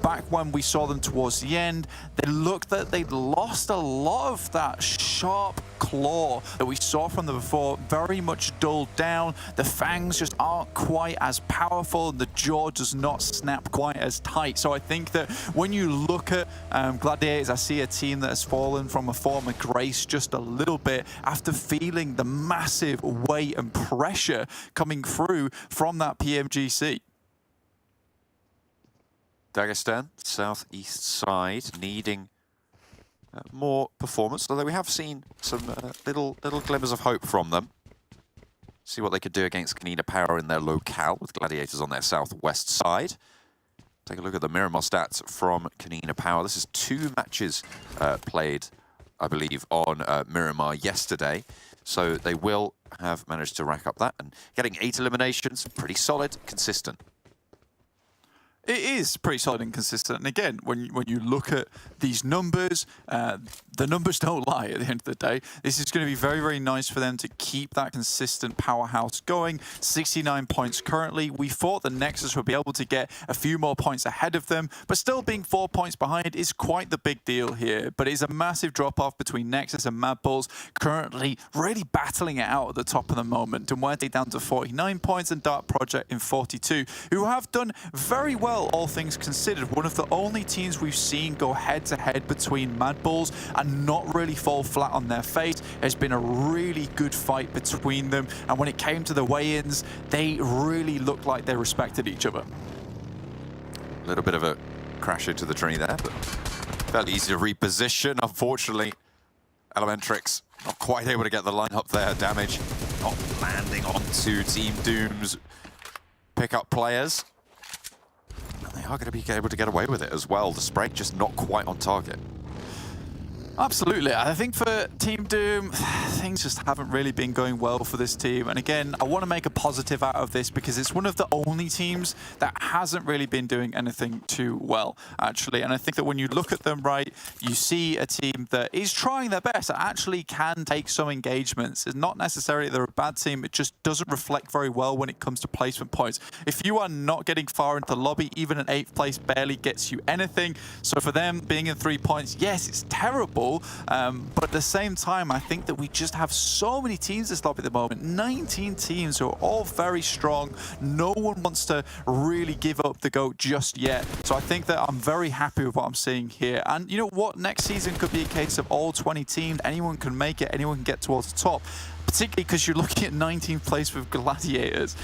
Back when we saw them towards the end, they looked that they'd lost a lot of that sharp claw that we saw from them before, very much dulled down. The fangs just aren't quite as powerful, and the jaw does not snap quite as tight. So I think that when you look at Gladiators, I see a team that has fallen from a form of grace just a little bit after feeling the massive weight and pressure coming through from that PMGC. Dagestan, southeast side, needing more performance, although we have seen some little glimmers of hope from them. See what they could do against KONINA Power in their locale with Gladiators on their southwest side. Take a look at the Miramar stats from KONINA Power. This is 2 matches played, I believe, on Miramar yesterday. So they will have managed to rack up that, and getting 8 eliminations, pretty solid, consistent. It is pretty solid and consistent. And again, when you look at these numbers, the numbers don't lie at the end of the day. This is going to be very, very nice for them to keep that consistent powerhouse going. 69 points currently. We thought the Nexus would be able to get a few more points ahead of them, but still being 4 points behind is quite the big deal here. But it's a massive drop-off between Nexus and MadBulls, currently really battling it out at the top of the moment. And Muerte down to 49 points and Dark Project in 42, who have done very well, all things considered. One of the only teams we've seen go head-to-head between MadBulls and not really fall flat on their face. It's been a really good fight between them, and when it came to the weigh-ins, they really looked like they respected each other. A little bit of a crash into the tree there, but fairly easy to reposition. Unfortunately, Elementrix not quite able to get the line up there. Damage not landing onto Team Doom's pickup players. They are going to be able to get away with it as well. The spray just not quite on target. Absolutely. I think for Team Doom, things just haven't really been going well for this team. And again, I want to make a positive out of this because it's one of the only teams that hasn't really been doing anything too well, actually. And I think that when you look at them, right, you see a team that is trying their best, that actually can take some engagements. It's not necessarily they're a bad team, it just doesn't reflect very well when it comes to placement points. If you are not getting far into the lobby, even an 8th place barely gets you anything. So for them, being in 3 points, yes, it's terrible. But at the same time, I think that we just have so many teams this lobby at the moment. 19 teams who are all very strong. No one wants to really give up the GOAT just yet. So I think that I'm very happy with what I'm seeing here. And you know what? Next season could be a case of all 20 teams. Anyone can make it. Anyone can get towards the top. particularly because you're looking at 19th place with Gladiators.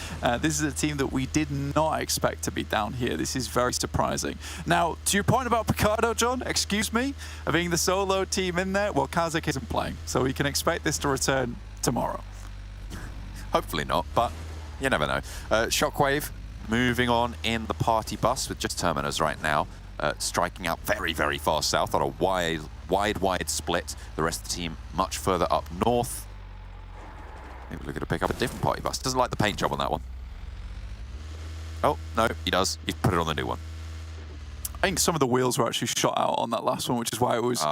This is a team that we did not expect to be down here. This is very surprising. Now, to your point about Picardo, John, excuse me, of being the solo team in there, well, KASIK isn't playing, so we can expect this to return tomorrow. Hopefully not, but you never know. Shockwave moving on in the party bus with just Terminus right now, striking out very, very far south on a wide split. The rest of the team much further up north. Maybe looking to pick up a different party bus. Doesn't like the paint job on that one. Oh, no, he does. He's put it on the new one. I think some of the wheels were actually shot out on that last one, which is why it was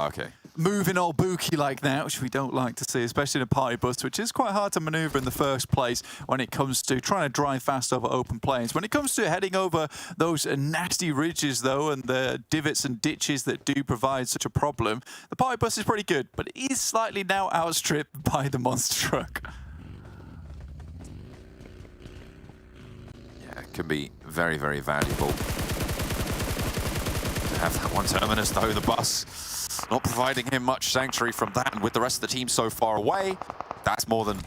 moving all booky like that, which we don't like to see, especially in a party bus, which is quite hard to maneuver in the first place when it comes to trying to drive fast over open plains. When it comes to heading over those nasty ridges, though, and the divots and ditches that do provide such a problem, the party bus is pretty good, but it is slightly now outstripped by the monster truck. Yeah, it can be very, very valuable. Have that one Terminus though, the bus not providing him much sanctuary from that, and with the rest of the team so far away, that's more than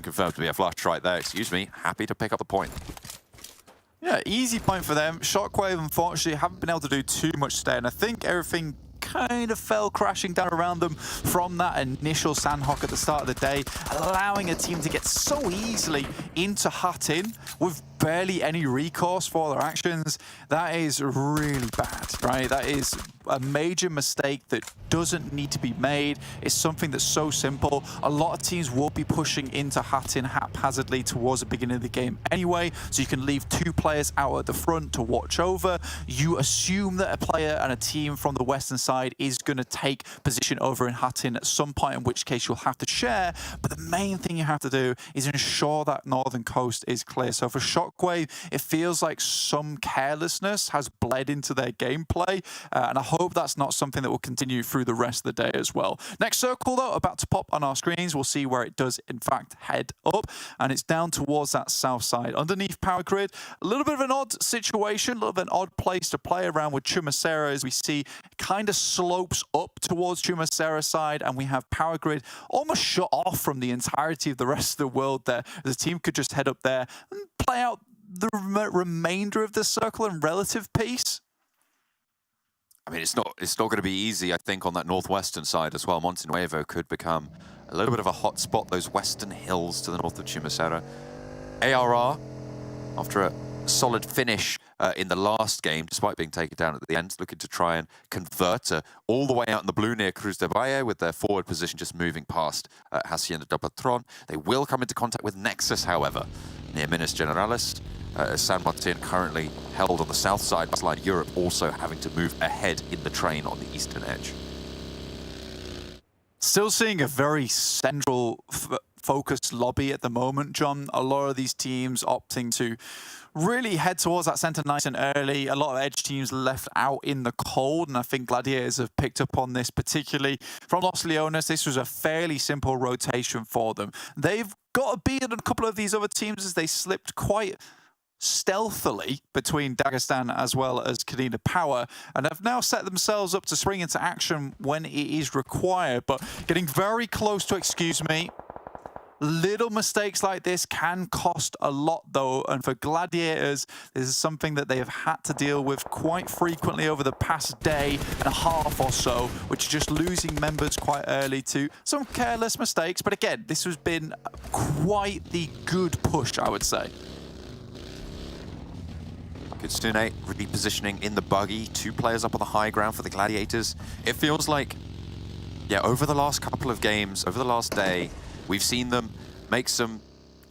confirmed to be a flush right there. Excuse me, happy to pick up the point. Yeah, easy point for them. Shockwave, unfortunately, haven't been able to do too much today, and I think everything kind of fell crashing down around them from that initial Sanhok at the start of the day, allowing a team to get so easily into Hutton with barely any recourse for their actions. That is really bad, right? That is a major mistake that doesn't need to be made. It's something that's so simple. A lot of teams will be pushing into Hutton haphazardly towards the beginning of the game anyway, so you can leave 2 players out at the front to watch over. You assume that a player and a team from the western side is going to take position over in Hutton at some point, in which case you'll have to share, but the main thing you have to do is ensure that northern coast is clear. So for Shockwave, it feels like some carelessness has bled into their gameplay, and I hope that's not something that will continue through the rest of the day as well. Next circle, though, about to pop on our screens. We'll see where it does, in fact, head up, and it's down towards that south side. Underneath Power Grid, a little bit of an odd situation, a little bit of an odd place to play around with Chumacera, as we see kind of slopes up towards Chumacera side, and we have Power Grid almost shut off from the entirety of the rest of the world there. The team could just head up there and play out the remainder of the circle in relative peace. I mean, it's not going to be easy, I think, on that northwestern side as well. Monte Nuevo could become a little bit of a hot spot, those western hills to the north of Chumacera. ARR, after a solid finish in the last game, despite being taken down at the end, looking to try and convert all the way out in the blue near Cruz de Valle, with their forward position just moving past Hacienda del Patron. They will come into contact with Nexus, however, near Minas Generalis. San Martin currently held on the south side, Baseline Europe also having to move ahead in the train on the eastern edge. Still seeing a very central focused lobby at the moment, John. A lot of these teams opting to really head towards that center nice and early. A lot of edge teams left out in the cold, and I think Gladiators have picked up on this, particularly from Los Leones. This was a fairly simple rotation for them. They've got a beat on a couple of these other teams as they slipped quite stealthily between Dagestan as well as KONINA Power, and have now set themselves up to spring into action when it is required, but getting very close to, excuse me. Little mistakes like this can cost a lot, though, and for Gladiators, this is something that they have had to deal with quite frequently over the past day and a half or so, which is just losing members quite early to some careless mistakes. But again, this has been quite the good push, I would say. Kitsune repositioning in the buggy, 2 players up on the high ground for the Gladiators. It feels like, yeah, over the last couple of games, over the last day, we've seen them make some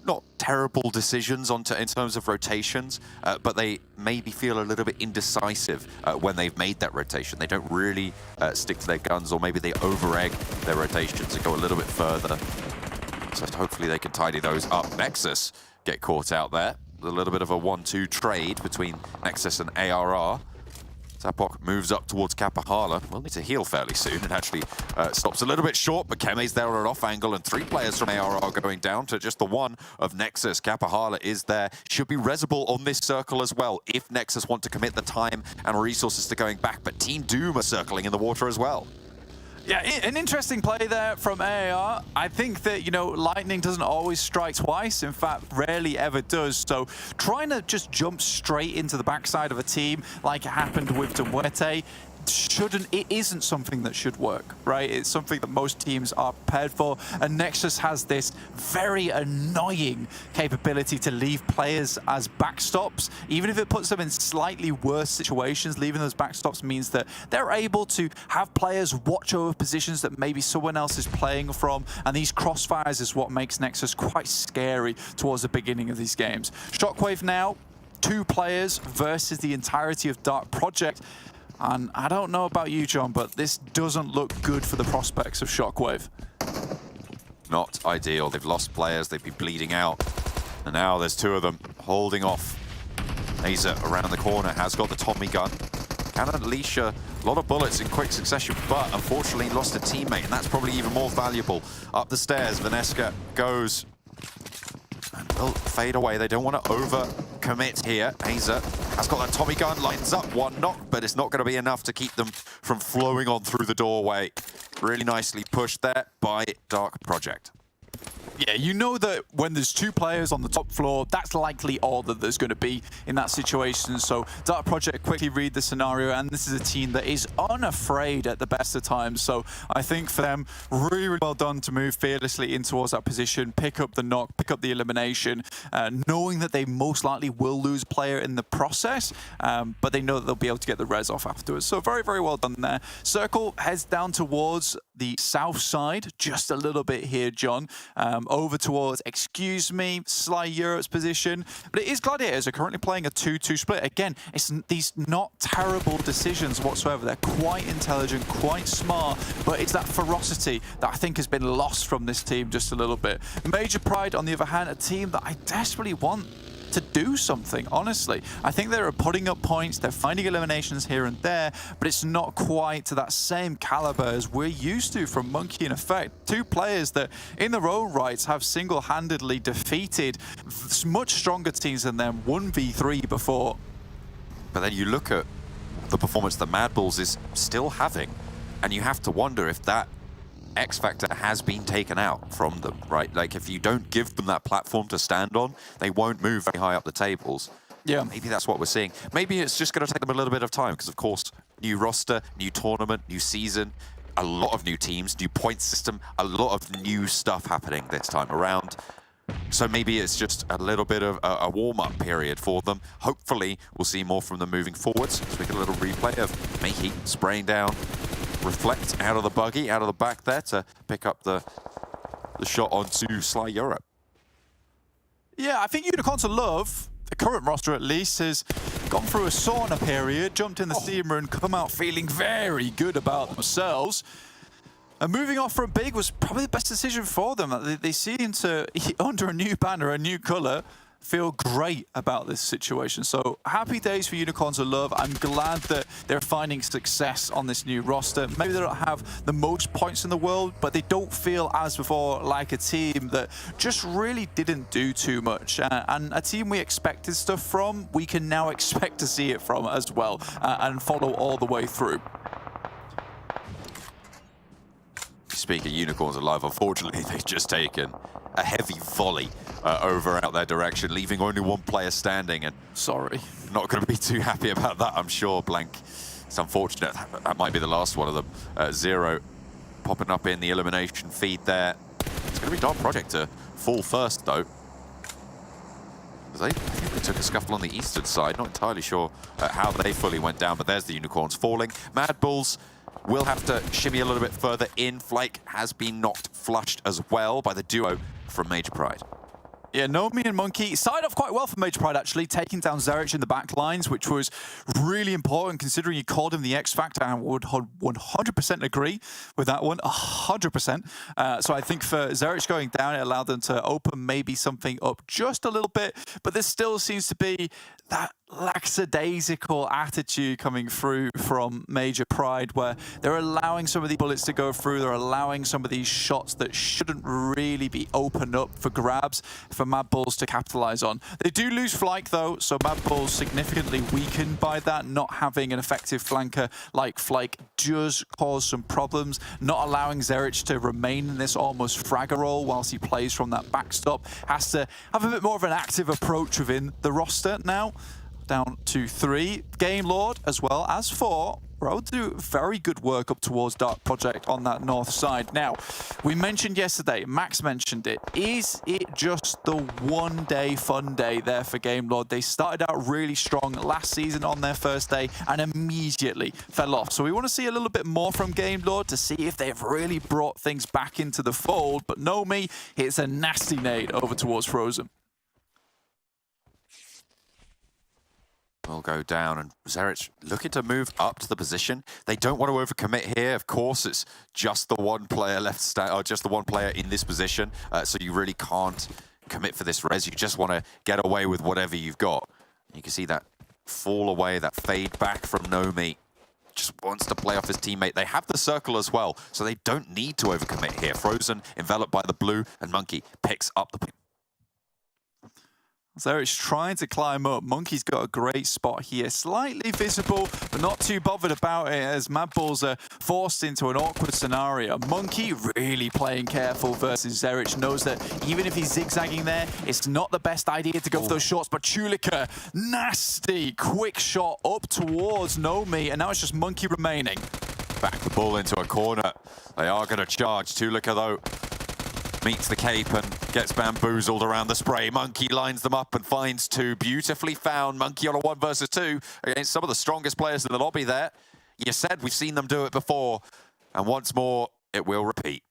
not terrible decisions in terms of rotations, but they maybe feel a little bit indecisive when they've made that rotation. They don't really stick to their guns, or maybe they over-egg their rotations and go a little bit further. So hopefully they can tidy those up. Nexus get caught out there. A little bit of a 1-2 trade between Nexus and ARR. Zapok moves up towards Kapahala. We'll need to heal fairly soon, and actually stops a little bit short, but Keme's there on an off angle, and 3 players from ARR going down to just the 1 of Nexus. Kapahala is there. Should be resable on this circle as well, if Nexus want to commit the time and resources to going back, but Team Doom are circling in the water as well. Yeah, an interesting play there from AAR. I think that, you know, lightning doesn't always strike twice. In fact, rarely ever does. So trying to just jump straight into the backside of a team like it happened with MUERTE isn't something that should work, right? It's something that most teams are prepared for, and Nexus has this very annoying capability to leave players as backstops. Even if it puts them in slightly worse situations, leaving those backstops means that they're able to have players watch over positions that maybe someone else is playing from, and these crossfires is what makes Nexus quite scary towards the beginning of these games. SHOCKWAVE now, 2 players versus the entirety of Dark Project. And I don't know about you, John, but this doesn't look good for the prospects of SHOCKWAVE. Not ideal. They've lost players, they've been bleeding out. And now there's 2 of them holding off. Aza around the corner has got the Tommy gun. Can unleash a lot of bullets in quick succession, but unfortunately lost a teammate, and that's probably even more valuable. Up the stairs, Vaneska goes and will fade away. They don't want to over-commit here. Aza has got that Tommy gun, lines up 1 knock, but it's not going to be enough to keep them from flowing on through the doorway. Really nicely pushed there by Dark Project. Yeah, you know that when there's 2 players on the top floor, that's likely all that there's going to be in that situation. So Dark Project quickly read the scenario, and this is a team that is unafraid at the best of times. So I think for them, really, really well done to move fearlessly in towards that position, pick up the knock, pick up the elimination, knowing that they most likely will lose a player in the process, but they know that they'll be able to get the res off afterwards. So very, very well done there. Circle heads down towards the south side, just a little bit here, John. Over towards, excuse me, Sly Europe's position. But it is Gladiators are currently playing a 2-2 split. Again, it's these not terrible decisions whatsoever. They're quite intelligent, quite smart, but it's that ferocity that I think has been lost from this team just a little bit. Major Pride, on the other hand, a team that I desperately want to do something, honestly. I think they're putting up points, they're finding eliminations here and there, but it's not quite to that same caliber as we're used to from Monkey in Effect. 2 players that, in their own rights, have single-handedly defeated much stronger teams than them 1v3 before. But then you look at the performance that MadBulls is still having, and you have to wonder if that X factor has been taken out from them, right? Like, if you don't give them that platform to stand on, they won't move very high up the tables. Yeah. Maybe that's what we're seeing. Maybe it's just going to take them a little bit of time, because, of course, new roster, new tournament, new season, a lot of new teams, new point system, a lot of new stuff happening this time around. So maybe it's just a little bit of a warm-up period for them. Hopefully, we'll see more from them moving forwards. So we get a little replay of Mehi spraying down Reflect out of the buggy, out of the back there to pick up the shot onto Sly Europe. Yeah, I think Unicorns of Love, the current roster at least, has gone through a sauna period, jumped in the steamer and come out feeling very good about themselves. And moving off from Big was probably the best decision for them. They seem to, under a new banner, a new colour, feel great about this situation. So happy days for Unicorns of Love. I'm glad that they're finding success on this new roster. Maybe they don't have the most points in the world, but they don't feel as before like a team that just really didn't do too much. And a team we expected stuff from, we can now expect to see it from as well, and follow all the way through. Speaking of Unicorns of Love, unfortunately, they've just taken a heavy volley over out their direction, leaving only 1 player standing. And sorry, not going to be too happy about that, I'm sure. Blank. It's unfortunate. That might be the last one of them. Zero popping up in the elimination feed there. It's going to be Dark Project to fall first, though. I think they took a scuffle on the eastern side. Not entirely sure how they fully went down, but there's the Unicorns falling. MadBulls will have to shimmy a little bit further in. Flake has been knocked flushed as well by the duo from Major Pride. Yeah, Nomi and Monkey started off quite well for Major Pride, actually, taking down Zerich in the back lines, which was really important considering you called him the X Factor, and would 100% agree with that one, 100%. So I think for Zerich going down, it allowed them to open maybe something up just a little bit, but there still seems to be that lackadaisical attitude coming through from Major Pride, where they're allowing some of the bullets to go through, they're allowing some of these shots that shouldn't really be opened up for grabs for MadBulls to capitalize on. They do lose Flyke though, so MadBulls significantly weakened by that. Not having an effective flanker like Flyke does cause some problems, not allowing Zerich to remain in this almost fragger role whilst he plays from that backstop. Has to have a bit more of an active approach within the roster now. Down to 3. Game Lord as well as 4. We're able to do very good work up towards Dark Project on that north side. Now, we mentioned yesterday, Max mentioned it, is it just the one-day fun day there for Game Lord? They started out really strong last season on their first day and immediately fell off. So we want to see a little bit more from Game Lord to see if they've really brought things back into the fold. But Nomi hits a nasty nade over towards Frozen. Will go down, and Zerich looking to move up to the position. They don't want to overcommit here. Of course, it's just the one player left, or just the one player in this position, so you really can't commit for this res. You just want to get away with whatever you've got. You can see that fall away, that fade back from Nomi. Just wants to play off his teammate. They have the circle as well, so they don't need to overcommit here. Frozen enveloped by the blue, and Monkey picks up the... Zerich trying to climb up. Monkey's got a great spot here. Slightly visible, but not too bothered about it as MadBulls are forced into an awkward scenario. Monkey really playing careful versus Zerich. Knows that even if he's zigzagging there, it's not the best idea to go for those shots. But Chulika, nasty, quick shot up towards Nomi. And now it's just Monkey remaining. Back the ball into a corner. They are going to charge. Chulika, though, meets the cape and gets bamboozled around the spray. Monkey lines them up and finds 2. Beautifully found. Monkey on a 1 versus 2 against some of the strongest players in the lobby there. You said we've seen them do it before, and once more, it will repeat.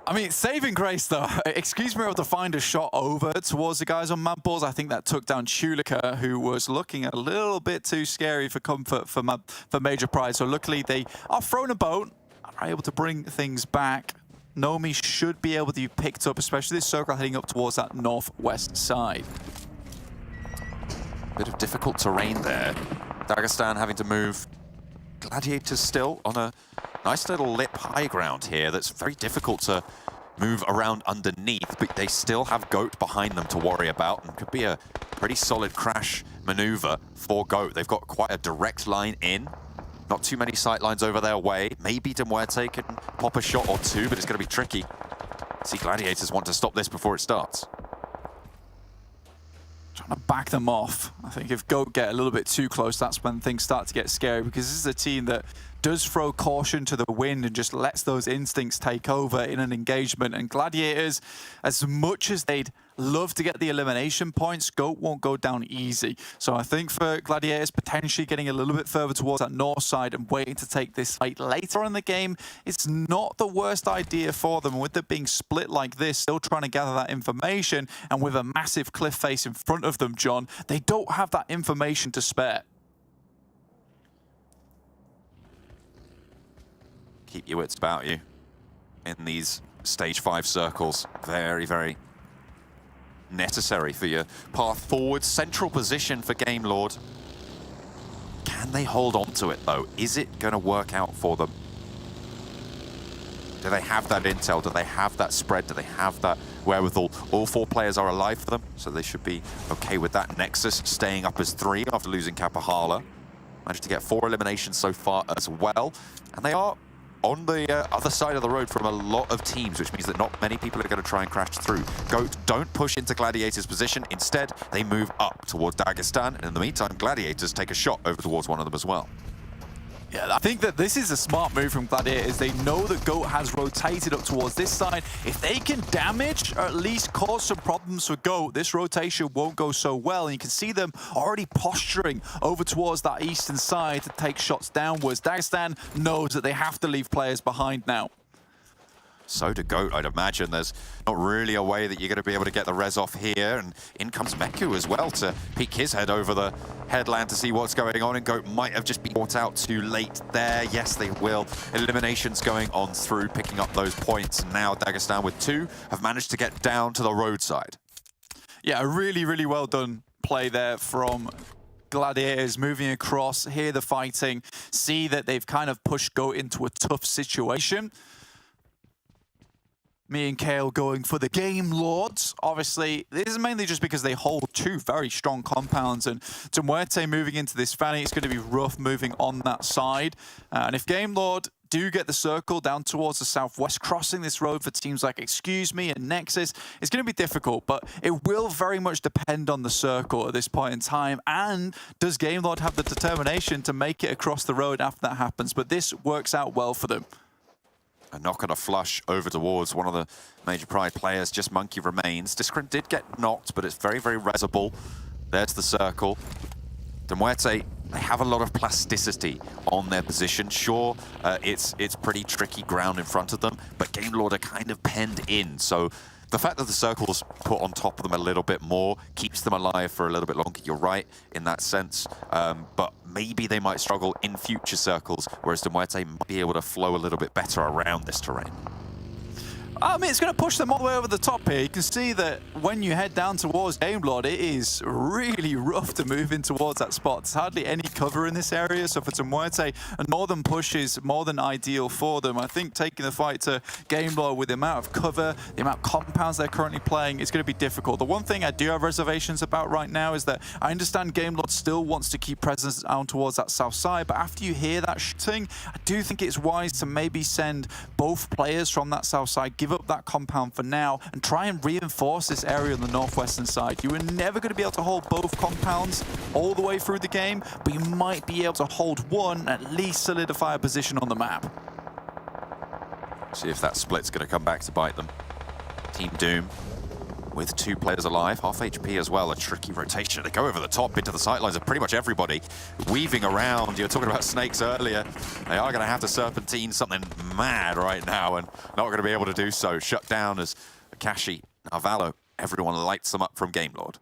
I mean, saving grace, though. Excuse me, able to find a shot over towards the guys on MadBulls. I think that took down Chulika, who was looking a little bit too scary for comfort for Major Pride. So luckily, they are thrown a boat and are able to bring things back. Nomi should be able to be picked up, especially this circle heading up towards that northwest side. Bit of difficult terrain there. Dagestan having to move. Gladiators still on a nice little lip high ground here that's very difficult to move around underneath, but they still have Goat behind them to worry about, and could be a pretty solid crash maneuver for Goat. They've got quite a direct line in. Not too many sight lines over their way. Maybe MUERTE can pop a shot or 2, but it's going to be tricky. See, Gladiators want to stop this before it starts. Trying to back them off. I think if Goat get a little bit too close, that's when things start to get scary, because this is a team that does throw caution to the wind and just lets those instincts take over in an engagement. And Gladiators, as much as they'd love to get the elimination points, Goat won't go down easy. So I think for Gladiators, potentially getting a little bit further towards that north side and waiting to take this fight later in the game, it's not the worst idea for them. With it being split like this, still trying to gather that information, and with a massive cliff face in front of them, John, they don't have that information to spare. Keep your wits about you in these stage 5 circles. Very, very necessary for your path forward. Central position for Game Lord. Can they hold on to it, though? Is it going to work out for them? Do they have that intel? Do they have that spread? Do they have that wherewithal? All 4 players are alive for them, so they should be okay with that. Nexus staying up as 3 after losing Kapahala. Managed to get 4 eliminations so far as well. And they are on the other side of the road from a lot of teams, which means that not many people are going to try and crash through. Goat don't push into Gladiators' position. Instead, they move up towards Dagestan. And in the meantime, Gladiators take a shot over towards one of them as well. Yeah, I think that this is a smart move from Gladiators. They know that Goat has rotated up towards this side. If they can damage or at least cause some problems for Goat, this rotation won't go so well. And you can see them already posturing over towards that eastern side to take shots downwards. Dagestan knows that they have to leave players behind now. So to Goat, I'd imagine there's not really a way that you're going to be able to get the res off here. And in comes Meku as well to peek his head over the headland to see what's going on. And Goat might have just been caught out too late there. Yes, they will. Eliminations going on through, picking up those points. And now Dagestan with 2 have managed to get down to the roadside. Yeah, a really, really well done play there from Gladiators moving across, hear the fighting, see that they've kind of pushed Goat into a tough situation. Me and Kale going for the Game Lords. Obviously, this is mainly just because they hold two very strong compounds, and MUERTE moving into this fanny, it's going to be rough moving on that side. And if Game Lord do get the circle down towards the southwest, crossing this road for teams like Excuse Me and Nexus, it's going to be difficult, but it will very much depend on the circle at this point in time. And does Game Lord have the determination to make it across the road after that happens? But this works out well for them. A knock and a flush over towards one of the major Pride players. Just Monkey remains. Discrim did get knocked, but it's very, very resable. There's the circle. MUERTE, they have a lot of plasticity on their position. Sure, it's pretty tricky ground in front of them, but Game Lord are kind of penned in. So the fact that the circle's put on top of them a little bit more keeps them alive for a little bit longer. You're right in that sense, but maybe they might struggle in future circles, whereas MUERTE might be able to flow a little bit better around this terrain. I mean, it's going to push them all the way over the top here. You can see that when you head down towards Game Lord, it is really rough to move in towards that spot. There's hardly any cover in this area, so for MUERTE, a northern push is more than ideal for them. I think taking the fight to Game Lord with the amount of cover, the amount of compounds they're currently playing, it's going to be difficult. The one thing I do have reservations about right now is that I understand Game Lord still wants to keep presence down towards that south side, but after you hear that shooting, I do think it's wise to maybe send both players from that south side, give up that compound for now, and try and reinforce this area on the northwestern side. You are never going to be able to hold both compounds all the way through the game, but you might be able to hold one and at least solidify a position on the map. See if that split's going to come back to bite them. Team Doom with two players alive, half HP as well. A tricky rotation. They go over the top into the sightlines of pretty much everybody. Weaving around. You were talking about snakes earlier. They are going to have to serpentine something mad right now and not going to be able to do so. Shut down as Akashi, Narvalo, everyone lights them up from Game Lord.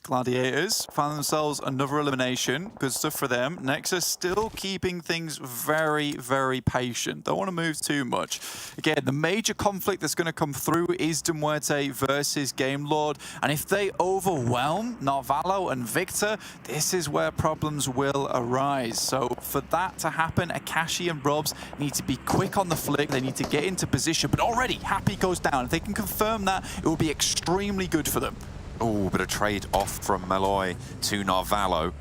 Gladiators found themselves another elimination. Good stuff for them. Nexus still keeping things very, very patient. Don't want to move too much. Again, the major conflict that's going to come through is MUERTE versus Game Lord. And if they overwhelm Narvalo and Victor, this is where problems will arise. So for that to happen, Akashi and Robs need to be quick on the flick. They need to get into position. But already, Happy goes down. If they can confirm that, it will be extremely good for them. Oh, bit of trade off from Malloy to Narvalo.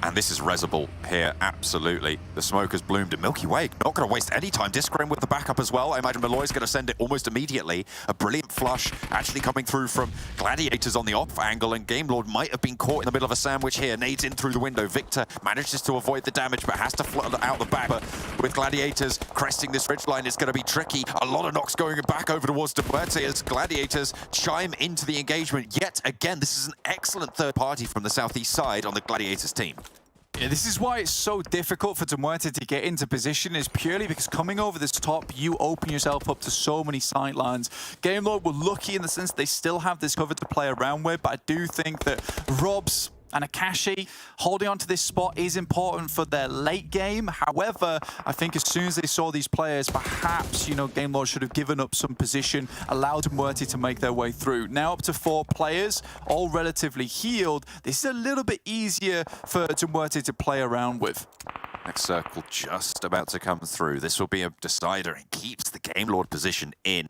And this is Resable here, absolutely. The smoke has bloomed, and Milky Way not going to waste any time. Discrim with the backup as well. I imagine Malloy's going to send it almost immediately. A brilliant flush actually coming through from Gladiators on the off angle, and Game Lord might have been caught in the middle of a sandwich here. Nades in through the window. Victor manages to avoid the damage, but has to flood out the back. But with Gladiators cresting this ridgeline, it's going to be tricky. A lot of knocks going back over towards MUERTE as Gladiators chime into the engagement. Yet again, this is an excellent third party from the southeast side on the Gladiators team. Yeah, this is why it's so difficult for MUERTE to get into position, is purely because coming over this top, you open yourself up to so many sightlines. Game Lord were lucky in the sense they still have this cover to play around with, but I do think that Robs and Akashi holding on to this spot is important for their late game. However, I think as soon as they saw these players, perhaps, you know, Game Lord should have given up some position, allowed MUERTE to make their way through. Now up to 4 players, all relatively healed. This is a little bit easier for MUERTE to play around with. Next circle just about to come through. This will be a decider and keeps the Game Lord position in.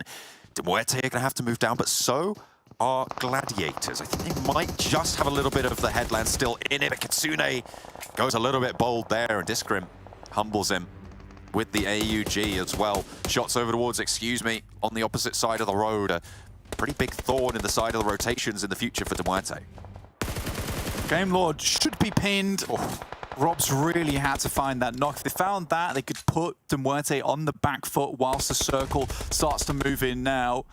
MUERTE are going to have to move down, but so are Gladiators. I think they might just have a little bit of the headland still in it, but Kitsune goes a little bit bold there, and Discrim humbles him with the AUG as well. Shots over towards Excuse Me on the opposite side of the road. A pretty big thorn in the side of the rotations in the future for MUERTE. Game Lord should be pinned. Oh, Rob's really had to find that knock. If they found that, they could put MUERTE on the back foot whilst the circle starts to move in now.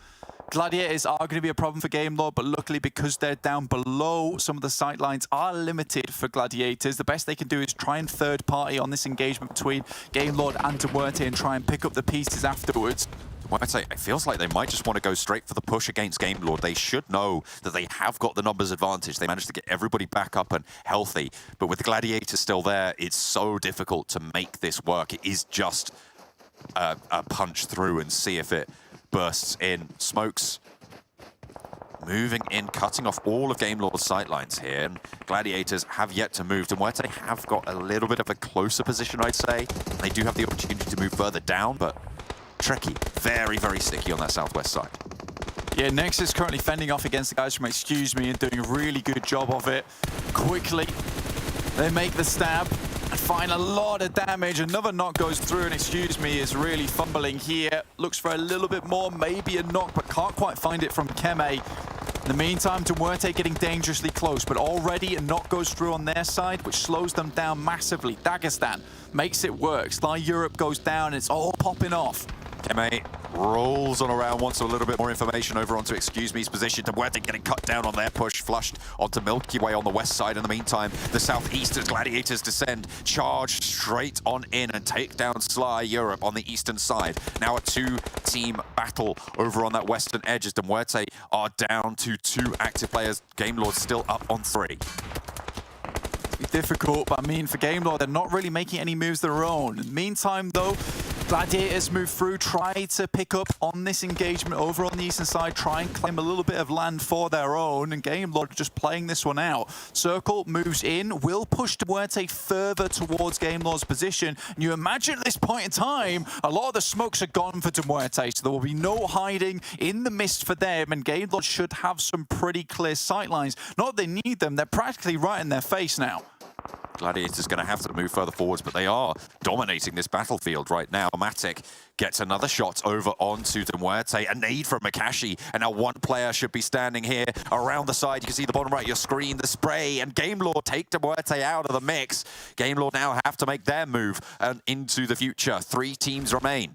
Gladiators are going to be a problem for Game Lord, but luckily because they're down below, some of the sightlines are limited for Gladiators. The best they can do is try and third party on this engagement between Game Lord and MUERTE and try and pick up the pieces afterwards. MUERTE, it feels like they might just want to go straight for the push against Game Lord. They should know that they have got the numbers advantage. They managed to get everybody back up and healthy, but with the Gladiators still there, it's so difficult to make this work. It is just a punch through and see if it bursts in. Smokes moving in, cutting off all of Game Lord's sightlines here. And Gladiators have yet to move. MUERTE have got a little bit of a closer position, I'd say. They do have the opportunity to move further down, but tricky. Very, very sticky on that southwest side. Yeah, NEXUS currently fending off against the guys from Excuse Me and doing a really good job of it. Quickly, they make the stab and find a lot of damage. Another knock goes through, and Excuse Me is really fumbling here. Looks for a little bit more, maybe a knock, but can't quite find it from Keme. In the meantime, MUERTE getting dangerously close, but already a knock goes through on their side, which slows them down massively. Dagestan makes it work. Sly Europe goes down, and it's all popping off. Keme rolls on around, wants a little bit more information over onto Excuse Me's position. MUERTE getting cut down on their push, flushed onto Milky Way on the west side. In the meantime, the southeast as Gladiators descend, charge straight on in and take down Sly Europe on the eastern side. Now a two-team battle over on that western edge as MUERTE are down to 2 active players. Game Lord still up on 3. Difficult, but I mean, for Game Lord, they're not really making any moves of their own. In the meantime, though, Gladiators move through, try to pick up on this engagement over on the eastern side, try and claim a little bit of land for their own, and Game Lord just playing this one out. Circle moves in, will push MUERTE further towards Game Lord's position. And you imagine at this point in time, a lot of the smokes are gone for MUERTE, so there will be no hiding in the mist for them, and Game Lord should have some pretty clear sightlines. Not that they need them, they're practically right in their face now. Gladiators going to have to move further forwards, but they are dominating this battlefield right now. Matic gets another shot over onto MUERTE. A nade from Makashi, and now one player should be standing here around the side. You can see the bottom right of your screen, the spray, and Game Lord take MUERTE out of the mix. Game Lord now have to make their move and into the future. 3 teams remain.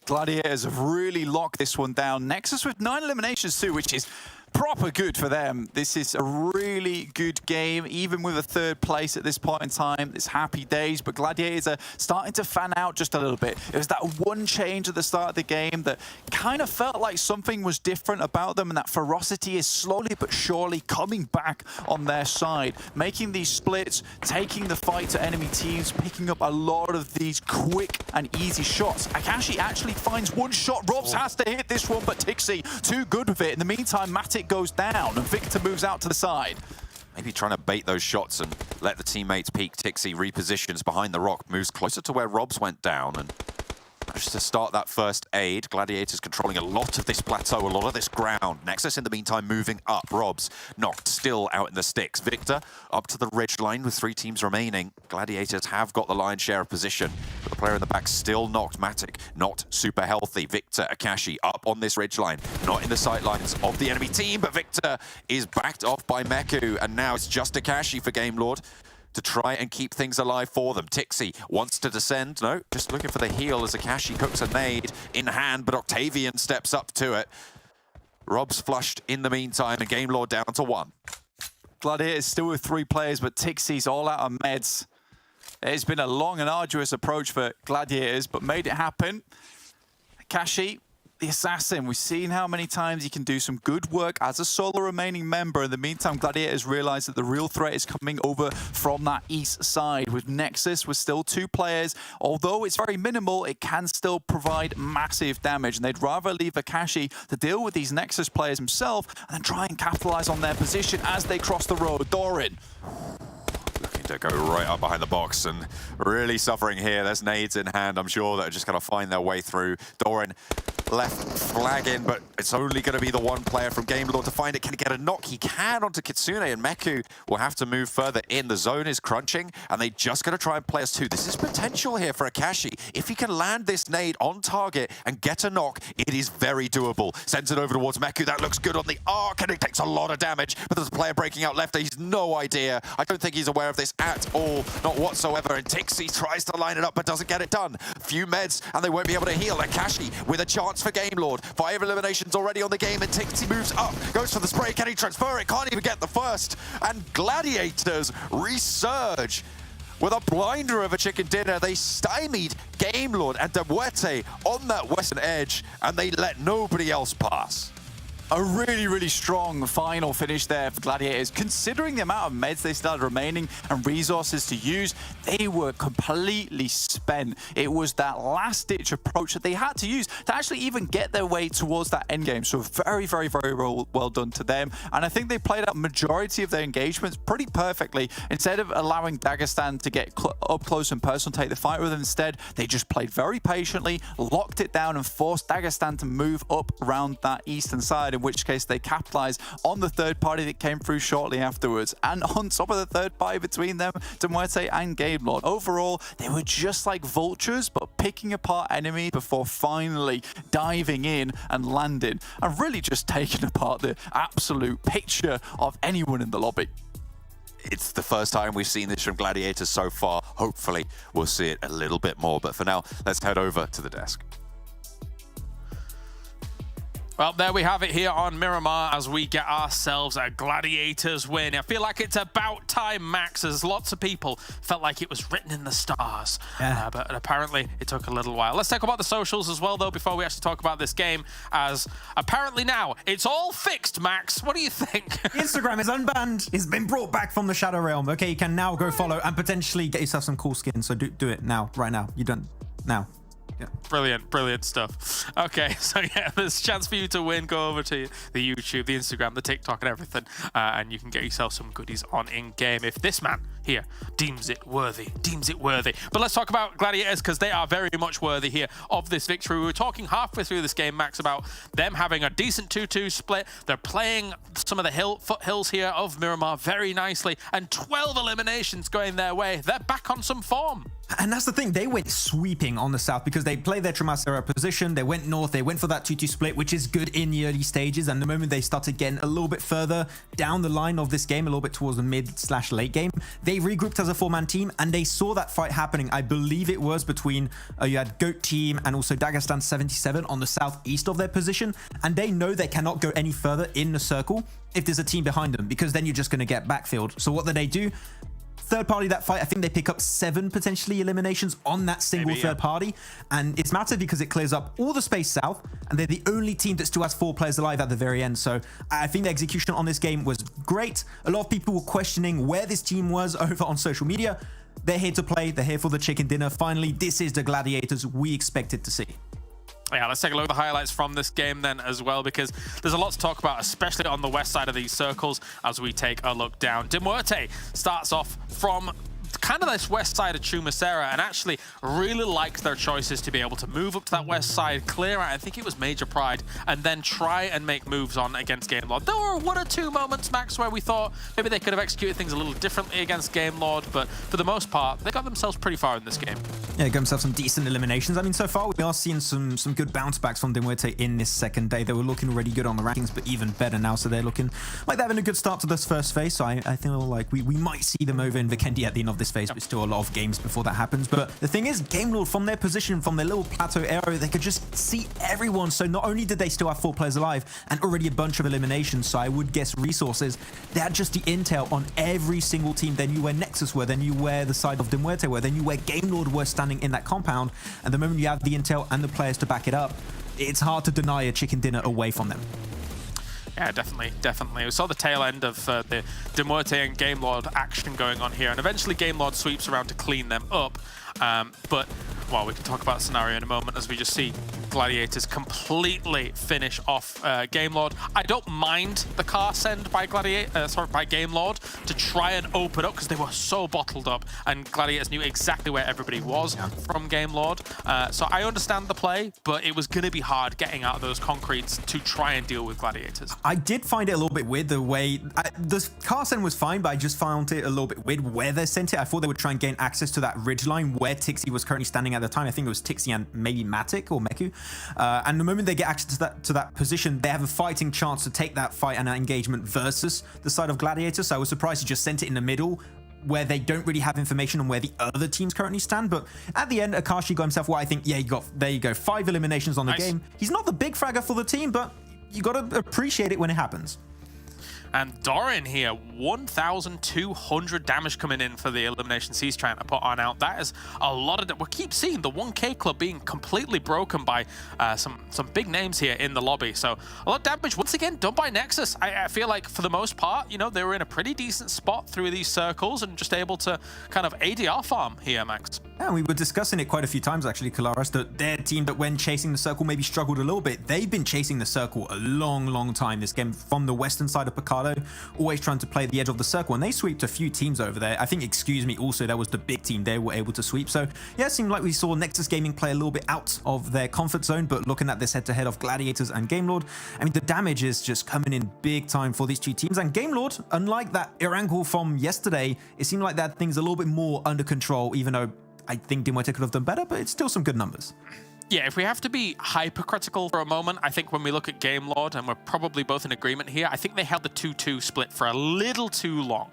Gladiators have really locked this one down. NEXUS with 9 eliminations too, which is proper good for them. This is a really good game, even with a 3rd place at this point in time. It's happy days, but Gladiators are starting to fan out just a little bit. It was that one change at the start of the game that kind of felt like something was different about them, and that ferocity is slowly but surely coming back on their side, making these splits, taking the fight to enemy teams, picking up a lot of these quick and easy shots. Akashi actually finds one shot. Robs has to hit this one, but Tixi too good with it. In the meantime, Matic goes down and Victor moves out to the side. Maybe trying to bait those shots and let the teammates peek. Tixi repositions behind the rock, moves closer to where Robs went down, and managed to start that first aid. Gladiators controlling a lot of this plateau, a lot of this ground. NEXUS in the meantime moving up. Robs knocked still out in the sticks. Victor up to the ridge line with 3 teams remaining. Gladiators have got the lion's share of position, but the player in the back still knocked. Matic not super healthy. Victor, Akashi up on this ridge line, not in the sight lines of the enemy team, but Victor is backed off by Meku, and now it's just Akashi for Game Lord to try and keep things alive for them. Tixi wants to descend. No, just looking for the heal as Akashi cooks a nade in hand, but Octavian steps up to it. Rob's flushed in the meantime, and Game Lord down to 1. Gladiators still with 3 players, but Tixi's all out of meds. It's been a long and arduous approach for Gladiators, but made it happen. Akashi, the assassin, we've seen how many times he can do some good work as a solo remaining member. In the meantime, Gladiators realize that the real threat is coming over from that east side. With NEXUS, with still 2 players, although it's very minimal, it can still provide massive damage, and they'd rather leave Akashi to deal with these NEXUS players himself and then try and capitalize on their position as they cross the road. Doran looking to go right up behind the box and really suffering here. There's nades in hand, I'm sure, that are just going to find their way through. Doran left flagging, but it's only going to be the one player from Game Lord to find it. Can he get a knock? He can onto Kitsune, and Meku will have to move further in. The zone is crunching, and they just going to try and play us 2. This is potential here for Akashi. If he can land this nade on target and get a knock, it is very doable. Sends it over towards Meku. That looks good on the arc, and it takes a lot of damage, but there's a player breaking out left. He's no idea. I don't think he's aware of this at all, not whatsoever, and Tixi tries to line it up, but doesn't get it done. Few meds, and they won't be able to heal. Akashi with a chance for Game Lord. 5 eliminations already on the game, and Tixi moves up, goes for the spray. Can he transfer it? Can't even get the first. And Gladiators resurge with a blinder of a chicken dinner. They stymied Game Lord and MUERTE on that western edge, and they let nobody else pass. A really, really strong final finish there for Gladiators. Considering the amount of meds they still had remaining and resources to use, they were completely spent. It was that last-ditch approach that they had to use to actually even get their way towards that endgame. So very, very, very well done to them. And I think they played out majority of their engagements pretty perfectly. Instead of allowing Dagestan to get up close and personal, take the fight with them, instead, they just played very patiently, locked it down, and forced Dagestan to move up around that eastern side, in which case they capitalized on the third party that came through shortly afterwards. And on top of the third party between them, MUERTE and GameLord. Overall, they were just like vultures, but picking apart enemies before finally diving in and landing, and really just taking apart the absolute picture of anyone in the lobby. It's the first time we've seen this from Gladiators so far. Hopefully, we'll see it a little bit more. But for now, let's head over to the desk. Well, there we have it here on Miramar as we get ourselves a Gladiators win. I feel like it's about time, Max, as lots of people felt like it was written in the stars. Yeah. But apparently it took a little while. Let's talk about the socials as well, though, before we actually talk about this game, as apparently now it's all fixed, Max. What do you think? Instagram is unbanned. It's been brought back from the Shadow Realm. Okay, you can now go follow and potentially get yourself some cool skins. So do it now, right now. You don't now. Yeah. Brilliant stuff. Okay, so yeah, there's a chance for you to win. Go over to the YouTube, the Instagram, the TikTok, and everything, and you can get yourself some goodies on in-game if this man here deems it worthy. But let's talk about Gladiators, because they are very much worthy here of this victory. We were talking halfway through this game, Max, about them having a decent 2-2 split. They're playing some of the foothills here of Miramar very nicely, and 12 eliminations going their way. They're back on some form. And that's the thing, they went sweeping on the south because they played their Tramasera position, they went north, they went for that 2-2 split, which is good in the early stages, and the moment they started getting a little bit further down the line of this game, a little bit towards the mid/late game, they regrouped as a 4-man team, and they saw that fight happening. I believe it was between, you had Goat Team and also Dagestan 77 on the southeast of their position, and they know they cannot go any further in the circle if there's a team behind them, because then you're just going to get backfilled. So what do? Third party that fight, I think they pick up 7 potentially eliminations on that single third party, and it's massive because it clears up all the space south, and they're the only team that still has 4 players alive at the very end. So I think the execution on this game was great. A lot of people were questioning where this team was over on social media. They're here to play, they're here for the chicken dinner. Finally, this is the Gladiators we expected to see. Yeah, let's take a look at the highlights from this game then as well, because there's a lot to talk about, especially on the west side of these circles as we take a look down. MUERTE starts off from kind of this west side of Tramasera and actually really liked their choices to be able to move up to that west side, clear out, I think it was Major Pride, and then try and make moves on against GameLord. There were 1 or 2 moments, Max, where we thought maybe they could have executed things a little differently against GameLord, but for the most part, they got themselves pretty far in this game. Yeah, got themselves some decent eliminations. I mean, so far we are seeing some good bounce backs from MUERTE in this second day. They were looking already good on the rankings, but even better now, so they're looking like they're having a good start to this first phase. So I feel like we might see them over in Vikendi at the end of this phase, but still a lot of games before that happens. But the thing is, GameLord, from their position, from their little plateau area, they could just see everyone. So not only did they still have 4 players alive and already a bunch of eliminations, so I would guess resources, they had just the intel on every single team. They knew where NEXUS were, they knew where the side of MUERTE were, they knew where GameLord were standing in that compound. And the moment you have the intel and the players to back it up, it's hard to deny a chicken dinner away from them. Yeah, definitely. We saw the tail end of the MUERTE and GameLord action going on here, and eventually GameLord sweeps around to clean them up. But, well, we can talk about the scenario in a moment as we just see Gladiators completely finish off GameLord. I don't mind the car send by GameLord to try and open up because they were so bottled up, and Gladiators knew exactly where everybody was from GameLord. So I understand the play, but it was going to be hard getting out of those concretes to try and deal with Gladiators. I did find it a little bit weird the way the car send was fine, but I just found it a little bit weird where they sent it. I thought they would try and gain access to that ridgeline where Tixi was currently standing at the time. I think it was Tixi and maybe Matic or Meku. And the moment they get access to that position, they have a fighting chance to take that fight and that engagement versus the side of Gladiators. So I was surprised he just sent it in the middle where they don't really have information on where the other teams currently stand. But at the end, Akashi got himself, I think, yeah, there you go, 5 eliminations on the game. He's not the big fragger for the team, but you got to appreciate it when it happens. And Doran here, 1,200 damage coming in for the eliminations he's trying to put on out. That is a lot of... We keep seeing the 1K club being completely broken by some big names here in the lobby. So a lot of damage, once again, done by Nexus. I feel like for the most part, you know, they were in a pretty decent spot through these circles and just able to kind of ADR farm here, Max. Yeah, we were discussing it quite a few times, actually, Kalaris, that their team that when chasing the circle maybe struggled a little bit. They've been chasing the circle a long time this game, from the western side of Picado, always trying to play the edge of the circle, and they sweeped a few teams over there. I think, excuse me, also that was the big team they were able to sweep. So yeah, it seemed like we saw Nexus Gaming play a little bit out of their comfort zone, but looking at this head-to-head of Gladiators and Gamelord, I mean, the damage is just coming in big time for these two teams. And Gamelord, unlike that Erangel from yesterday, it seemed like that thing's a little bit more under control, even though I think MUERTE could have done better, but it's still some good numbers. Yeah, if we have to be hypercritical for a moment, I think when we look at Gamelord, and we're probably both in agreement here, I think they held the 2-2 split for a little too long.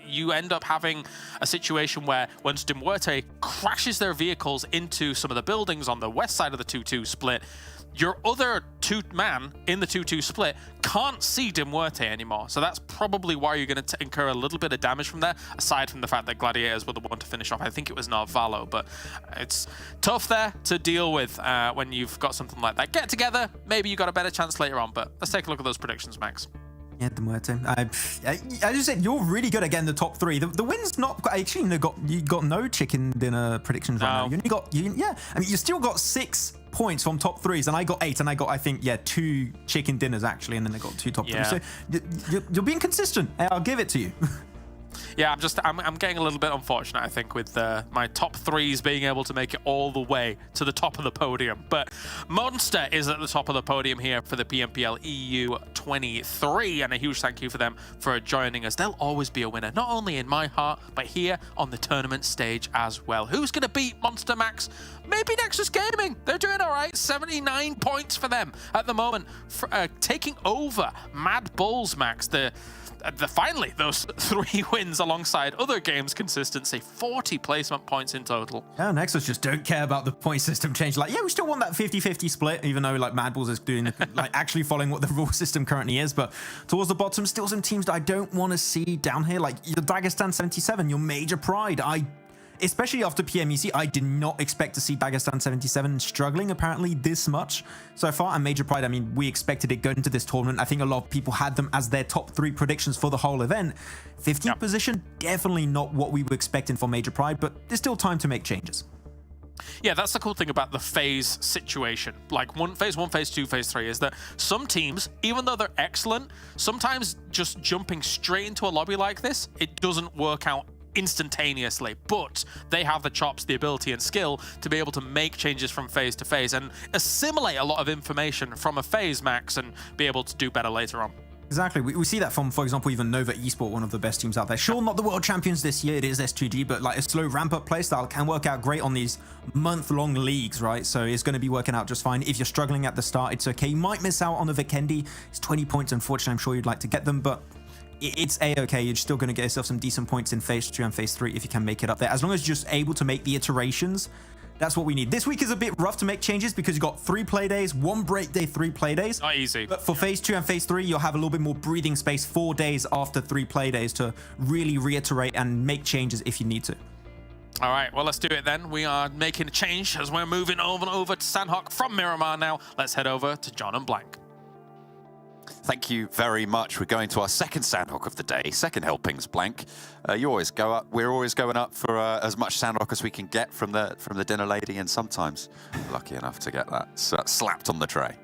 You end up having a situation where once MUERTE crashes their vehicles into some of the buildings on the west side of the 2-2 split, your other two-man in the 2-2 split can't see MUERTE anymore. So that's probably why you're going to incur a little bit of damage from there, aside from the fact that Gladiators were the one to finish off. I think it was Narvalo, but it's tough there to deal with when you've got something like that. Get together, maybe you got a better chance later on, but let's take a look at those predictions, Max. Yeah, MUERTE. As you said, you're really good at getting the top three. The win's not actually you got no chicken dinner predictions right now. You only got yeah. I mean, you still got 6 points from top threes, and I got 8, and I got, I think, yeah, 2 chicken dinners actually, and then I got 2 top threes. So you're being consistent. I'll give it to you. Yeah, I'm getting a little bit unfortunate, I think, with my top threes being able to make it all the way to the top of the podium. But Monster is at the top of the podium here for the PMPL EU 23, and a huge thank you for them for joining us. They'll always be a winner, not only in my heart, but here on the tournament stage as well. Who's going to beat Monster, Max? Maybe Nexus Gaming. They're doing all right. 79 points for them at the moment, for, taking over MadBulls, Max. Finally, those 3 wins alongside other games' consistency, 40 placement points in total. Yeah, Nexus just don't care about the point system change. Like, yeah, we still want that 50-50 split, even though like MadBulls is doing like actually following what the rule system currently is. But towards the bottom, still some teams that I don't want to see down here, like your Dagestan 77, your Major Pride. Especially after PMEC, I did not expect to see Dagestan 77 struggling apparently this much so far. And Major Pride, I mean, we expected it going into this tournament. I think a lot of people had them as their top 3 predictions for the whole event. 15th position, definitely not what we were expecting for Major Pride, but there's still time to make changes. Yeah, that's the cool thing about the phase situation. Like phase 1, phase 2, phase 3 is that some teams, even though they're excellent, sometimes just jumping straight into a lobby like this, it doesn't work out instantaneously, but they have the chops, the ability and skill to be able to make changes from phase to phase and assimilate a lot of information from a phase, Max, and be able to do better later on. Exactly. We see that from, for example, even Nova Esports, one of the best teams out there. Sure, not the world champions this year, it is S2G, but like a slow ramp-up playstyle can work out great on these month-long leagues, right? So it's going to be working out just fine. If you're struggling at the start, it's okay. You might miss out on a Vikendi. It's 20 points, unfortunately. I'm sure you'd like to get them, but it's a-okay. You're still going to get yourself some decent points in phase 2 and phase 3 if you can make it up there. As long as you're just able to make the iterations, that's what we need. This week is a bit rough to make changes because you've got 3 play days, 1 break day, 3 play days. Not easy. But for phase 2 and phase 3, you'll have a little bit more breathing space 4 days after 3 play days to really reiterate and make changes if you need to. All right, well, let's do it then. We are making a change as we're moving over to Sanhok from Miramar now. Let's head over to John and Blank. Thank you very much. We're going to our second Sanhok of the day, second helpings, Blank. You always go up. We're always going up for as much Sanhok as we can get from the dinner lady, and sometimes lucky enough to get that slapped on the tray.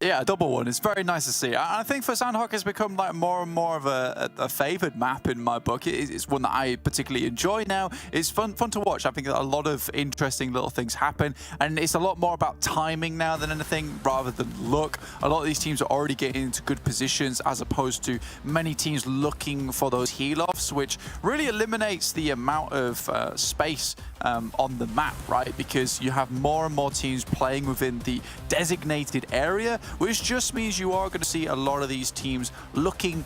Yeah, a double one. It's very nice to see. I think for Sanhok, it's become like more and more of a favored map in my book. It's one that I particularly enjoy now. It's fun to watch. I think a lot of interesting little things happen, and it's a lot more about timing now than anything rather than luck. A lot of these teams are already getting into good positions as opposed to many teams looking for those heal-offs, which really eliminates the amount of space on the map, right? Because you have more and more teams playing within the designated area, which just means you are going to see a lot of these teams looking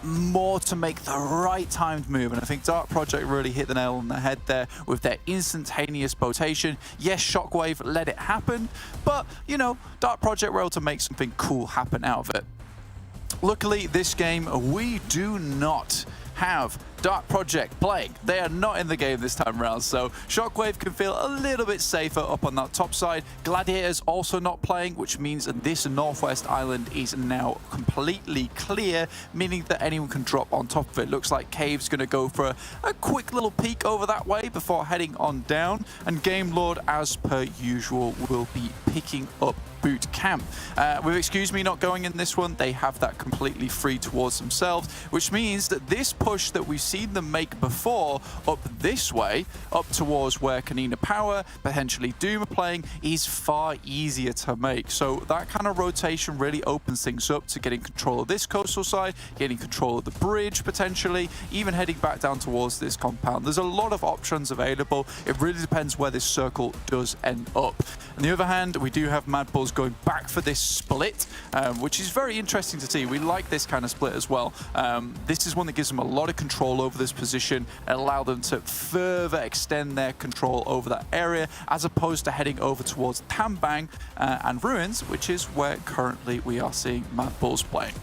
more to make the right timed move. And I think Dark Project really hit the nail on the head there with their instantaneous rotation. Yes, Shockwave let it happen, but, you know, Dark Project were able to make something cool happen out of it. Luckily, this game, we do not have Dark Project playing. They are not in the game this time around, so SHOCKWAVE can feel a little bit safer up on that top side. Gladiators also not playing, which means that this Northwest Island is now completely clear, meaning that anyone can drop on top of it. Looks like Cave's going to go for a quick little peek over that way before heading on down, and Game Lord, as per usual, will be picking up Boot Camp. With Excuse Me not going in this one, they have that completely free towards themselves, which means that this push that we've seen them make before up this way, up towards where KONINA Power, potentially Doom are playing, is far easier to make. So that kind of rotation really opens things up to getting control of this coastal side, getting control of the bridge potentially, even heading back down towards this compound. There's a lot of options available. It really depends where this circle does end up. On the other hand, we do have MadBulls going back for this split, which is very interesting to see. We like this kind of split as well. This is one that gives them a lot of control over this position and allow them to further extend their control over that area, as opposed to heading over towards Tambang and Ruins, which is where currently we are seeing MadBulls playing.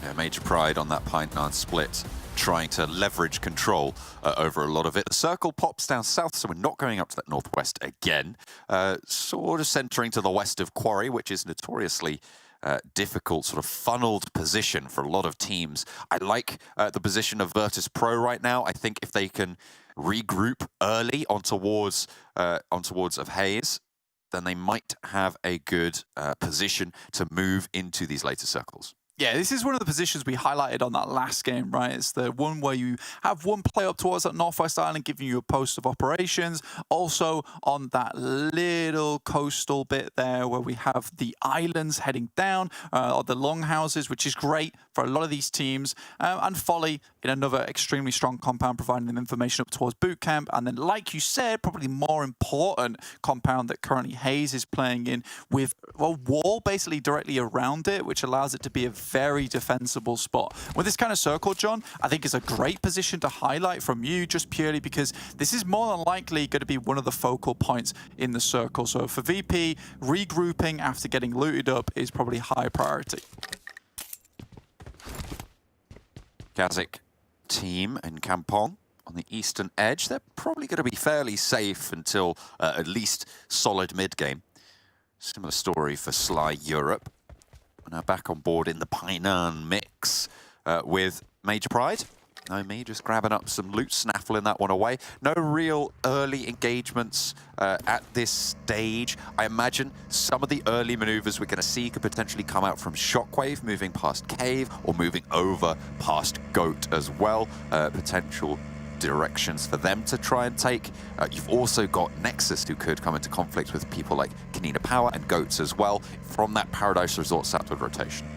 Yeah, major pride on that Pint 9 split, trying to leverage control over a lot of it. The circle pops down south, so we're not going up to that northwest again. Sort of centering to the west of Quarry, which is notoriously difficult, sort of funneled position for a lot of teams. I like the position of VIRTUS.PRO right now. I think if they can regroup early on towards of Hayes, then they might have a good position to move into these later circles. Yeah, this is one of the positions we highlighted on that last game, right? It's the one where you have one play up towards that Northwest Island, giving you a post of operations. Also on that little coastal bit there where we have the islands heading down, or the longhouses, which is great for a lot of these teams. And Folly in another extremely strong compound, providing them information up towards Boot Camp. And then, like you said, probably more important compound that currently Hayes is playing in, with a wall basically directly around it, which allows it to be a very defensible spot. With this kind of circle, John, I think it's a great position to highlight from you, just purely because this is more than likely going to be one of the focal points in the circle. So for VP, regrouping after getting looted up is probably high priority. KASIK team in Kampong on the eastern edge. They're probably going to be fairly safe until at least solid mid-game. Similar story for Sly Europe. We're now back on board in the Painan mix with Major Pride. Nomi just grabbing up some loot, snaffling that one away. No real early engagements at this stage. I imagine some of the early maneuvers we're going to see could potentially come out from SHOCKWAVE, moving past Cave or moving over past Goat as well. Potential directions for them to try and take. You've also got NEXUS, who could come into conflict with people like KONINA Power and Goats as well from that Paradise Resort southward rotation.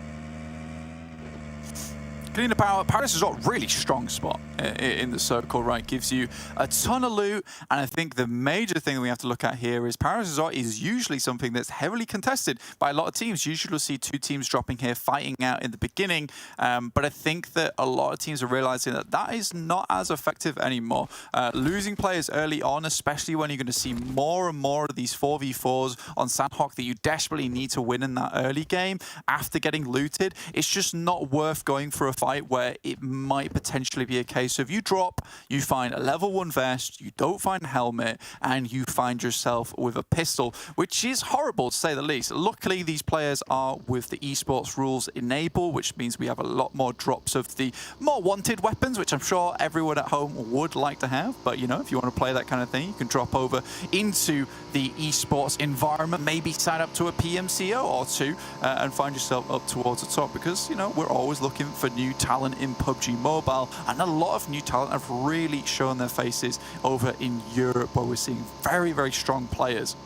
KONINA Power, Paradise Resort, really strong spot in the circle, right? Gives you a ton of loot, and I think the major thing that we have to look at here is Paradise Resort is usually something that's heavily contested by a lot of teams. Usually we'll see two teams dropping here, fighting out in the beginning, but I think that a lot of teams are realizing that that is not as effective anymore. Losing players early on, especially when you're going to see more and more of these 4v4s on Sanhok that you desperately need to win in that early game after getting looted, it's just not worth going for a fight where it might potentially be a case of you drop, you find a level 1 vest, you don't find a helmet, and you find yourself with a pistol, which is horrible to say the least. Luckily, these players are with the esports rules enabled, which means we have a lot more drops of the more wanted weapons, which I'm sure everyone at home would like to have. But, you know, if you want to play that kind of thing, you can drop over into the esports environment, maybe sign up to a PMCO or two, and find yourself up towards the top, because, you know, we're always looking for new talent in PUBG Mobile, and a lot of new talent have really shown their faces over in Europe, where we're seeing very, very strong players.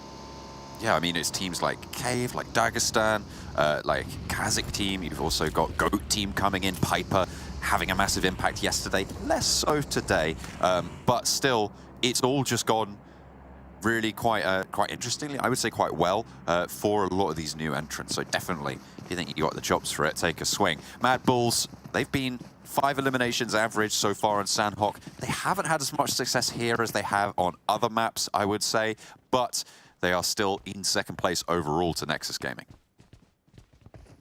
Yeah, I mean, it's teams like Cave, like Dagestan, like KASIK team. You've also got Goat team coming in, Piper having a massive impact yesterday, less so today, but still, it's all just gone really quite interestingly, I would say quite well for a lot of these new entrants. So definitely, if you think you got the chops for it, take a swing. MadBulls, they've been 5 eliminations average so far on Sanhok. They haven't had as much success here as they have on other maps, I would say, but they are still in second place overall to NEXUS Gaming.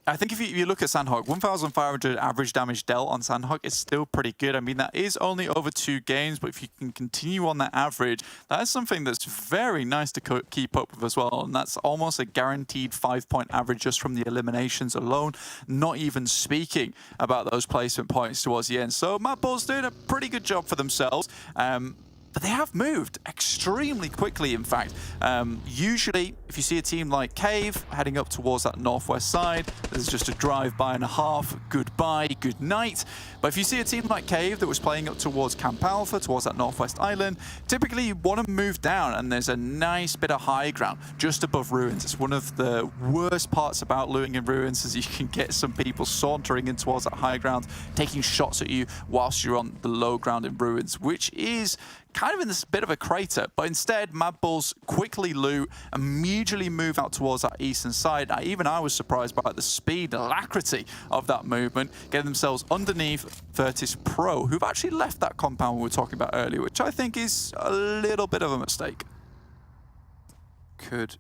I think if you look at Sanhok, 1,500 average damage dealt on Sanhok is still pretty good. I mean, that is only over 2 games, but if you can continue on that average, that is something that's very nice to keep up with as well. And that's almost a guaranteed 5-point average just from the eliminations alone, not even speaking about those placement points towards the end. So MadBulls doing a pretty good job for themselves. But they have moved extremely quickly, in fact. Usually, if you see a team like Cave heading up towards that northwest side, there's just a drive-by and a half, goodbye, good night. But if you see a team like Cave that was playing up towards Camp Alpha, towards that northwest island, typically you want to move down, and there's a nice bit of high ground just above ruins. It's one of the worst parts about looting in ruins is you can get some people sauntering in towards that high ground, taking shots at you whilst you're on the low ground in ruins, which is kind of in this bit of a crater, but instead MadBulls quickly loot, immediately move out towards that eastern side. Even I was surprised by the speed and alacrity of that movement, getting themselves underneath VIRTUS.PRO, who've actually left that compound we were talking about earlier, which I think is a little bit of a mistake. Could,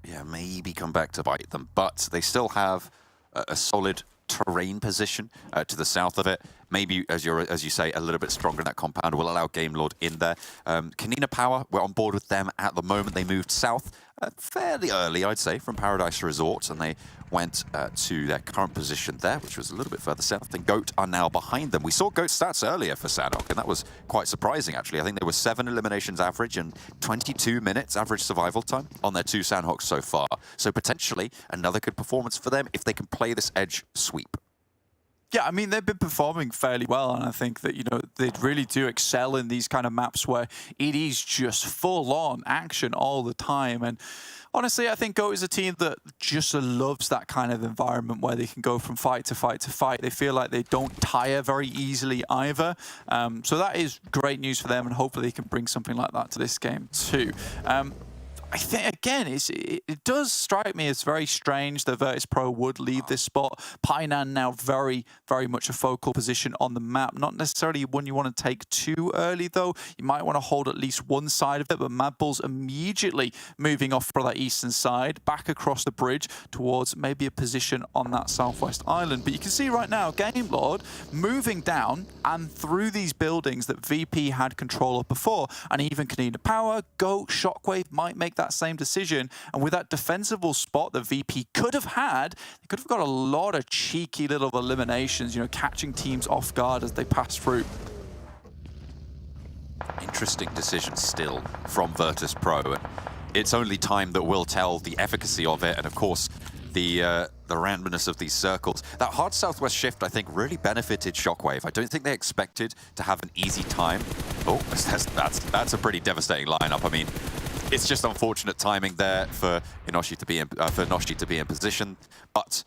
yeah, maybe come back to bite them, but they still have a solid terrain position to the south of it. Maybe, as you say, a little bit stronger in that compound will allow Game Lord in there. KONINA Power, we're on board with them at the moment. They moved south fairly early, I'd say, from Paradise Resort, and they went to their current position there, which was a little bit further south. And GOAT are now behind them. We saw GOAT's stats earlier for Sanhok, and that was quite surprising, actually. I think there were 7 eliminations average and 22 minutes average survival time on their 2 Sanhoks so far. So potentially another good performance for them if they can play this edge sweep. Yeah, I mean, they've been performing fairly well, and I think that, you know, they really do excel in these kind of maps where it is just full-on action all the time. And honestly, I think GOAT is a team that just loves that kind of environment where they can go from fight to fight to fight. They feel like they don't tire very easily either. So that is great news for them, and hopefully they can bring something like that to this game too. I think, again, it does strike me as very strange that VIRTUS.PRO would leave this spot. Painan now very, very much a focal position on the map. Not necessarily one you want to take too early, though. You might want to hold at least one side of it, but MadBulls immediately moving off from that eastern side, back across the bridge towards maybe a position on that southwest island. But you can see right now, Game Lord moving down and through these buildings that VP had control of before. And even KONINA Power, GOAT, SHOCKWAVE might make that same decision, and with that defensible spot that VP could have had, they could have got a lot of cheeky little eliminations, you know, catching teams off guard as they pass through. Interesting decision still from VIRTUS.PRO, and it's only time that will tell the efficacy of it, and of course the randomness of these circles. That hard southwest shift, I think, really benefited SHOCKWAVE. I don't think they expected to have an easy time. Oh, that's a pretty devastating lineup. I mean, it's just unfortunate timing there for Inoshi to be in position, but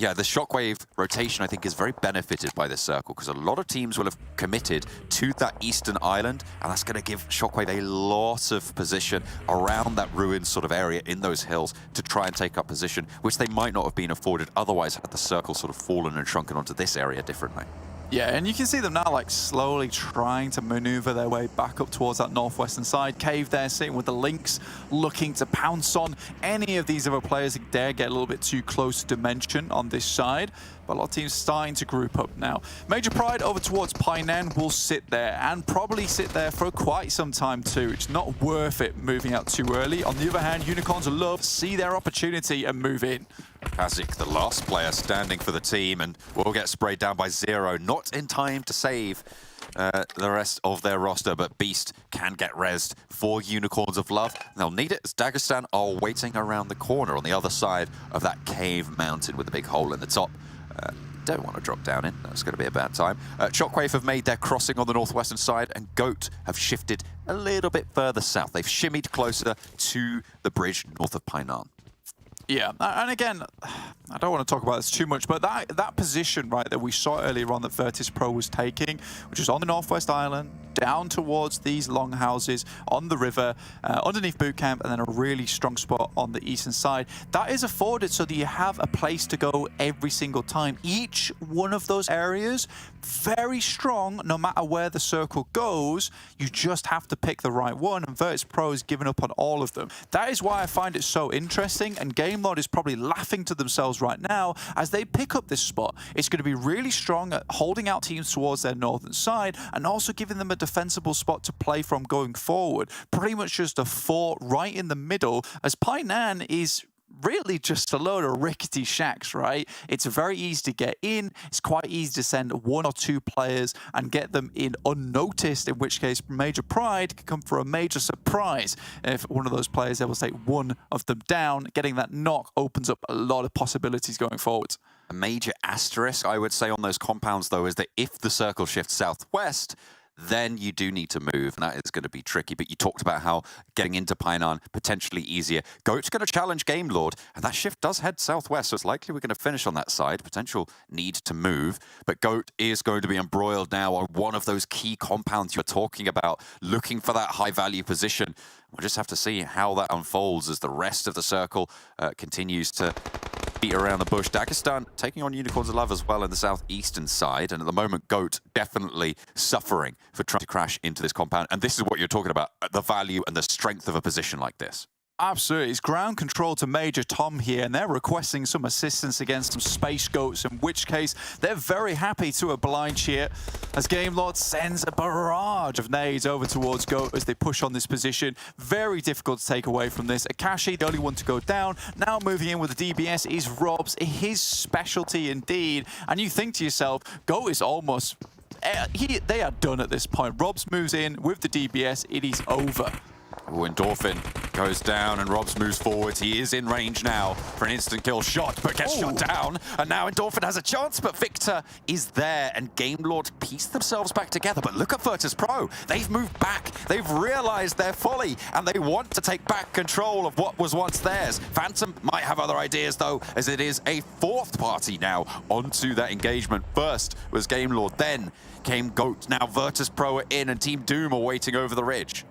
yeah, the SHOCKWAVE rotation, I think, is very benefited by this circle because a lot of teams will have committed to that eastern island, and that's going to give SHOCKWAVE a lot of position around that ruined sort of area in those hills to try and take up position, which they might not have been afforded otherwise had the circle sort of fallen and shrunken onto this area differently. Yeah, and you can see them now like slowly trying to maneuver their way back up towards that northwestern side. Cave there sitting with the Lynx, looking to pounce on any of these other players that dare get a little bit too close to dimension on this side. But a lot of teams starting to group up now. Major Pride over towards Painan will sit there and probably sit there for quite some time too. It's not worth it moving out too early. On the other hand, Unicorns love see their opportunity and move in. KASIK, the last player standing for the team, and will get sprayed down by Zero. Not in time to save the rest of their roster, but Beast can get rezzed for Unicorns of Love. They'll need it as Dagestan are waiting around the corner on the other side of that cave mountain with a big hole in the top. Don't want to drop down in. That's going to be a bad time. SHOCKWAVE have made their crossing on the northwestern side, and GOAT have shifted a little bit further south. They've shimmied closer to the bridge north of Painan. Yeah, and again, I don't want to talk about this too much, but that position, right, that we saw earlier on that VIRTUS.PRO was taking, which is on the northwest island, down towards these longhouses on the river, underneath boot camp, and then a really strong spot on the eastern side. That is afforded so that you have a place to go every single time. Each one of those areas, very strong, no matter where the circle goes. You just have to pick the right one, and VIRTUS.PRO has given up on all of them. That is why I find it so interesting, and Game GameLord is probably laughing to themselves right now as they pick up this spot. It's going to be really strong at holding out teams towards their northern side and also giving them a defensible spot to play from going forward. Pretty much just a fort right in the middle, as Painan is really just a load of rickety shacks, right? It's very easy to get in. It's quite easy to send 1 or 2 players and get them in unnoticed, in which case Major Pride can come for a major surprise if one of those players able to take one of them down. Getting that knock opens up a lot of possibilities going forward. A major asterisk, I would say, on those compounds, though, is that if the circle shifts southwest, then you do need to move, and that is going to be tricky. But you talked about how getting into Painan potentially easier. Goat's going to challenge GameLord, and that shift does head southwest, so it's likely we're going to finish on that side. Potential need to move, but Goat is going to be embroiled now on one of those key compounds you're talking about, looking for that high-value position. We'll just have to see how that unfolds as the rest of the circle continues to beat around the bush. Dagestan taking on Unicorns of Love as well in the southeastern side, and at the moment Goat definitely suffering for trying to crash into this compound. And this is what you're talking about, the value and the strength of a position like this. Absolutely. It's ground control to Major Tom here, and they're requesting some assistance against some Space Goats, in which case they're very happy to oblige here as GameLord sends a barrage of nades over towards Goat as they push on this position. Very difficult to take away from this. Akashi, the only one to go down. Now moving in with the DBS is Rob's, his specialty indeed. And you think to yourself, Goat is almost... they are done at this point. Robs moves in with the DBS. It is over. Ooh, Endorphin goes down and Robs moves forward. He is in range now for an instant kill shot, but gets shot down. And now Endorphin has a chance, but Victor is there, and GameLord piece themselves back together. But look at VIRTUS.PRO. They've moved back. They've realized their folly, and they want to take back control of what was once theirs. Phantom might have other ideas, though, as it is a 4th party now onto that engagement. First was GameLord, then came Goat. Now VIRTUS.PRO are in, and Team Doom are waiting over the ridge.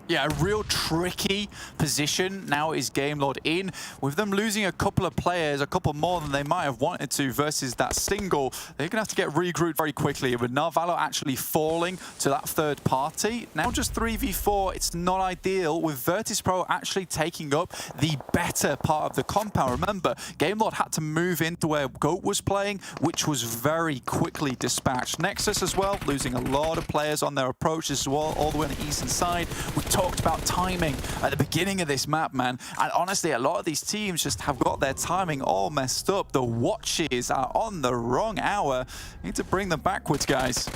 Yeah, a real tricky position now is GameLord in. With them losing a couple of players, a couple more than they might have wanted to versus that single, they're going to have to get regrouped very quickly. With Narvalo actually falling to that 3rd party, now just 3v4, it's not ideal. With VIRTUS.PRO actually taking up the better part of the compound. Remember, GameLord had to move into where Goat was playing, which was very quickly dispatched. Nexus as well, losing a lot of players on their approach as well, all the way on the eastern side. We talked about timing at the beginning of this map, man, and honestly a lot of these teams just have got their timing all messed up. The watches are on the wrong hour. Need to bring them backwards, guys.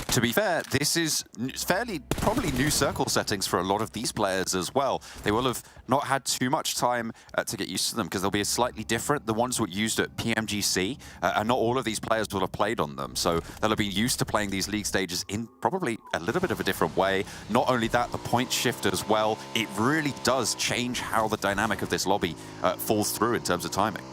To be fair, this is fairly probably new circle settings for a lot of these players as well. They will have not had too much time to get used to them because they'll be slightly different. The ones who were used at PMGC, and not all of these players will have played on them. So they'll have been used to playing these league stages in probably a little bit of a different way. Not only that, the point shift as well. It really does change how the dynamic of this lobby falls through in terms of timing.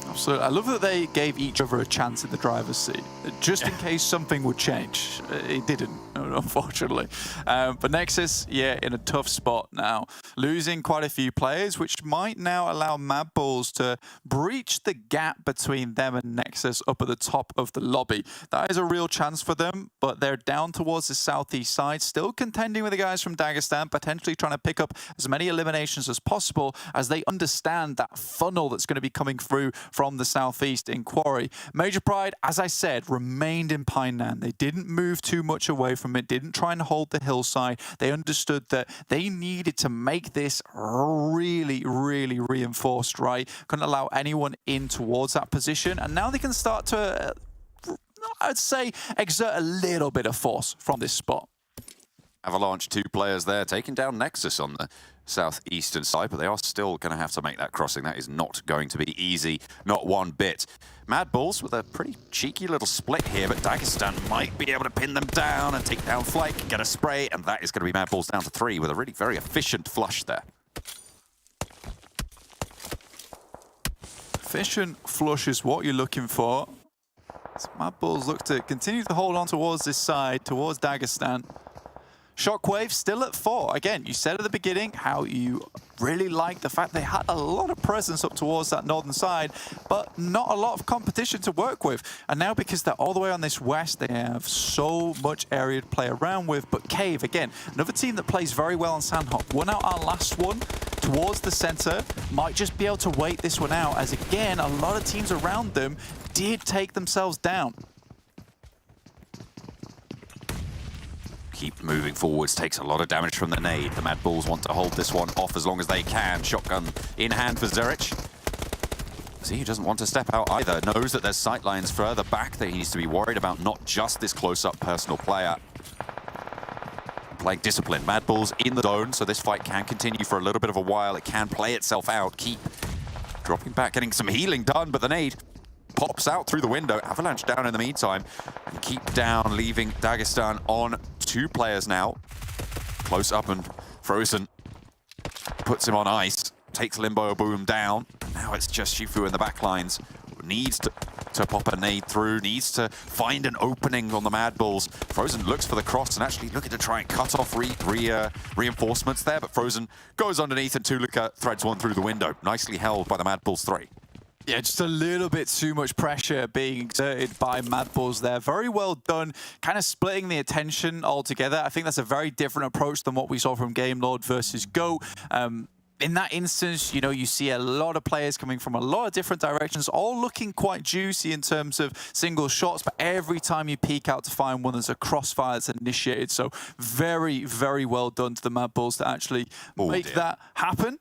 Absolutely. I love that they gave each other a chance in the driver's seat, just in case something would change. It didn't, unfortunately. But Nexus, yeah, in a tough spot now. Losing quite a few players, which might now allow MadBulls to breach the gap between them and Nexus up at the top of the lobby. That is a real chance for them, but they're down towards the southeast side, still contending with the guys from Dagestan, potentially trying to pick up as many eliminations as possible as they understand that funnel that's going to be coming through from the southeast in Quarry. Major Pride, as I said, remained in Painan. They didn't move too much away from it, didn't try and hold the hillside. They understood that they needed to make this really, really reinforced, right? Couldn't allow anyone in towards that position. And now they can start to, I'd say, exert a little bit of force from this spot. Avalanche, 2 players there, taking down Nexus on the southeastern side, but they are still going to have to make that crossing. That is not going to be easy, not one bit. MadBulls with a pretty cheeky little split here, but Dagestan might be able to pin them down and take down Flight, get a spray, and that is going to be MadBulls down to 3 with a really very efficient flush there. Efficient flush is what you're looking for. So MadBulls look to continue to hold on towards this side, towards Dagestan. Shockwave still at 4. Again, you said at the beginning how you really liked the fact they had a lot of presence up towards that northern side, but not a lot of competition to work with. And now because they're all the way on this west, they have so much area to play around with. But Cave, again, another team that plays very well on Sanhok. Won out our last one. towards the center, might just be able to wait this one out, as again, a lot of teams around them did take themselves down. Keep moving forwards, takes a lot of damage from the nade. The MadBulls want to hold this one off as long as they can. Shotgun in hand for Zerich. See, he doesn't want to step out either. Knows that there's sightlines further back that he needs to be worried about, not just this close-up personal player. Playing discipline. MadBulls in the zone, so this fight can continue for a little bit of a while. It can play itself out. Keep dropping back, getting some healing done, but the nade pops out through the window. Avalanche down in the meantime. And Keep down, leaving Dagestan on 2 players now. Close up and Frozen puts him on ice. Takes Limbo Boom down. Now it's just Shifu in the back lines. Needs to pop a nade through. Needs to find an opening on the MadBulls. Frozen looks for the cross and actually looking to try and cut off reinforcements there. But Frozen goes underneath and Tuluka threads one through the window. Nicely held by the MadBulls 3. Yeah, just a little bit too much pressure being exerted by MadBulls there. Very well done, kind of splitting the attention altogether. I think that's a very different approach than what we saw from Game Lord versus Go. In that instance, you know, you see a lot of players coming from a lot of different directions, all looking quite juicy in terms of single shots, but every time you peek out to find one, there's a crossfire that's initiated. So very, very well done to the MadBulls to actually make that happen.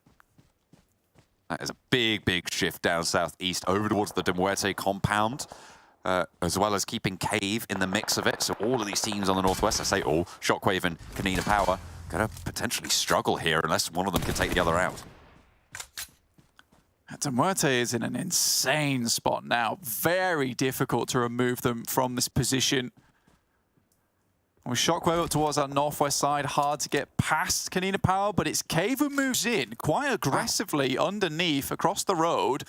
That is a big, big shift down southeast over towards the MUERTE compound, as well as keeping Cave in the mix of it. So all of these teams on the northwest, I say all, Shockwave and KONINA Power, going to potentially struggle here unless one of them can take the other out. MUERTE is in an insane spot now. Very difficult to remove them from this position. With Shockwave up towards that northwest side, hard to get past KONINA Power, but it's Cave who moves in quite aggressively underneath across the road.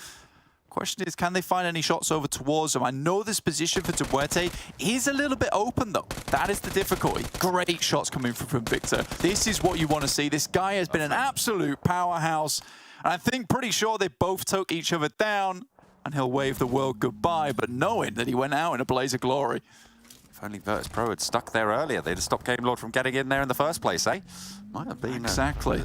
Question is, can they find any shots over towards them? I know this position for MUERTE is a little bit open though. That is the difficulty. Great shots coming from Victor. This is what you want to see. This guy has been an absolute powerhouse. And I think pretty sure they both took each other down and he'll wave the world goodbye, but knowing that he went out in a blaze of glory. If only VIRTUS.PRO had stuck there earlier, they'd have stopped Game Lord from getting in there in the first place, eh? Might have been. Exactly.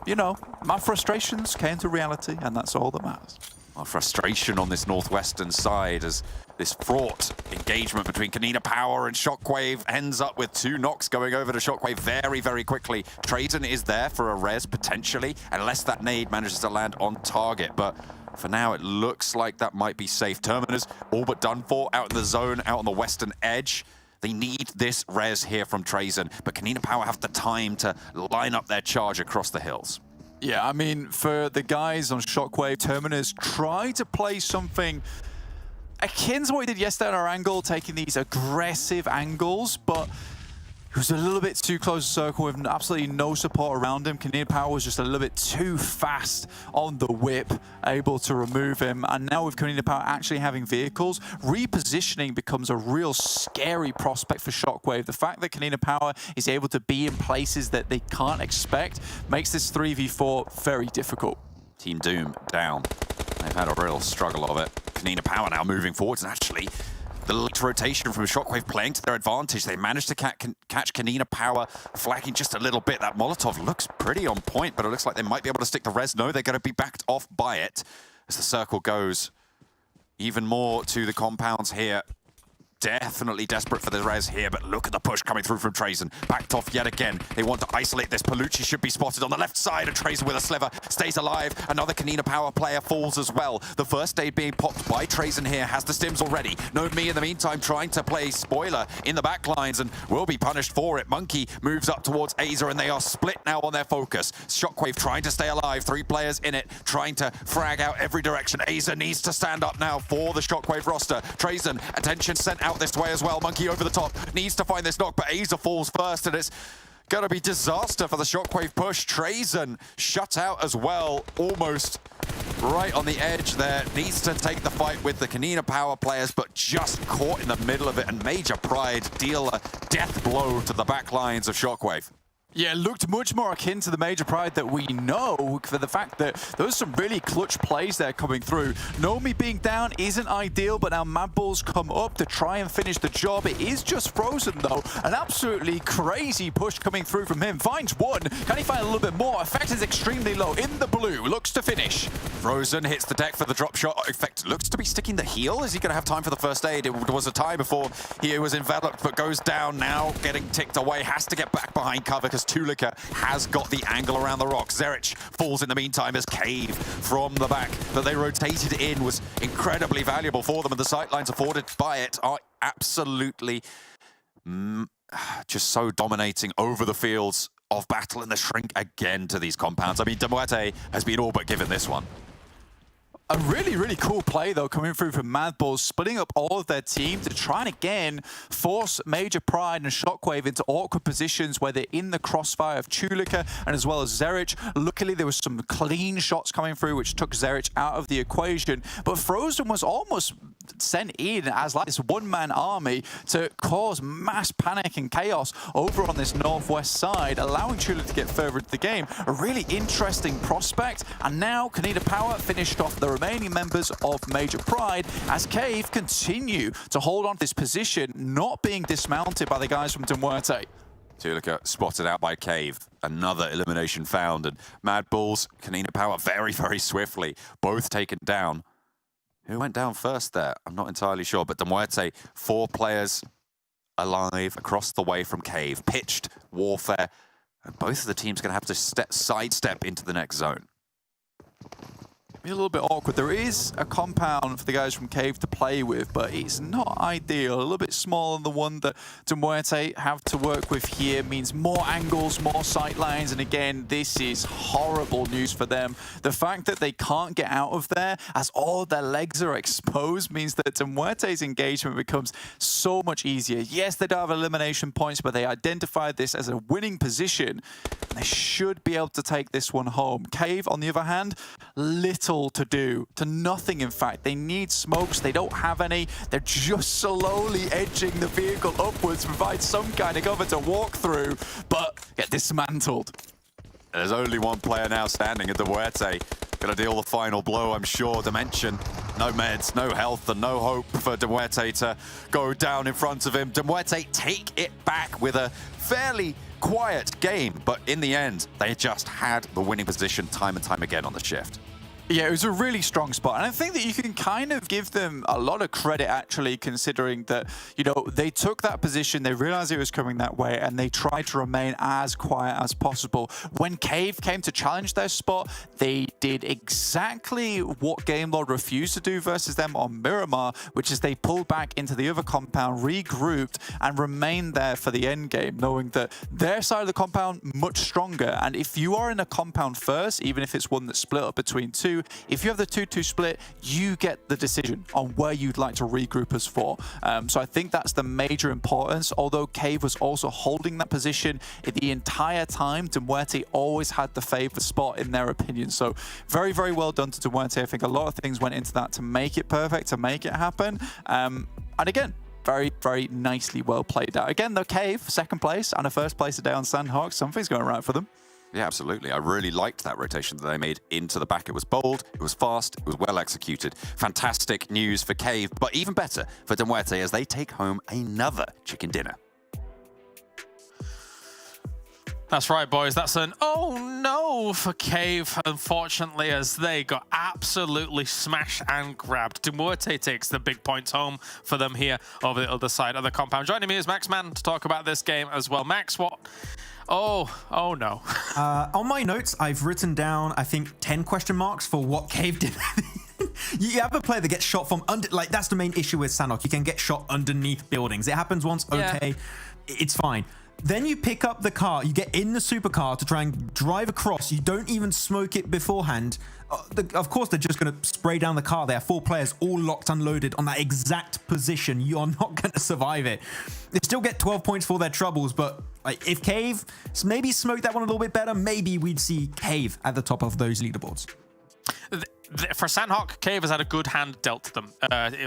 You know, my frustrations came to reality, and that's all that matters. Well, frustration on this northwestern side as this fraught engagement between KONINA Power and Shockwave ends up with 2 knocks going over to Shockwave very, very quickly. Traden is there for a res, potentially, unless that nade manages to land on target. But for now, it looks like that might be safe. Terminus all but done for, out in the zone, out on the western edge. They need this res here from Trazen, but KONINA Power have the time to line up their charge across the hills. Yeah, I mean, for the guys on Shockwave, Terminus try to play something akin to what he did yesterday on Erangel, taking these aggressive angles, but he was a little bit too close to circle with absolutely no support around him. KONINA Power was just a little bit too fast on the whip, able to remove him. And now with KONINA Power actually having vehicles, repositioning becomes a real scary prospect for Shockwave. The fact that KONINA Power is able to be in places that they can't expect makes this 3v4 very difficult. Team Doom down. They've had a real struggle of it. KONINA Power now moving forwards, and actually the late rotation from Shockwave playing to their advantage. They managed to catch KONINA Power flagging just a little bit. That Molotov looks pretty on point, but it looks like they might be able to stick the res. No, they're going to be backed off by it as the circle goes even more to the compounds here. Definitely desperate for the res here, but look at the push coming through from Trazen. Backed off yet again. They want to isolate this. Palucci should be spotted on the left side, and Trazen with a sliver stays alive. Another KONINA Power player falls as well. The first aid being popped by Trazen here has the stims already. No Me in the meantime trying to play spoiler in the back lines and will be punished for it. Monkey moves up towards Azer, and they are split now on their focus. Shockwave trying to stay alive. 3 players in it, trying to frag out every direction. Azer needs to stand up now for the Shockwave roster. Trazen, attention sent out this way as well. Monkey over the top, needs to find this knock, but Azer falls first, and it's gonna be disaster for the Shockwave push. Trazen shut out as well, almost right on the edge there. Needs to take the fight with the KONINA Power players, but just caught in the middle of it, and Major Pride deal a death blow to the back lines of Shockwave. Yeah, it looked much more akin to the Major Pride that we know, for the fact that there was some really clutch plays there coming through. Nomi being down isn't ideal, but now MadBulls come up to try and finish the job. It is just Frozen, though. An absolutely crazy push coming through from him. Finds one. Can he find a little bit more? Effect is extremely low. In the blue. Looks to finish. Frozen hits the deck for the drop shot. Effect looks to be sticking the heel. Is he going to have time for the first aid? It was a tie before he was enveloped, but goes down now. Getting ticked away. Has to get back behind cover because Tulika has got the angle around the rock. Zerich falls in the meantime as Cave from the back that they rotated in was incredibly valuable for them, and the sightlines afforded by it are absolutely just so dominating over the fields of battle, and the shrink again to these compounds. I mean, MUERTE has been all but given this one. A really, really cool play, though, coming through from MadBulls, splitting up all of their team to try and, again, force Major Pride and Shockwave into awkward positions where they're in the crossfire of Tulika and as well as Zerich. Luckily, there was some clean shots coming through, which took Zerich out of the equation. But Frozen was almost sent in as like this one-man army to cause mass panic and chaos over on this northwest side, allowing Tulika to get further into the game. A really interesting prospect. And now KONINA Power finished off the remaining members of Major Pride as Cave continue to hold on to this position, not being dismounted by the guys from MUERTE. Tulika spotted out by Cave. Another elimination found, and MadBulls, KONINA Power very, very swiftly, both taken down. Who went down first there? I'm not entirely sure, but MUERTE, 4 players alive across the way from Cave. Pitched warfare, and both of the teams going to have to sidestep into the next zone. Be a little bit awkward. There is a compound for the guys from Cave to play with, but it's not ideal. A little bit smaller than the one that MUERTE have to work with here. Means more angles, more sight lines, and again, this is horrible news for them. The fact that they can't get out of there as all their legs are exposed means that MUERTE's engagement becomes so much easier. Yes, they don't have elimination points, but they identified this as a winning position. They should be able to take this one home. Cave, on the other hand, little to do, to nothing in fact. They need smokes, they don't have any. They're just slowly edging the vehicle upwards to provide some kind of cover to walk through, but get dismantled. There's only one player now standing at MUERTE. Gonna deal the final blow, I'm sure. Dimension, no meds, no health, and no hope for MUERTE to go down in front of him. MUERTE take it back with a fairly quiet game, but in the end, they just had the winning position time and time again on the shift. Yeah, it was a really strong spot, and I think that you can kind of give them a lot of credit, actually, considering that, you know, they took that position, they realized it was coming that way, and they tried to remain as quiet as possible. When Cave came to challenge their spot, they did exactly what Game Lord refused to do versus them on Miramar, which is they pulled back into the other compound, regrouped, and remained there for the end game, knowing that their side of the compound much stronger. And if you are in a compound first, even if it's one that's split up between two, if you have the 2-2 split, you get the decision on where you'd like to regroup us for. So I think that's the major importance. Although Cave was also holding that position the entire time, MUERTE always had the favored spot in their opinion. So very, very well done to MUERTE. I think a lot of things went into that to make it perfect, to make it happen. And again, very, very nicely well played out. Again, though, Cave, second place and a first place today on Sanhok. Something's going right for them. Yeah, absolutely. I really liked that rotation that they made into the back. It was bold, it was fast, it was well executed. Fantastic news for Cave, but even better for MUERTE as they take home another chicken dinner. That's right, boys. That's an oh no for Cave, unfortunately, as they got absolutely smashed and grabbed. MUERTE takes the big points home for them here over the other side of the compound. Joining me is Max Man to talk about this game as well. Max, what? Oh no. On my notes, I've written down, I think, 10 question marks for what Cave did. You have a player that gets shot from under, like, that's the main issue with Sanhok. You can get shot underneath buildings. It happens once, okay, it's fine. Then you pick up the car, you get in the supercar to try and drive across. You don't even smoke it beforehand. Of course, they're just going to spray down the car. They have 4 players all locked and loaded on that exact position. You are not going to survive it. They still get 12 points for their troubles, but like, if Cave maybe smoked that one a little bit better, maybe we'd see Cave at the top of those leaderboards. for Sanhok, Cave has had a good hand dealt to them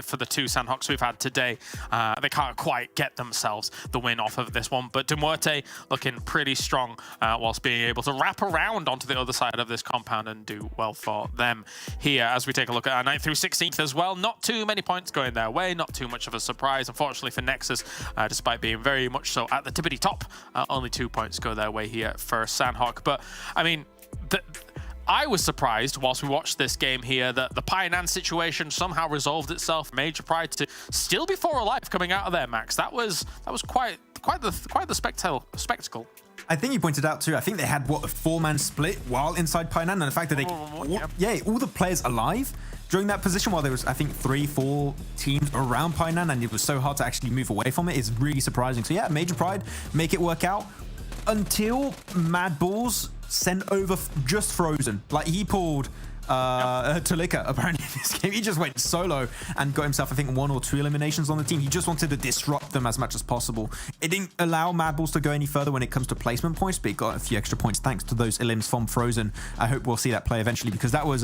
for the 2 Sanhoks we've had today. They can't quite get themselves the win off of this one, but MUERTE looking pretty strong whilst being able to wrap around onto the other side of this compound and do well for them here. As we take a look at our 9th through 16th as well, not too many points going their way, not too much of a surprise, unfortunately for Nexus, despite being very much so at the tippity top. Only 2 points go their way here for Sanhok. But I mean, I was surprised whilst we watched this game here that the Pionan situation somehow resolved itself. Major Pride to still be 4 alive coming out of there, Max. That was quite the spectacle. I think you pointed out too, I think they had, what, a 4-man split while inside Pionan, and the fact that they, all the players alive during that position while there was, I think, 3-4 teams around Pionan, and it was so hard to actually move away from it is really surprising. So yeah, Major Pride make it work out until MadBulls sent over just Frozen. Like, he pulled Talika apparently in this game. He just went solo and got himself, I think, 1 or 2 eliminations on the team. He just wanted to disrupt them as much as possible. It didn't allow MadBulls to go any further when it comes to placement points, but it got a few extra points thanks to those elims from Frozen. I hope we'll see that play eventually, because that was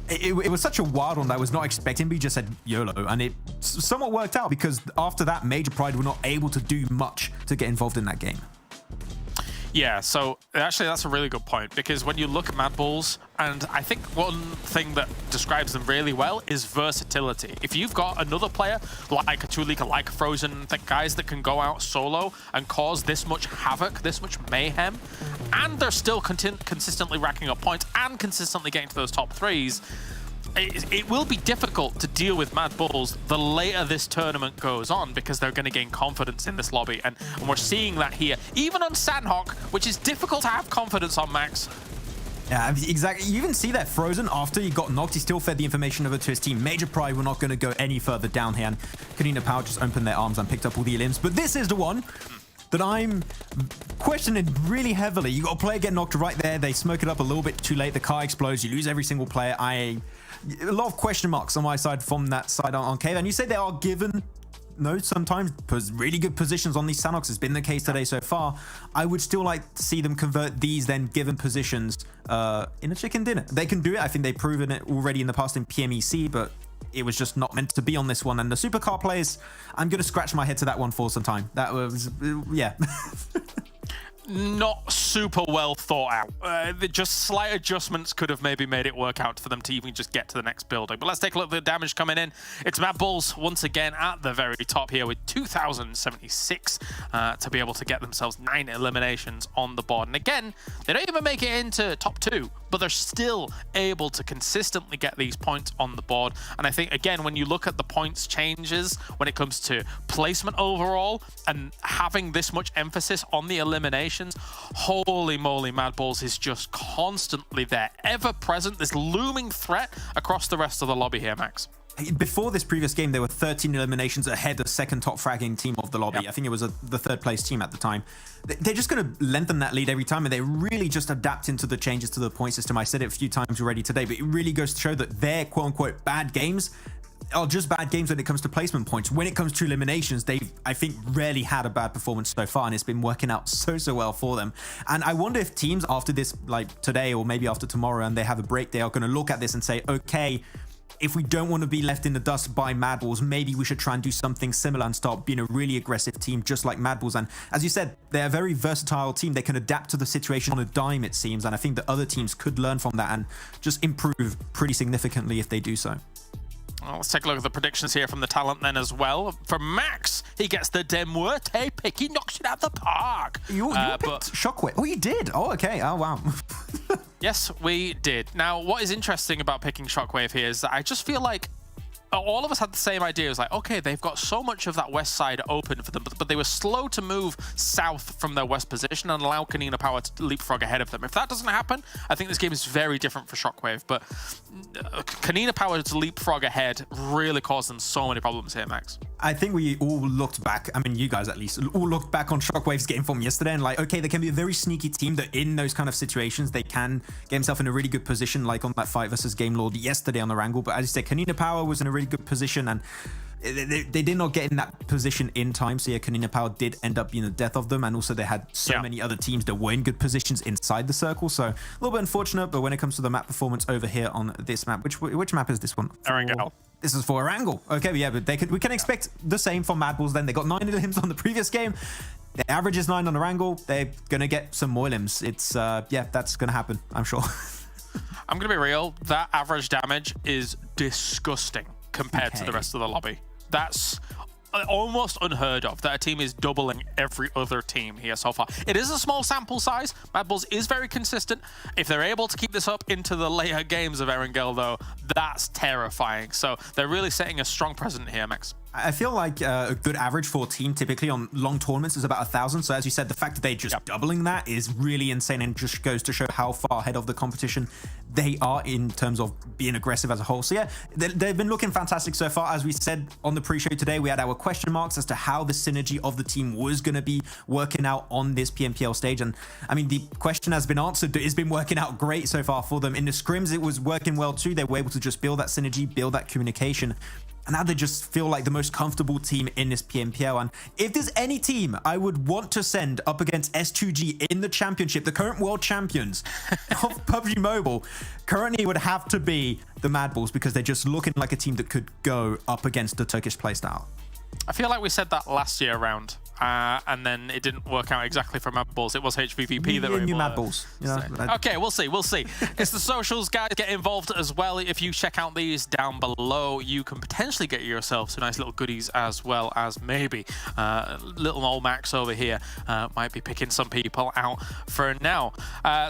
it was such a wild one that I was not expecting, but he just said YOLO, and it somewhat worked out, because after that, Major Pride were not able to do much to get involved in that game. Yeah, so actually that's a really good point, because when you look at MadBulls, and I think one thing that describes them really well is versatility. If you've got another player like a Tulika, like a Frozen, guys that can go out solo and cause this much havoc, this much mayhem, and they're still consistently racking up points and consistently getting to those top 3s, it will be difficult to deal with MadBulls the later this tournament goes on, because they're going to gain confidence in this lobby, and we're seeing that here, even on Sanhok, which is difficult to have confidence on, Max. Yeah, exactly. You even see that Frozen, after he got knocked, he still fed the information over to his team. Major Pride were not going to go any further down here, and KONINA Power just opened their arms and picked up all the elims. But this is the one that I'm questioning really heavily. You got a player get knocked right there, they smoke it up a little bit too late, the car explodes, you lose every single player. A lot of question marks on my side from that side on Cave. And you say they are given, sometimes really good positions on these Sanhoks. Has been the case today so far. I would still like to see them convert these then given positions in a chicken dinner. They can do it. I think they've proven it already in the past in PMEC, but it was just not meant to be on this one. And the supercar players, I'm going to scratch my head to that one for some time. That was, yeah. Not super well thought out. Just slight adjustments could have maybe made it work out for them to even just get to the next building. But let's take a look at the damage coming in. It's MadBulls once again at the very top here with 2,076 to be able to get themselves 9 eliminations on the board. And again, they don't even make it into top 2, but they're still able to consistently get these points on the board. And I think, again, when you look at the points changes when it comes to placement overall and having this much emphasis on the eliminations, holy moly, MadBulls is just constantly there, ever present, this looming threat across the rest of the lobby here, Max. Before this previous game, there were 13 eliminations ahead of second top fragging team of the lobby. Yep. I think it was the 3rd place team at the time. They're just going to lengthen that lead every time, and they really just adapt into the changes to the point system. I said it a few times already today, but it really goes to show that their quote-unquote bad games are just bad games when it comes to placement points. When it comes to eliminations, they've, I think, rarely had a bad performance so far, and it's been working out so well for them. And I wonder if teams after this, like today or maybe after tomorrow, and they have a break, they are going to look at this and say, okay, if we don't want to be left in the dust by MadBulls, maybe we should try and do something similar and start being a really aggressive team just like MadBulls. And as you said, they're a very versatile team. They can adapt to the situation on a dime, it seems. And I think that other teams could learn from that and just improve pretty significantly if they do so. Well, let's take a look at the predictions here from the talent then as well. For Max, he gets the MUERTE pick. He knocks it out the park. You picked Shockwave. Oh, you did? Oh, okay. Oh, wow. Yes, we did. Now, what is interesting about picking Shockwave here is that I just feel like all of us had the same idea. It was like, okay, they've got so much of that west side open for them, but they were slow to move south from their west position and allow KONINA Power to leapfrog ahead of them. If that doesn't happen, I think this game is very different for Shockwave, but KONINA Power to leapfrog ahead really caused them so many problems here, Max. I think we all looked back, I mean, you guys at least, all looked back on Shockwave's game from yesterday and like, okay, they can be a very sneaky team that in those kind of situations, they can get himself in a really good position, like on that fight versus Game Lord yesterday on the Erangel. But as you said, KONINA Power was in a really good position, and they did not get in that position in time. So yeah, KONINA Power did end up being the death of them, and also they had so many other teams that were in good positions inside the circle. So a little bit unfortunate, but when it comes to the map performance over here on this map, which map is this one? Erangel. This is for Erangel. Okay, yeah, but we can expect the same from MadBulls then. They got 9 limbs on the previous game. The average is 9 on Erangel. They're going to get some more limbs. It's, yeah, that's going to happen, I'm sure. I'm going to be real. That average damage is disgusting compared to the rest of the lobby. That's almost unheard of that a team is doubling every other team here so far. It is a small sample size. MadBulls is very consistent. If they're able to keep this up into the later games of Erangel, though, that's terrifying. So they're really setting a strong precedent here, Max. I feel like a good average for a team typically on long tournaments is about 1,000. So as you said, the fact that they're just doubling that is really insane and just goes to show how far ahead of the competition they are in terms of being aggressive as a whole. So yeah, they've been looking fantastic so far. As we said on the pre-show today, we had our question marks as to how the synergy of the team was going to be working out on this PMPL stage. And I mean, the question has been answered. It's been working out great so far for them. In the scrims, it was working well too. They were able to just build that synergy, build that communication. And now they just feel like the most comfortable team in this PMPL. And if there's any team I would want to send up against S2G in the championship, the current world champions of PUBG Mobile, currently would have to be the MadBulls, because they're just looking like a team that could go up against the Turkish playstyle. I feel like we said that last year around, and then it didn't work out exactly for MadBulls. It was HVVP that were new able MadBulls. Okay, we'll see. We'll see. It's the socials, guys. Get involved as well. If you check out these down below, you can potentially get yourself some nice little goodies, as well as maybe little old Max over here might be picking some people out for now.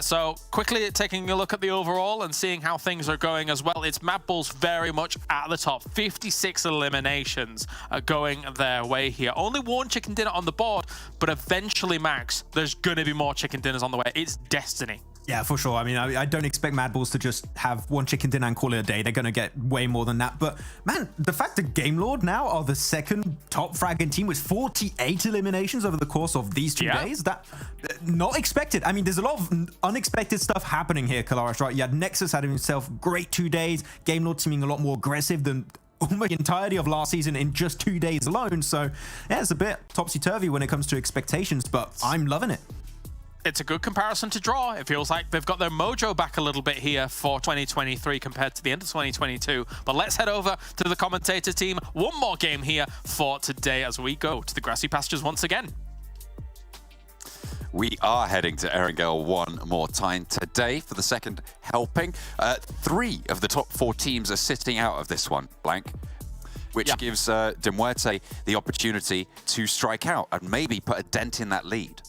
So quickly taking a look at the overall and seeing how things are going as well. It's MadBulls very much at the top. 56 eliminations going their way here. Only one chicken dinner on the board, but eventually, Max, there's gonna be more chicken dinners on the way. It's destiny. Yeah, for sure. I mean, I don't expect MadBulls to just have one chicken dinner and call it a day. They're going to get way more than that. But man, the fact that GameLord now are the second top fragging team with 48 eliminations over the course of these 2 days, that not expected. I mean, there's a lot of unexpected stuff happening here, Kalaris, right? You had NEXUS had himself great 2 days. GameLord seeming a lot more aggressive than almost the entirety of last season in just 2 days alone. So yeah, it's a bit topsy-turvy when it comes to expectations, but I'm loving it. It's a good comparison to draw. It feels like they've got their mojo back a little bit here for 2023 compared to the end of 2022. But let's head over to the commentator team. One more game here for today as we go to the grassy pastures once again. We are heading to Erangel one more time today for the second helping. 3 of the top 4 teams are sitting out of this one, Blank, which gives MUERTE the opportunity to strike out and maybe put a dent in that lead.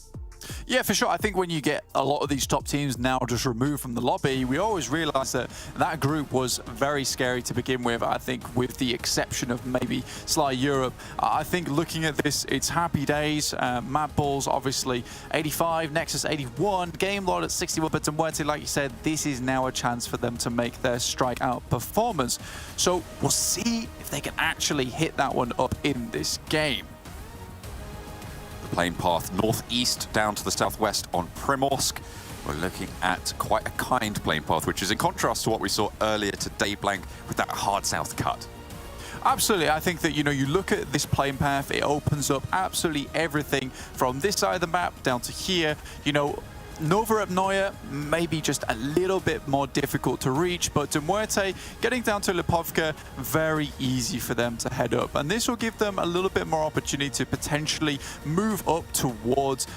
Yeah, for sure. I think when you get a lot of these top teams now just removed from the lobby, we always realize that that group was very scary to begin with. I think with the exception of maybe Sly Europe, I think looking at this, it's happy days. MadBulls, obviously, 85, Nexus 81, GameLord at 61, but MUERTE, like you said, this is now a chance for them to make their strikeout performance. So we'll see if they can actually hit that one up in this game. Playing path northeast down to the southwest on Primorsk. We're looking at quite a kind playing path, which is in contrast to what we saw earlier today, Blank, with that hard south cut. Absolutely. I think that, you know, you look at this playing path, it opens up absolutely everything from this side of the map down to here. You know, Nova Apnoia maybe just a little bit more difficult to reach, but MUERTE getting down to Lipovka, very easy for them to head up. And this will give them a little bit more opportunity to potentially move up towards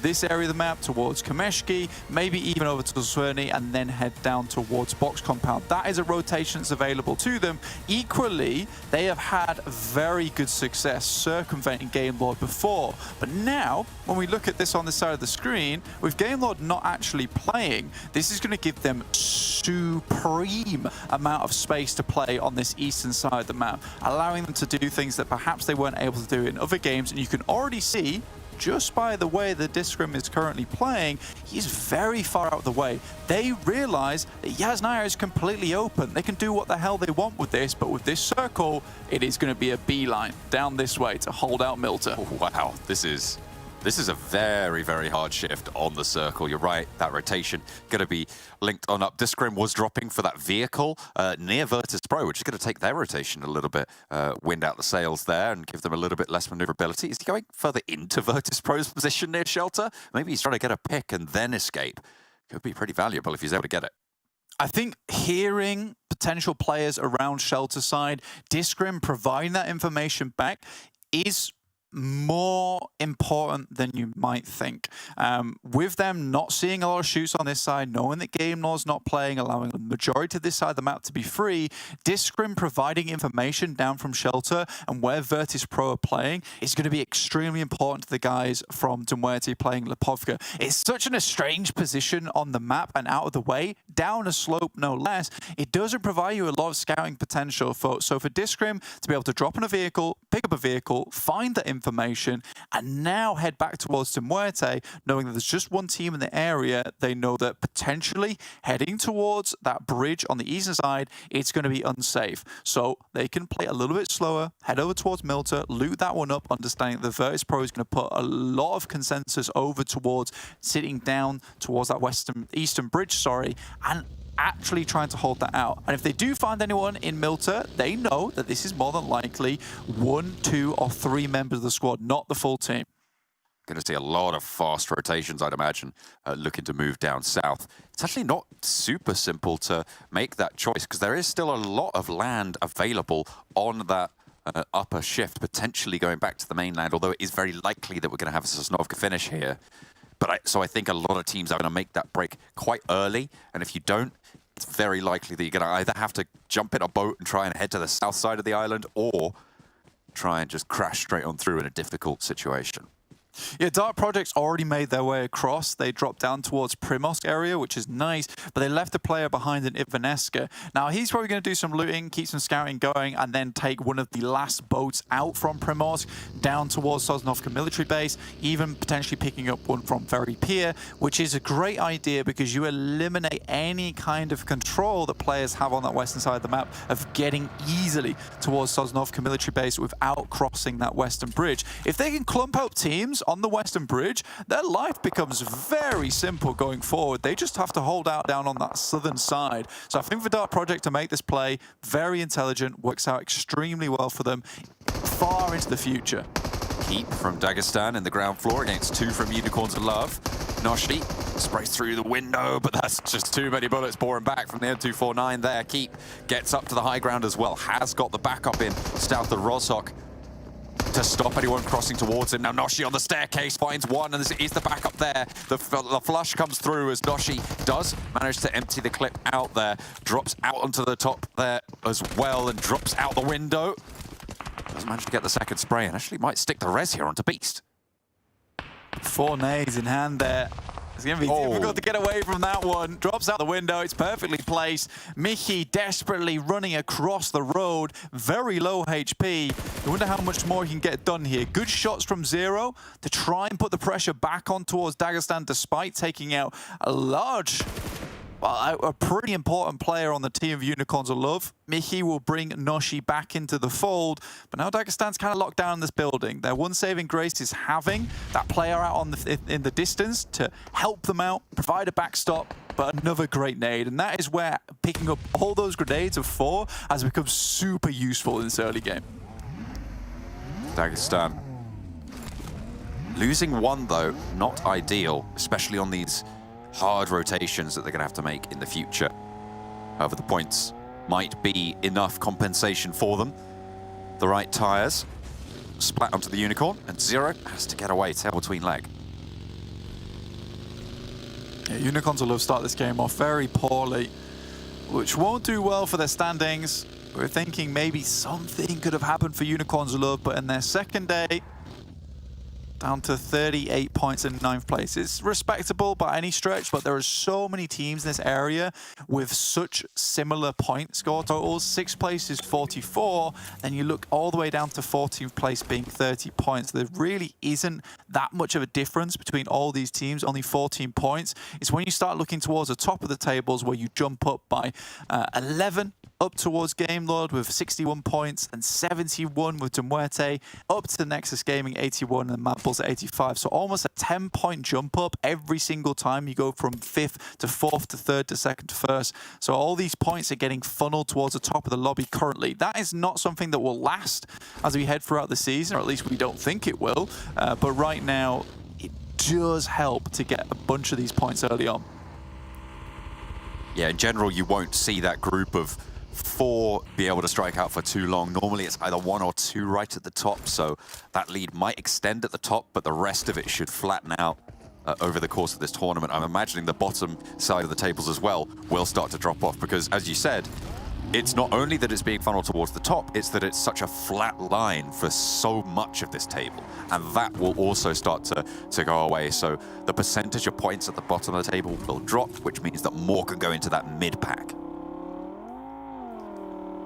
this area of the map, towards Kameshki, maybe even over to Swerny, and then head down towards Box Compound. That is a rotation that's available to them. Equally, they have had very good success circumventing GameLord before. But now, when we look at this on this side of the screen, with GameLord not actually playing, this is going to give them supreme amount of space to play on this eastern side of the map, allowing them to do things that perhaps they weren't able to do in other games. And you can already see, just by the way the Discrim is currently playing, he's very far out of the way. They realize that Yasnaya is completely open. They can do what the hell they want with this, but with this circle, it is going to be a beeline down this way to hold out MUERTE. Oh, wow, this is This is a very, very hard shift on the circle. You're right, that rotation going to be linked on up. Discrim was dropping for that vehicle near VIRTUS.PRO, which is going to take their rotation a little bit, wind out the sails there and give them a little bit less maneuverability. Is he going further into VIRTUS.PRO's position near shelter? Maybe he's trying to get a pick and then escape. Could be pretty valuable if he's able to get it. I think hearing potential players around shelter side, Discrim providing that information back is more important than you might think. With them not seeing a lot of shoots on this side, knowing that Game Law's not playing, allowing the majority of this side of the map to be free, Discrim providing information down from shelter and where VIRTUS.PRO are playing is going to be extremely important to the guys from MUERTE playing Lipovka. It's such an strange position on the map and out of the way, down a slope no less. It doesn't provide you a lot of scouting potential. So for Discrim to be able to drop in a vehicle, pick up a vehicle, find that information, and now head back towards MUERTE, knowing that there's just one team in the area, they know that potentially heading towards that bridge on the eastern side, it's going to be unsafe. So they can play a little bit slower, head over towards MUERTE, loot that one up, understanding that the VIRTUS.PRO is going to put a lot of consensus over towards sitting down towards that eastern bridge, and actually trying to hold that out. And if they do find anyone in MUERTE, they know that this is more than likely 1, 2, or 3 members of the squad, not the full team. Going to see a lot of fast rotations, I'd imagine, looking to move down south. It's actually not super simple to make that choice because there is still a lot of land available on that upper shift, potentially going back to the mainland, although it is very likely that we're going to have a Sanhok finish here. But so I think a lot of teams are going to make that break quite early, and if you don't, it's very likely that you're going to either have to jump in a boat and try and head to the south side of the island, or try and just crash straight on through in a difficult situation. Yeah, Dark Project's already made their way across. They dropped down towards Primosk area, which is nice, but they left a player behind in Ivaneska. Now, he's probably going to do some looting, keep some scouting going, and then take one of the last boats out from Primosk down towards Sosnovka military base, even potentially picking up one from Very Pier, which is a great idea because you eliminate any kind of control that players have on that western side of the map of getting easily towards Sosnovka military base without crossing that western bridge. If they can clump up teams on the western bridge, their life becomes very simple going forward. They just have to hold out down on that southern side. So I think for Dark Project to make this play, very intelligent, works out extremely well for them far into the future. Keep from Dagestan in the ground floor against 2 from Unicorns of Love. Noshi sprays through the window, but that's just too many bullets pouring back from the M249 there. Keep gets up to the high ground as well. Has got the backup in south of Rozhok to stop anyone crossing towards him. Now Noshi on the staircase finds one, and this is the backup there. The flush comes through as Noshi does manage to empty the clip out there. Drops out onto the top there as well and drops out the window. Doesn't manage to get the second spray and actually might stick the res here onto Beast. 4 nades in hand there. It's going to be difficult to get away from that one. Drops out the window. It's perfectly placed. Mickey desperately running across the road. Very low HP. I wonder how much more he can get done here. Good shots from Zero to try and put the pressure back on towards Dagestan despite taking out a large... a pretty important player on the team of Unicorns of Love. Mickey will bring Noshi back into the fold, but now Dagestan's kind of locked down in this building. Their one saving grace is having that player out on in the distance to help them out, provide a backstop, but another great nade. And that is where picking up all those grenades of 4 has become super useful in this early game. Dagestan. Losing 1, though, not ideal, especially on these hard rotations that they're going to have to make in the future. However, the points might be enough compensation for them. The right tires splat onto the Unicorn, and Zero has to get away, tail between leg. Yeah, Unicorns will start this game off very poorly, which won't do well for their standings. We're thinking maybe something could have happened for Unicorns of Love, but in their second day, down to 38 points in 9th place. It's respectable by any stretch, but there are so many teams in this area with such similar point score totals. 6th place is 44, then you look all the way down to 14th place being 30 points. There really isn't that much of a difference between all these teams, only 14 points. It's when you start looking towards the top of the tables where you jump up by 11 up towards Game Lord with 61 points and 71 with MUERTE, up to Nexus Gaming 81 and MadBulls at 85. So almost a 10-point jump up every single time you go from 5th to 4th to 3rd to 2nd to 1st. So all these points are getting funneled towards the top of the lobby currently. That is not something that will last as we head throughout the season, or at least we don't think it will. But right now, it does help to get a bunch of these points early on. Yeah, in general, you won't see that group of 4 be able to strike out for too long. Normally, it's either 1 or 2 right at the top, so that lead might extend at the top, but the rest of it should flatten out over the course of this tournament. I'm imagining the bottom side of the tables as well will start to drop off, because, as you said, it's not only that it's being funneled towards the top, it's that it's such a flat line for so much of this table. And that will also start to go away. So the percentage of points at the bottom of the table will drop, which means that more can go into that mid-pack.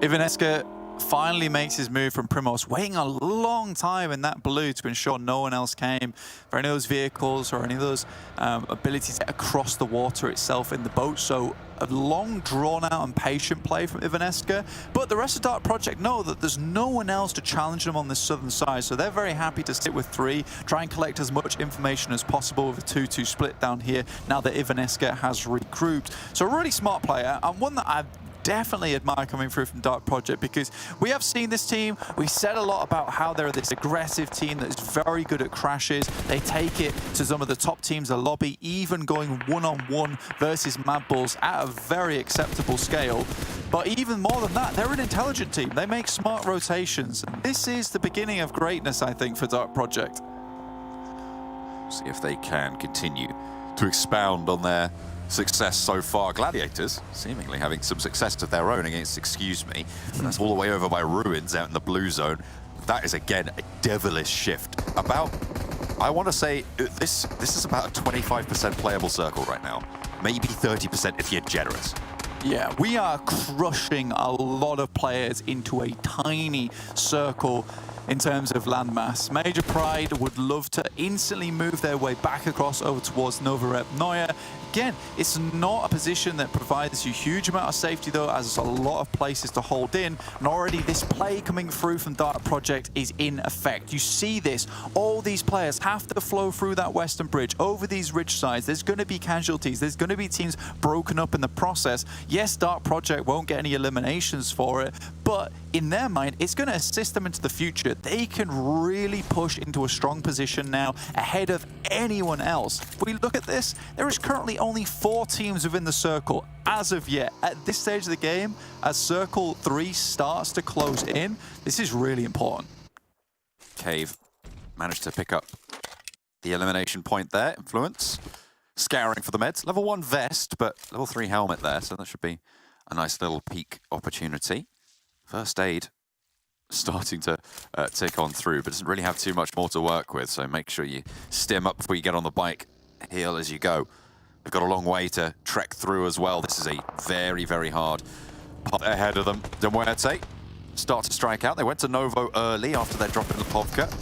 Ivaneska finally makes his move from Primos, waiting a long time in that blue to ensure no one else came for any of those vehicles or any of those abilities to get across the water itself in the boat. So a long, drawn-out and patient play from Ivaneska. But the rest of Dark Project know that there's no one else to challenge them on this southern side, so they're very happy to sit with 3, try and collect as much information as possible with a 2-2 split down here now that Ivaneska has regrouped. So a really smart player, and one that I've definitely admire coming through from Dark Project, because we have seen this team. We said a lot about how they're this aggressive team that's very good at crashes. They take it to some of the top teams in the lobby, even going one-on-one versus MadBulls at a very acceptable scale. But even more than that, they're an intelligent team. They make smart rotations. This is the beginning of greatness, I think, for Dark Project. See if they can continue to expound on their success so far. Gladiators seemingly having some success of their own against Excuse Me, and that's all the way over by Ruins out in the blue zone. That is again a devilish shift. About, I want to say this is about a 25% playable circle right now, maybe 30% if you're generous. Yeah, we are crushing a lot of players into a tiny circle in terms of landmass. Major Pride would love to instantly move their way back across over towards Nova Rep Neuer. Again, it's not a position that provides you a huge amount of safety though, as there's a lot of places to hold in, and already this play coming through from Dark Project is in effect. You see this, all these players have to flow through that western bridge, over these ridge sides. There's going to be casualties, there's going to be teams broken up in the process. Yes, Dark Project won't get any eliminations for it, but in their mind, it's going to assist them into the future. They can really push into a strong position now ahead of anyone else. If we look at this, there is currently only 4 teams within the circle as of yet. At this stage of the game, as Circle 3 starts to close in, this is really important. Cave managed to pick up the elimination point there. Influence scouring for the meds. Level 1 vest, but level 3 helmet there, so that should be a nice little peak opportunity. First aid starting to tick on through, but doesn't really have too much more to work with, so make sure you stim up before you get on the bike, heal as you go. We've got a long way to trek through as well. This is a very, very hard path ahead of them. MUERTE start to strike out. They went to Novo early after their drop in the Povka.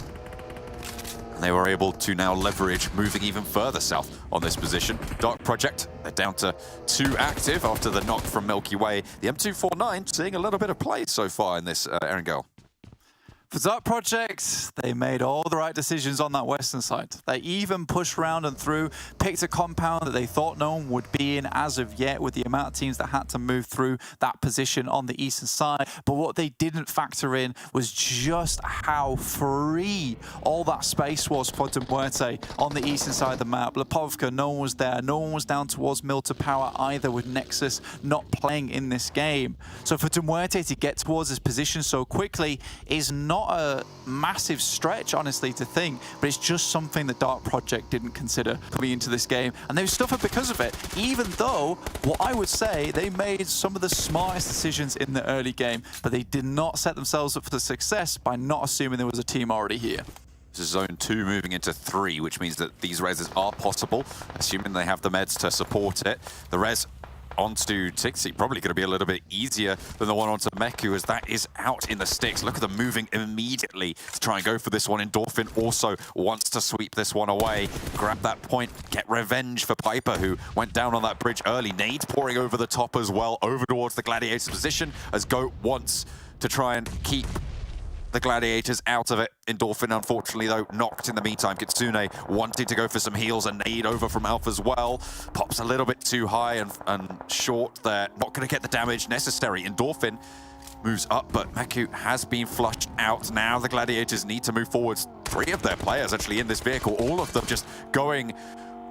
And they were able to now leverage moving even further south on this position. Dark Project, they're down to 2 active after the knock from Milky Way. The M249 seeing a little bit of play so far in this Erangel. For Dark Project, they made all the right decisions on that western side. They even pushed around and through, picked a compound that they thought no one would be in as of yet with the amount of teams that had to move through that position on the eastern side. But what they didn't factor in was just how free all that space was for MUERTE on the eastern side of the map. Lipovka, no one was there. No one was down towards Milta Power either, with Nexus not playing in this game. So for MUERTE to get towards this position so quickly is not a massive stretch, honestly, to think, but it's just something that Dark Project didn't consider coming into this game, and they suffered because of it, even though what I would say they made some of the smartest decisions in the early game, but they did not set themselves up for the success by not assuming there was a team already here. This is Zone 2 moving into 3, which means that these reses are possible, assuming they have the meds to support it. The res onto Tixi. Probably going to be a little bit easier than the one onto Meku, as that is out in the sticks. Look at them moving immediately to try and go for this one. Endorphin also wants to sweep this one away, grab that point, get revenge for Piper, who went down on that bridge early. Nades pouring over the top as well, over towards the Gladiators position, as Goat wants to try and keep the Gladiators out of it. Endorphin, unfortunately, though, knocked in the meantime. Kitsune wanted to go for some heals. A nade over from Alpha as well. Pops a little bit too high and short there. Not going to get the damage necessary. Endorphin moves up, but Meku has been flushed out. Now the Gladiators need to move forwards. 3 of their players actually in this vehicle. All of them just going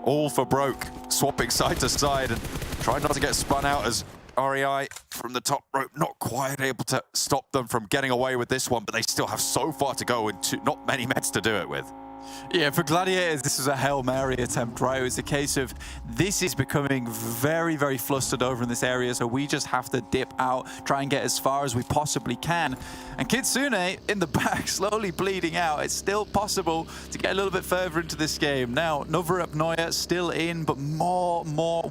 all for broke, swapping side to side and trying not to get spun out, as REI from the top rope not quite able to stop them from getting away with this one, but they still have so far to go and not many meds to do it with. Yeah, for Gladiators, this was a Hail Mary attempt, right? It was a case of this is becoming very, very flustered over in this area, so we just have to dip out, try and get as far as we possibly can. And Kitsune in the back, slowly bleeding out. It's still possible to get a little bit further into this game. Now, Novorapnoya still in, but more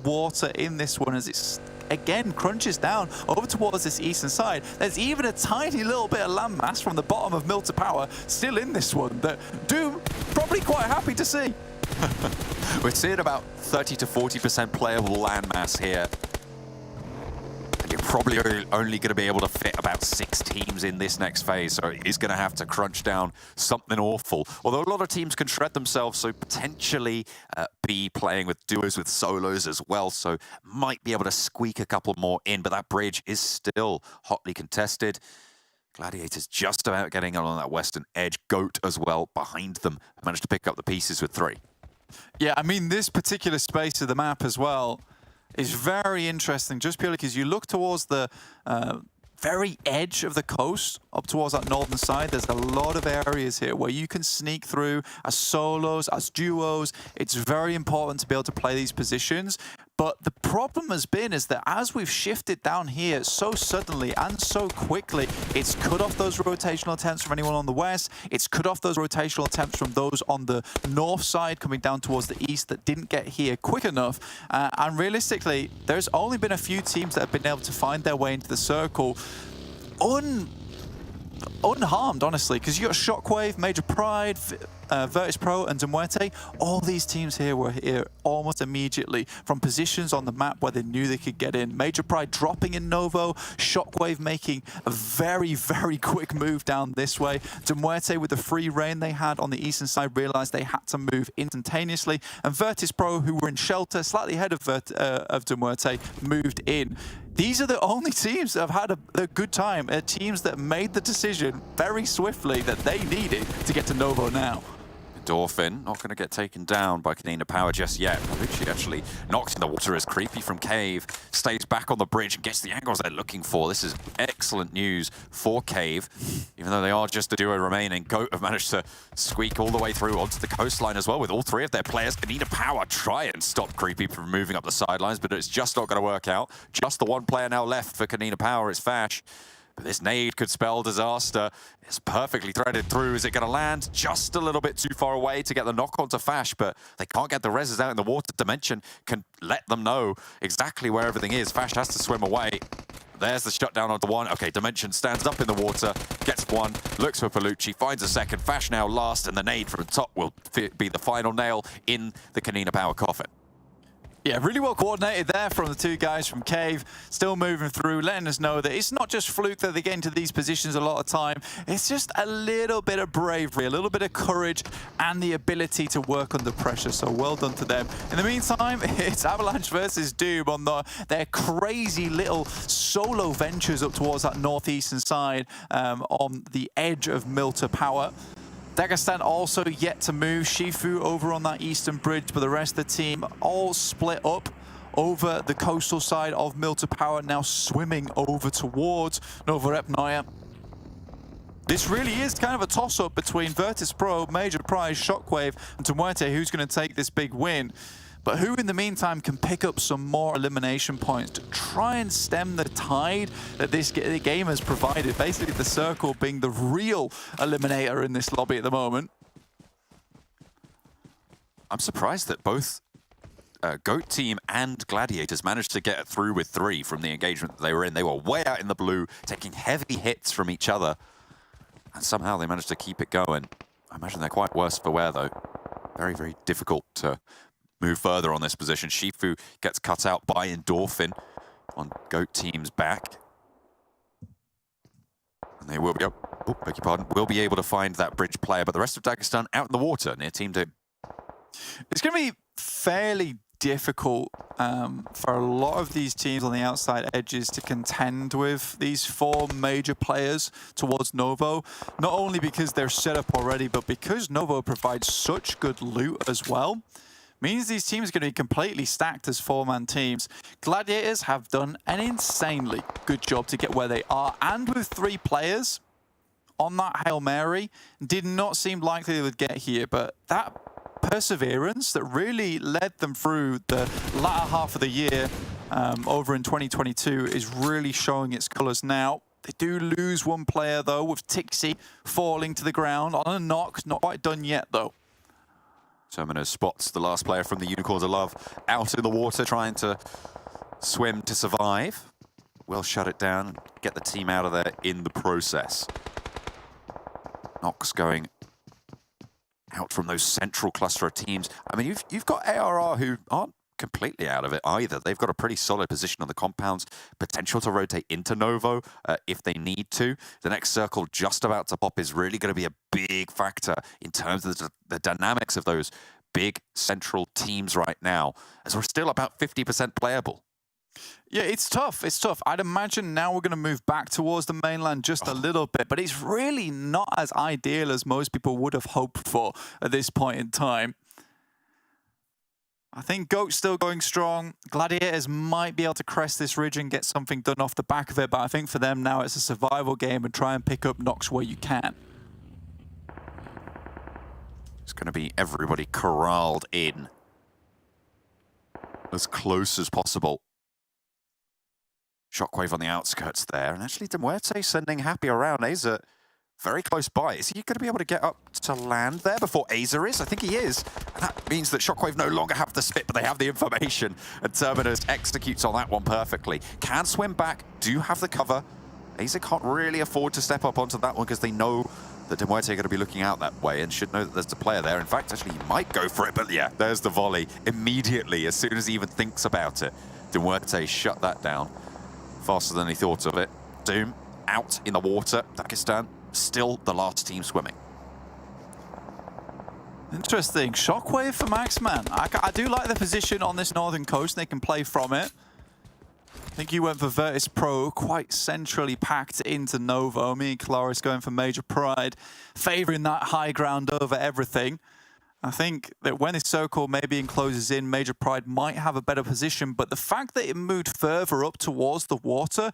water in this one as it's again crunches down over towards this eastern side. There's even a tiny little bit of landmass from the bottom of MUERTE Power still in this one that Doom probably quite happy to see. We're seeing about 30 to 40% playable landmass here. And you're probably only going to be able to fit about 6 teams in this next phase, so he's going to have to crunch down something awful. Although a lot of teams can shred themselves, so potentially be playing with duos with solos as well, so might be able to squeak a couple more in, but that bridge is still hotly contested. Gladiators just about getting on that western edge. Goat as well behind them. Managed to pick up the pieces with 3. Yeah, I mean, this particular space of the map as well is very interesting, just purely because you look towards the very edge of the coast, up towards that northern side. There's a lot of areas here where you can sneak through as solos, as duos. It's very important to be able to play these positions. But the problem has been is that as we've shifted down here so suddenly and so quickly, it's cut off those rotational attempts from anyone on the west. It's cut off those rotational attempts from those on the north side coming down towards the east that didn't get here quick enough. And realistically, there's only been a few teams that have been able to find their way into the circle unharmed, honestly, because you got Shockwave, Major Pride, VIRTUS.PRO and MUERTE. All these teams here were here almost immediately from positions on the map where they knew they could get in. Major Pride dropping in Novo, Shockwave making a very, very quick move down this way. MUERTE, with the free reign they had on the eastern side, realized they had to move instantaneously. And VIRTUS.PRO, who were in shelter, slightly ahead of MUERTE, moved in. These are the only teams that have had a good time, teams that made the decision very swiftly that they needed to get to Novo now. Endorphin not going to get taken down by KONINA Power just yet. She actually knocked in the water as Creepy from Cave stays back on the bridge and gets the angles they're looking for. This is excellent news for Cave, even though they are just a duo remaining. Goat have managed to squeak all the way through onto the coastline as well with all 3 of their players. KONINA Power try and stop Creepy from moving up the sidelines, but it's just not going to work out. Just the one player now left for KONINA Power is Fash. But this nade could spell disaster. It's perfectly threaded through. Is it going to land? Just a little bit too far away to get the knock onto Fash, but they can't get the reses out in the water. Dimension can let them know exactly where everything is. Fash has to swim away. There's the shutdown onto one. Okay, Dimension stands up in the water, gets one, looks for Palucci, finds a second. Fash now last, and the nade from the top will be the final nail in the KONINA Power coffin. Yeah, really well coordinated there from the 2 guys from Cave, still moving through, letting us know that it's not just fluke that they get into these positions a lot of time. It's just a little bit of bravery, a little bit of courage, and the ability to work under pressure. So well done to them. In the meantime, it's Avalanche versus Doom on their crazy little solo ventures up towards that northeastern side on the edge of MUERTE Power. Dagestan also yet to move. Shifu over on that eastern bridge, but the rest of the team all split up over the coastal side of MUERTE Power, now swimming over towards Novorapnoya. This really is kind of a toss-up between VIRTUS.PRO, Major Prize, Shockwave, and MUERTE, who's going to take this big win. But who in the meantime can pick up some more elimination points to try and stem the tide that this game has provided. Basically the circle being the real eliminator in this lobby at the moment. I'm surprised that both Goat team and Gladiators managed to get through with 3 from the engagement that they were in. They were way out in the blue, taking heavy hits from each other. And somehow they managed to keep it going. I imagine they're quite worse for wear, though. Very, very difficult to move further on this position. Shifu gets cut out by Endorphin on Goat team's back. And they will be, beg your pardon, will be able to find that bridge player, but the rest of Dagestan out in the water near Team 2. It's going to be fairly difficult for a lot of these teams on the outside edges to contend with these 4 major players towards Novo, not only because they're set up already, but because Novo provides such good loot as well. Means these teams are going to be completely stacked as 4-man teams. Gladiators have done an insanely good job to get where they are, and with 3 players on that Hail Mary, did not seem likely they would get here, but that perseverance that really led them through the latter half of the year over in 2022 is really showing its colours now. They do lose 1 player, though, with Tixi falling to the ground on a knock. Not quite done yet, though. Terminus spots the last player from the Unicorns of Love out in the water, trying to swim to survive. Will shut it down and get the team out of there in the process. Nox going out from those central cluster of teams. I mean, you've got ARR who aren't completely out of it either. They've got a pretty solid position on the compounds, potential to rotate into Novo if they need to. The next circle just about to pop is really going to be a big factor in terms of the dynamics of those big central teams right now, as we're still about 50% playable. Yeah, it's tough. It's tough. I'd imagine now we're going to move back towards the mainland just a little bit, but it's really not as ideal as most people would have hoped for at this point in time. I think Goat's still going strong. Gladiators might be able to crest this ridge and get something done off the back of it, but I think for them now it's a survival game and try and pick up Nox where you can. It's going to be everybody corralled in as close as possible. Shockwave on the outskirts there, and actually Muerte sending Happy around. Aza very close by. Is he going to be able to get up to land there before Aza is? I think he is. And that means that Shockwave no longer have the spit, but they have the information. And Terminus executes on that one perfectly. Can swim back, do have the cover. Aza can't really afford to step up onto that one because they know that Muerte are going to be looking out that way and should know that there's a player there. In fact, actually, he might go for it, but yeah, there's the volley immediately as soon as he even thinks about it. Muerte shut that down faster than he thought of it. Doom out in the water. Dagestan still the last team swimming. Interesting. Shockwave for Maxman. I do like the position on this northern coast, and they can play from it. I think he went for VIRTUS.PRO, quite centrally packed into Novo. Me and Kalaris going for Major Pride, favouring that high ground over everything. I think that when this circle maybe encloses in, Major Pride might have a better position, but the fact that it moved further up towards the water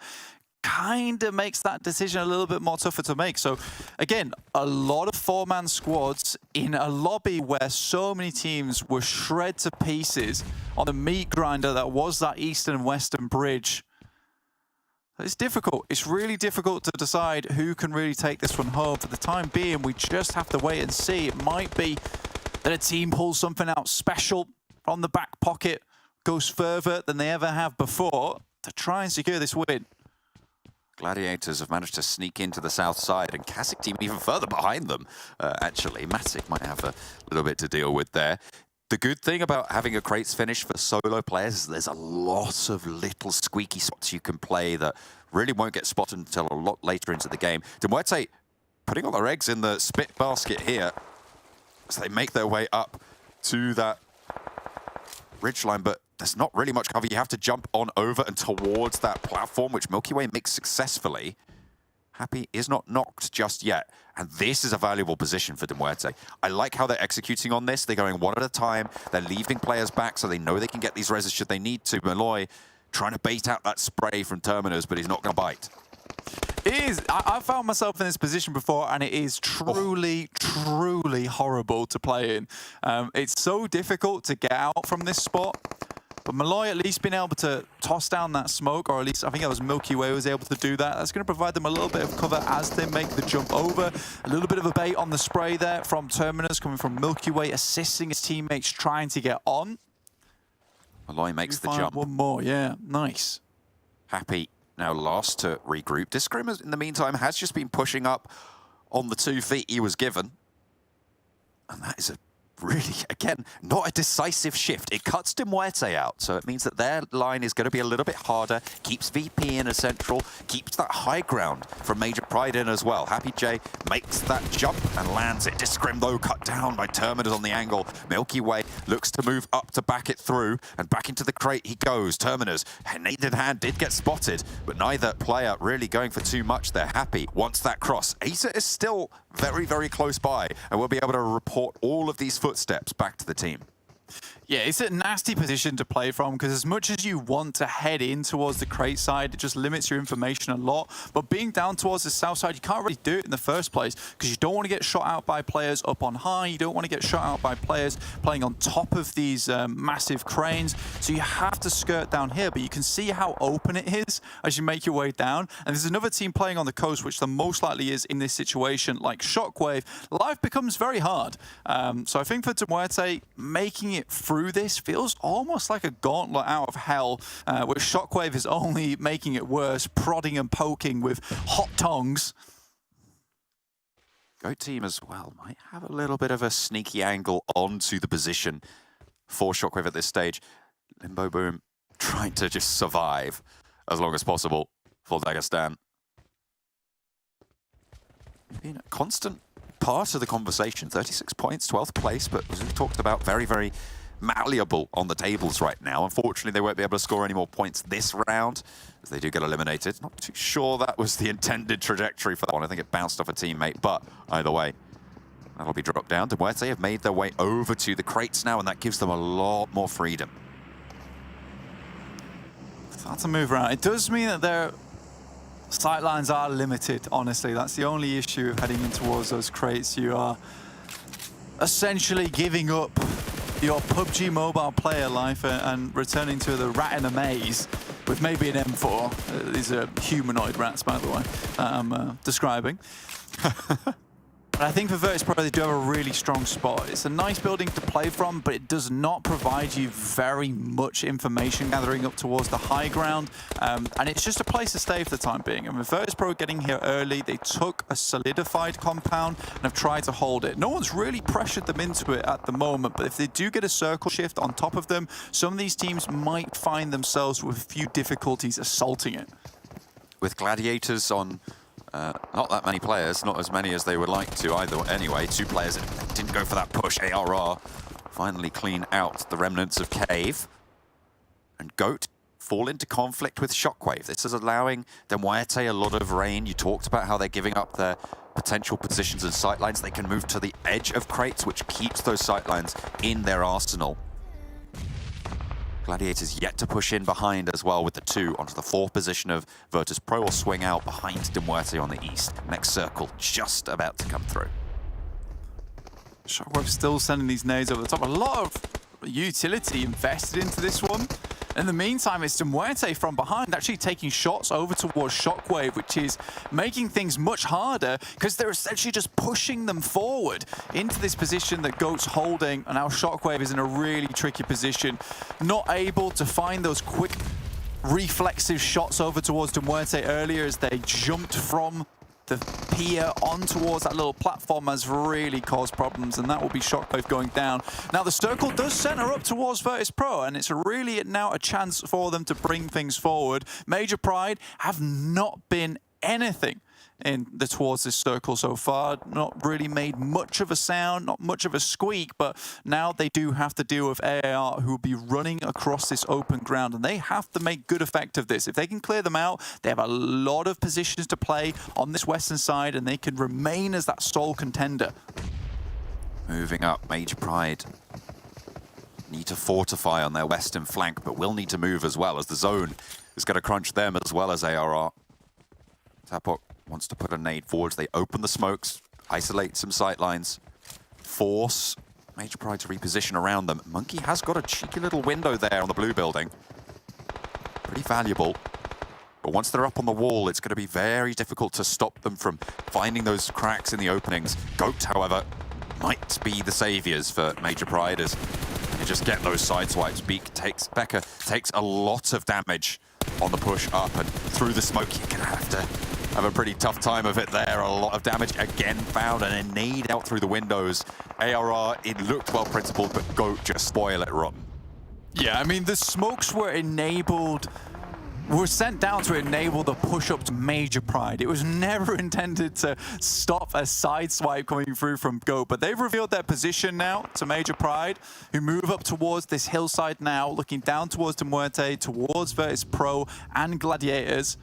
kind of makes that decision a little bit more tougher to make. So again, a lot of 4-man squads in a lobby where so many teams were shred to pieces on the meat grinder that was that eastern and western bridge. It's difficult. It's really difficult to decide who can really take this one home. For the time being, we just have to wait and see. It might be that a team pulls something out special from the back pocket, goes further than they ever have before to try and secure this win. Gladiators have managed to sneak into the south side, and KASIK team even further behind them, actually. Matic might have a little bit to deal with there. The good thing about having a crates finish for solo players is there's a lot of little squeaky spots you can play that really won't get spotted until a lot later into the game. Muerte putting all their eggs in the spit basket here as they make their way up to that ridgeline, but there's not really much cover. You have to jump on over and towards that platform, which Milky Way makes successfully. Happy is not knocked just yet, and this is a valuable position for Muerte. I like how they're executing on this. They're going one at a time. They're leaving players back so they know they can get these reses should they need to. Malloy trying to bait out that spray from Terminus, but he's not going to bite. It is. I found myself in this position before, and it is truly, truly horrible to play in. It's so difficult to get out from this spot. But Malloy at least been able to toss down that smoke, or at least I think that was Milky Way was able to do that. That's going to provide them a little bit of cover as they make the jump over. A little bit of a bait on the spray there from Terminus, coming from Milky Way, assisting his teammates trying to get on. Malloy makes the Find jump. one more, yeah, nice. Happy now last to regroup. Discrim, in the meantime, has just been pushing up on the 2 feet he was given. And that is a really, again, not a decisive shift. It cuts MUERTE out, so it means that their line is going to be a little bit harder, keeps VP in a central, keeps that high ground from Major Pride in as well. Happy J makes that jump and lands it. Discrim, though, cut down by Terminus on the angle. Milky Way looks to move up to back it through, and back into the crate he goes. Terminus, nade in hand, did get spotted, but neither player really going for too much. They're happy. Wants that cross. Asa is still very, very close by, and we'll be able to report all of these footsteps back to the team. Yeah, it's a nasty position to play from because as much as you want to head in towards the crate side, it just limits your information a lot. But being down towards the south side, you can't really do it in the first place because you don't want to get shot out by players up on high. You don't want to get shot out by players playing on top of these massive cranes. So you have to skirt down here, but you can see how open it is as you make your way down. And there's another team playing on the coast, which the most likely is in this situation, like SHOCKWAVE. Life becomes very hard. So I think for MUERTE, making it through this feels almost like a gauntlet out of hell, where SHOCKWAVE is only making it worse, prodding and poking with hot tongs. Go team as well might have a little bit of a sneaky angle onto the position for SHOCKWAVE at this stage. Limbo Boom trying to just survive as long as possible for Dagestan. Been a constant part of the conversation. 36 points, 12th place, but as we talked about, very, very malleable on the tables right now. Unfortunately, they won't be able to score any more points this round as they do get eliminated. Not too sure that was the intended trajectory for that one. I think it bounced off a teammate, but either way, that'll be dropped down. MUERTE have made their way over to the crates now, and that gives them a lot more freedom. Start to move around. It does mean that their sightlines are limited, honestly. That's the only issue of heading in towards those crates. You are essentially giving up your PUBG mobile player life and returning to the rat in a maze with maybe an M4. These are humanoid rats, by the way, I'm describing. But I think for VIRTUS.PRO, they do have a really strong spot. It's a nice building to play from, but it does not provide you very much information gathering up towards the high ground. And it's just a place to stay for the time being. And with VIRTUS.PRO getting here early, they took a solidified compound and have tried to hold it. No one's really pressured them into it at the moment, but if they do get a circle shift on top of them, some of these teams might find themselves with a few difficulties assaulting it. With Gladiators on not that many players, not as many as they would like to either. Anyway, 2 players that didn't go for that push. ARR finally clean out the remnants of Cave. And Goat fall into conflict with SHOCKWAVE. This is allowing MUERTE a lot of rain. You talked about how they're giving up their potential positions and sightlines. They can move to the edge of crates, which keeps those sightlines in their arsenal. Gladiators yet to push in behind as well with the 2 onto the 4th position of VIRTUS.PRO will swing out behind MUERTE on the east. Next circle just about to come through. SHOCKWAVE still sending these nades over the top. A lot of utility invested into this one. In the meantime, it's MUERTE from behind actually taking shots over towards SHOCKWAVE, which is making things much harder because they're essentially just pushing them forward into this position that Goat's holding, and now SHOCKWAVE is in a really tricky position, not able to find those quick reflexive shots over towards MUERTE earlier as they jumped from the pier on towards that little platform has really caused problems, and that will be SHOCKWAVE going down. Now the circle does center up towards VIRTUS.PRO, and it's really now a chance for them to bring things forward. Major Pride have not been anything towards this circle so far. Not really made much of a sound, not much of a squeak, but now they do have to deal with AAR, who will be running across this open ground, and they have to make good effect of this. If they can clear them out, they have a lot of positions to play on this western side, and they can remain as that sole contender. Moving up, Major Pride need to fortify on their western flank, but will need to move as well, as the zone is going to crunch them as well as ARR. Tapok wants to put a nade forwards. They open the smokes, isolate some sightlines, force Major Pride to reposition around them. Monkey has got a cheeky little window there on the blue building. Pretty valuable. But once they're up on the wall, it's going to be very difficult to stop them from finding those cracks in the openings. Goat, however, might be the saviors for Major Pride as can just get those side swipes. Becca takes a lot of damage on the push up, and through the smoke, you're gonna have to have a pretty tough time of it there. A lot of damage again found, and a nade out through the windows. ARR, it looked well principled, but GOAT just spoil it rotten. Yeah, I mean, the smokes were sent down to enable the push-up to Major Pride. It was never intended to stop a side swipe coming through from GOAT, but they've revealed their position now to Major Pride, who move up towards this hillside now, looking down towards MUERTE, towards VIRTUS.PRO and Gladiators.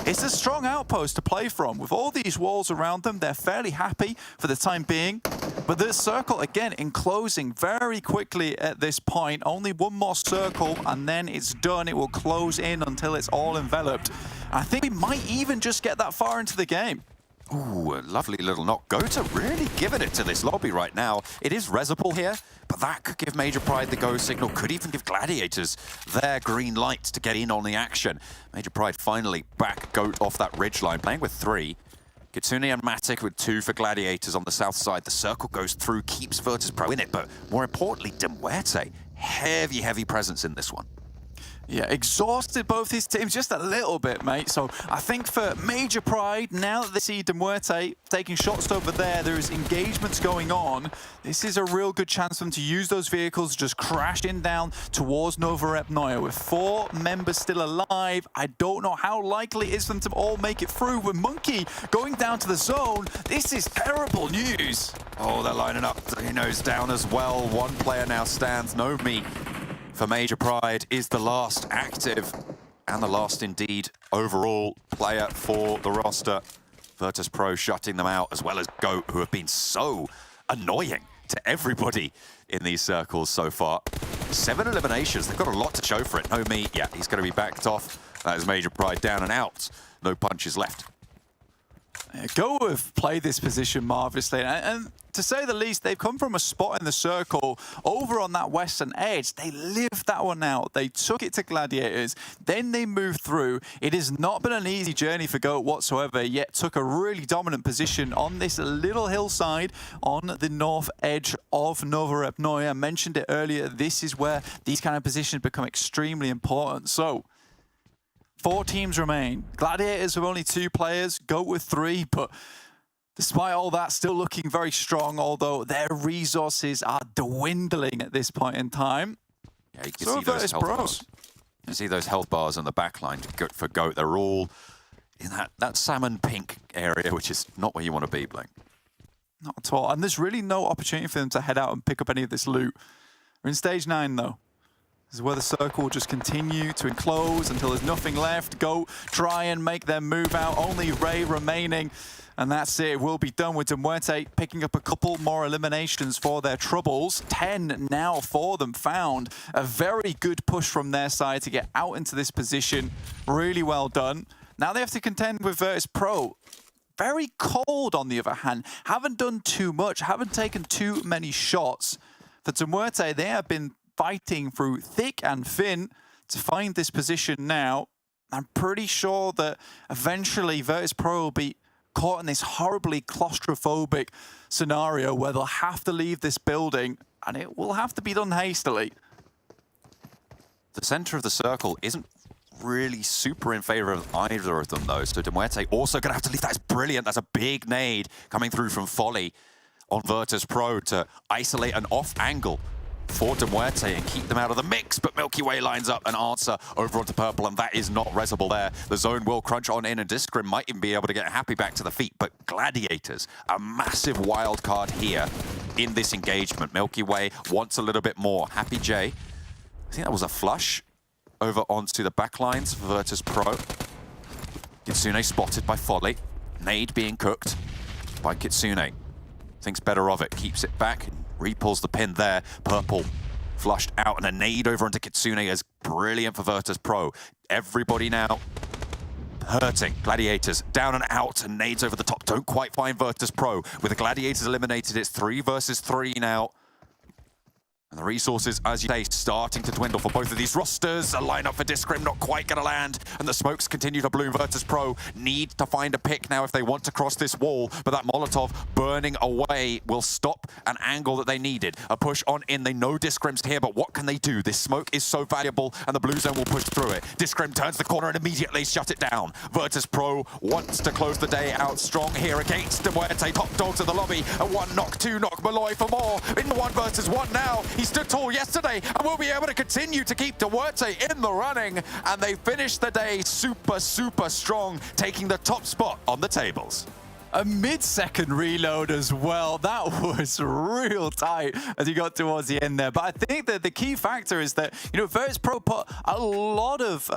It's a strong outpost to play from. With all these walls around them, they're fairly happy for the time being. But this circle, again, enclosing very quickly at this point. Only one more circle, and then it's done. It will close in until it's all enveloped. I think we might even just get that far into the game. Ooh, a lovely little knock. GOAT are really giving it to this lobby right now. It is resable here, but that could give Major Pride the go signal, could even give Gladiators their green light to get in on the action. Major Pride finally back GOAT off that ridgeline, playing with 3. Kitsune and Matic with 2 for Gladiators on the south side. The circle goes through, keeps VIRTUS.PRO in it, but more importantly, MUERTE, heavy presence in this one. Yeah, exhausted both his teams just a little bit, mate. So I think for Major Pride, now that they see MUERTE taking shots over there, there is engagements going on. This is a real good chance for them to use those vehicles, just crash in down towards Nova Rep Noia. With 4 members still alive, I don't know how likely it is for them to all make it through. With Monkey going down to the zone, this is terrible news. Oh, they're lining up. Zeno's down as well. One player now stands. Nomi for Major Pride is the last active, and the last indeed overall player for the roster. VIRTUS.PRO shutting them out, as well as GOAT, who have been so annoying to everybody in these circles so far. 7 eliminations, they've got a lot to show for it. Nomi, yeah, he's going to be backed off. That is Major Pride down and out. No punches left. GOAT have played this position marvelously, and to say the least, they've come from a spot in the circle over on that western edge. They lived that one out. They took it to Gladiators, then they moved through. It has not been an easy journey for GOAT whatsoever, yet took a really dominant position on this little hillside on the north edge of Nova Rep Noia. I mentioned it earlier, this is where these kind of positions become extremely important. So 4 teams remain. Gladiators with only 2 players, GOAT with 3, but despite all that, still looking very strong, although their resources are dwindling at this point in time. Yeah, you can see those health bars. You see those health bars on the back line for GOAT. They're all in that salmon pink area, which is not where you want to be, Blake. Not at all. And there's really no opportunity for them to head out and pick up any of this loot. We're in stage 9, though. This is where the circle will just continue to enclose until there's nothing left. GOAT try and make their move out. Only Ray remaining. And that's it. It will be done with MUERTE picking up a couple more eliminations for their troubles. 10 now for them found. A very good push from their side to get out into this position. Really well done. Now they have to contend with VIRTUS.PRO. Very cold, on the other hand. Haven't done too much. Haven't taken too many shots. For MUERTE, they have been fighting through thick and thin to find this position now. I'm pretty sure that eventually VIRTUS.PRO will be caught in this horribly claustrophobic scenario where they'll have to leave this building, and it will have to be done hastily. The center of the circle isn't really super in favor of either of them, though. So MUERTE also going to have to leave. That's brilliant. That's a big nade coming through from Folly on VIRTUS.PRO to isolate an off angle for MUERTE and keep them out of the mix, but Milky Way lines up an answer over onto Purple, and that is not resable there. The zone will crunch on in, and Discrim might even be able to get Happy back to the feet, but Gladiators, a massive wild card here in this engagement. Milky Way wants a little bit more. Happy J, I think that was a flush over onto the backlines for VIRTUS.PRO. Kitsune spotted by Folly. Nade being cooked by Kitsune. Thinks better of it, keeps it back, repulls the pin there. Purple flushed out, and a nade over onto Kitsune is brilliant for VIRTUS.PRO. Everybody now hurting. Gladiators down and out, and nades over the top. Don't quite find VIRTUS.PRO. With the Gladiators eliminated, it's 3 versus 3 now. And the resources, as you say, starting to dwindle for both of these rosters. A lineup for Discrim not quite going to land, and the smokes continue to bloom. VIRTUS.PRO need to find a pick now if they want to cross this wall, but that Molotov burning away will stop an angle that they needed. A push on in, they know Discrim's here, but what can they do? This smoke is so valuable, and the blue zone will push through it. Discrim turns the corner and immediately shut it down. VIRTUS.PRO wants to close the day out strong here against MUERTE. Top dogs in the lobby, a 1 knock, 2 knock, Malloy for more. In the 1 versus 1 now. He stood tall yesterday and will be able to continue to keep MUERTE in the running, and they finish the day super strong, taking the top spot on the tables. A mid-second reload as well. That was real tight as he got towards the end there. But I think that the key factor is that, you know, VIRTUS.PRO put a lot of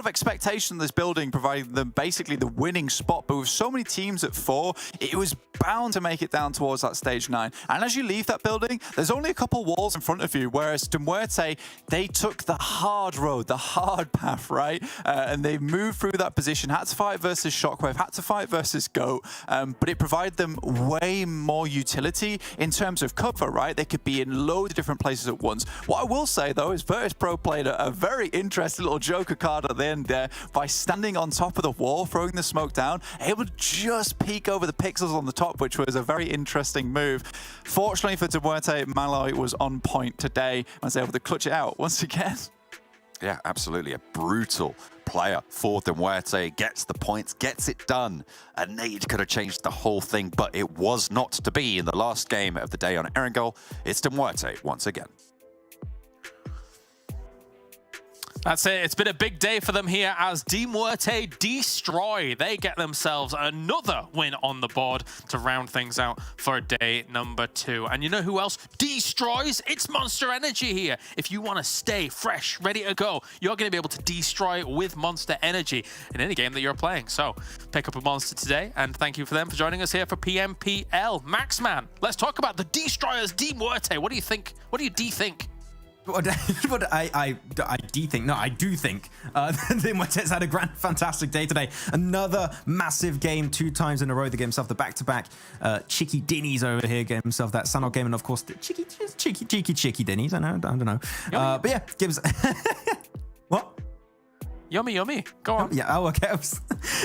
expectation on this building, providing them basically the winning spot. But with so many teams at 4, it was bound to make it down towards that stage 9. And as you leave that building, there's only a couple walls in front of you, whereas MUERTE, they took the hard road, the hard path, right? And they moved through that position, had to fight versus SHOCKWAVE, had to fight versus GOAT. But it provided them way more utility in terms of cover, right? They could be in loads of different places at once. What I will say, though, is VIRTUS.PRO played a very interesting little Joker card at the end there by standing on top of the wall, throwing the smoke down, able to just peek over the pixels on the top, which was a very interesting move. Fortunately for MUERTE, Malloy was on point today and was able to clutch it out once again. Yeah, absolutely. A brutal player for MUERTE. Gets the points, gets it done. A nade could have changed the whole thing, but it was not to be in the last game of the day on Erangel. It's MUERTE once again. That's it. It's been a big day for them here as MUERTE destroy. They get themselves another win on the board to round things out for day number 2. And you know who else destroys? It's Monster Energy here. If you want to stay fresh, ready to go, you're going to be able to destroy with Monster Energy in any game that you're playing. So pick up a Monster today, and thank you for them for joining us here for PMPL. Maxman, let's talk about the destroyers MUERTE. What do you think? What do you de-think? I do think MUERTE's had a fantastic day today. Another massive game 2 times in a row. They gave himself the back-to-back cheeky dinnies over here. Gave himself that Sanhok game, and of course the cheeky dinnies. I don't know. But yeah, gives. What? Yummy, yummy. Go on. Yeah, oh, okay.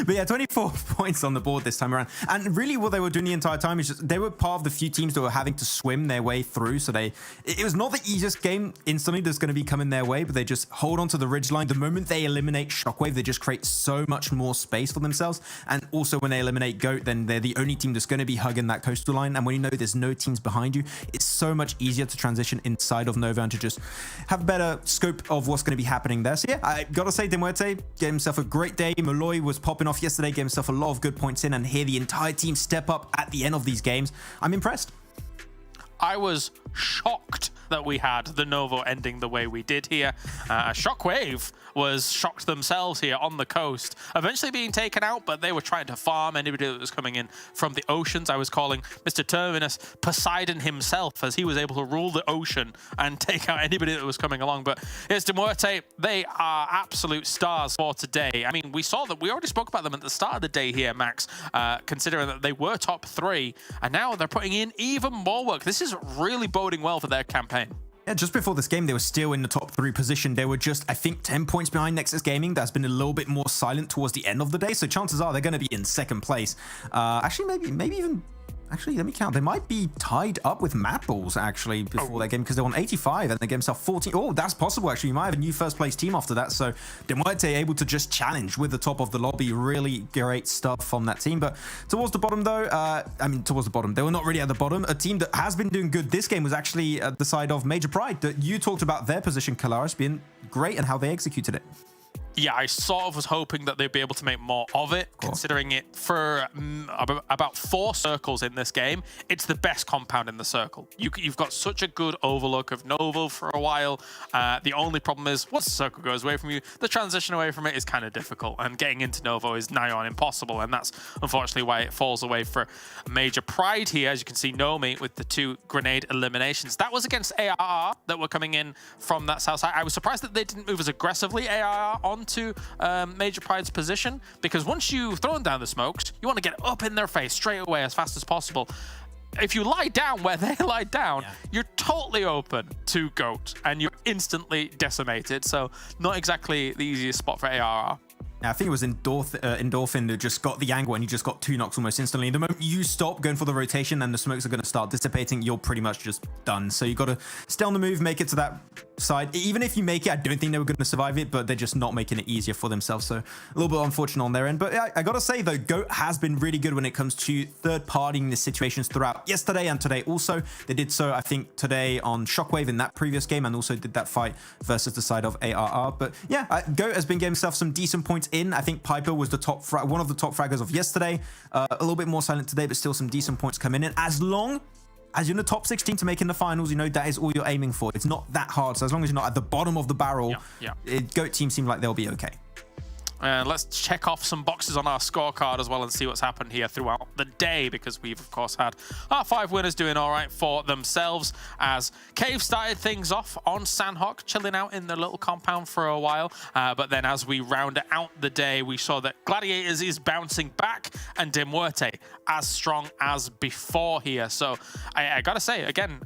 But yeah, 24 points on the board this time around. And really what they were doing the entire time is just, they were part of the few teams that were having to swim their way through. So it was not the easiest game instantly that's going to be coming their way, but they just hold on to the ridgeline. The moment they eliminate SHOCKWAVE, they just create so much more space for themselves. And also when they eliminate GOAT, then they're the only team that's going to be hugging that coastal line. And when you know there's no teams behind you, it's so much easier to transition inside of Nova and to just have a better scope of what's going to be happening there. So yeah, I got to say, MUERTE gave himself a great day. Malloy was popping off yesterday, gave himself a lot of good points in, and hear the entire team step up at the end of these games. I'm impressed. I was shocked that we had the Novo ending the way we did here. SHOCKWAVE was shocked themselves here on the coast, eventually being taken out, but they were trying to farm anybody that was coming in from the oceans. I was calling Mr. Terminus Poseidon himself, as he was able to rule the ocean and take out anybody that was coming along. But here's MUERTE. They are absolute stars for today. I mean, we saw that we already spoke about them at the start of the day here, Max, considering that they were top 3, and now they're putting in even more work. This is really boding well for their campaign. Yeah, just before this game, they were still in the top 3 position. They were just, I think, 10 points behind Nexus Gaming. That's been a little bit more silent towards the end of the day. So chances are they're going to be in 2nd place. Actually, maybe even... Actually, let me count. They might be tied up with MadBulls, actually, before that game, because they're on 85 and they gave themselves 14. Oh, that's possible, actually. You might have a new 1st place team after that. So MUERTE able to just challenge with the top of the lobby. Really great stuff from that team. But towards the bottom, though, towards the bottom, they were not really at the bottom. A team that has been doing good this game was actually at the side of Major Pride. That you talked about their position, Kalaris, being great and how they executed it. Yeah, I sort of was hoping that they'd be able to make more of it, considering it for about 4 circles in this game. It's the best compound in the circle. You've got such a good overlook of Novo for a while. The only problem is, once the circle goes away from you, the transition away from it is kind of difficult, and getting into Novo is nigh on impossible, and that's unfortunately why it falls away for Major Pride here. As you can see, Nomi with the 2 grenade eliminations. That was against ARR that were coming in from that south side. I was surprised that they didn't move as aggressively, ARR, on to Major Pride's position, because once you've thrown down the smokes, you want to get up in their face straight away as fast as possible. if you lie down where they lie down, you're totally open to GOAT and you're instantly decimated. So not exactly the easiest spot for ARR. I think it was Endorphin that just got the angle and he just got 2 knocks almost instantly. The moment you stop going for the rotation and the smokes are going to start dissipating, you're pretty much just done. So you got to stay on the move, make it to that side. Even if you make it, I don't think they were going to survive it, but they're just not making it easier for themselves. So a little bit unfortunate on their end. But I got to say, though, GOAT has been really good when it comes to third-partying the situations throughout yesterday and today also. They did so, I think, today on Shockwave in that previous game and also did that fight versus the side of ARR. But yeah, GOAT has been getting himself some decent points in. I think Piper was the one of the top fraggers of yesterday. A little bit more silent today, but still some decent points coming in. As long as you're in the top 16 to make in the finals, you know that is all you're aiming for. It's not that hard. So as long as you're not at the bottom of the barrel, GOAT team seem like they'll be okay. Let's check off some boxes on our scorecard as well and see what's happened here throughout the day, because we've, of course, had our 5 winners doing all right for themselves, as Cave started things off on Sanhok, chilling out in the little compound for a while. But then as we rounded out the day, we saw that Gladiators is bouncing back and MUERTE as strong as before here. So I got to say, again,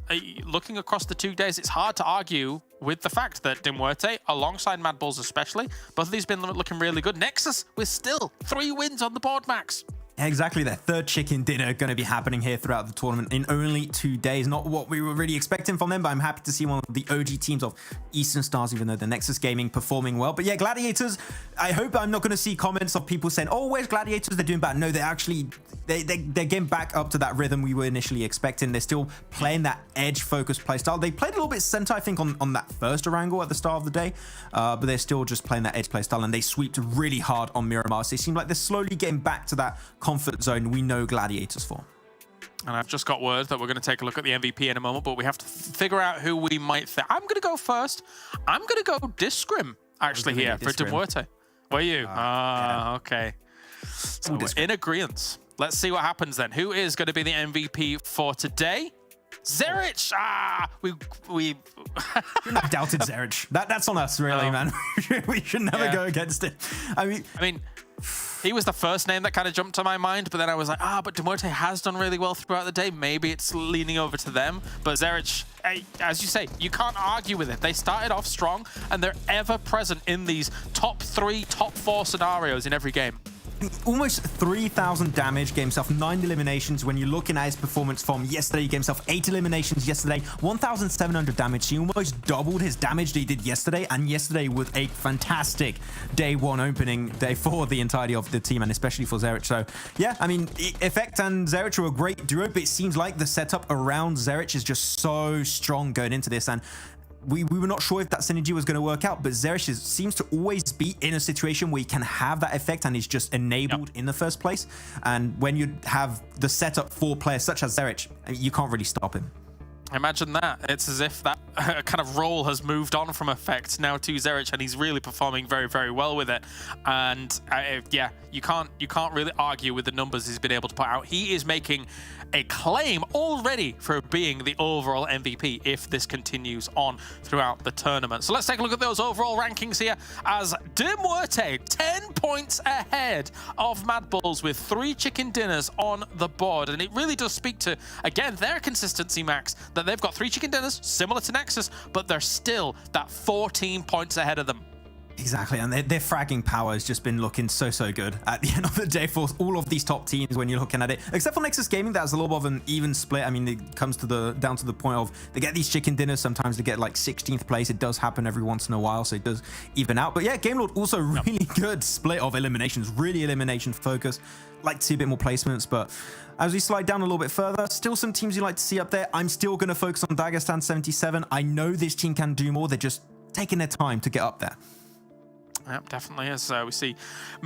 looking across the 2 days, it's hard to argue with the fact that MUERTE, alongside MadBulls especially, both of these been looking really good. NEXUS with still 3 wins on the board, Max. Exactly, that third chicken dinner going to be happening here throughout the tournament in only 2 days. Not what we were really expecting from them, but I'm happy to see one of the OG teams of Eastern Stars, even though the NEXUS Gaming performing well. But yeah, Gladiators, I hope I'm not going to see comments of people saying, oh, where's Gladiators? They're doing bad. No, they're actually, they're getting back up to that rhythm we were initially expecting. They're still playing that edge-focused playstyle. They played a little bit center, I think, on that first Erangel at the start of the day, but they're still just playing that edge playstyle, and they sweeped really hard on Miramar. So they seem like they're slowly getting back to that comfort zone we know Gladiators for. And I've just got word that we're going to take a look at the MVP in a moment, but we have to figure out who we might think. I'm going to go first. I'm going to go Discrim, actually, here for MUERTE. Were you? Okay. So we're in agreement. Let's see what happens then. Who is going to be the MVP for today? Zerich! We I doubted Zerich. That's on us, really, man. We should never go against it. I mean, he was the first name that kind of jumped to my mind, but then I was like, but MUERTE has done really well throughout the day. Maybe it's leaning over to them. But Zerich, as you say, you can't argue with it. They started off strong, and they're ever present in these top 3, top 4 scenarios in every game. Almost 3,000 damage, gave himself 9 eliminations. When you're looking at his performance from yesterday, he gave himself 8 eliminations yesterday, 1,700 damage. He almost doubled his damage that he did yesterday, and yesterday was a fantastic day 1 opening day for the entirety of the team, and especially for Zerich. So yeah, I mean, Effect and Zerich are a great duo, but it seems like the setup around Zerich is just so strong going into this, and we were not sure if that synergy was going to work out, but Zerich seems to always be in a situation where he can have that effect and is just enabled in the first place. And when you have the setup for players such as Zerich, you can't really stop him. Imagine that. It's as if that kind of role has moved on from Effect now to Zerich, and he's really performing very, very well with it. And yeah, you can't really argue with the numbers he's been able to put out. He is making a claim already for being the overall MVP if this continues on throughout the tournament. So let's take a look at those overall rankings here, as MUERTE 10 points ahead of MadBulls with 3 chicken dinners on the board. And it really does speak to, again, their consistency, Max, that they've got 3 chicken dinners, similar to NEXUS, but they're still that 14 points ahead of them. Exactly, and their fragging power has just been looking so good at the end of the day for all of these top teams when you're looking at it. Except for NEXUS Gaming, that was a little bit of an even split. I mean, it comes to down to the point of they get these chicken dinners. Sometimes they get like 16th place. It does happen every once in a while, so it does even out. But yeah, GameLord also really good split of eliminations, really elimination focused. Like to see a bit more placements, but as we slide down a little bit further, still some teams you like to see up there. I'm still going to focus on Dagestan 77. I know this team can do more. They're just taking their time to get up there. Yep, definitely. As we see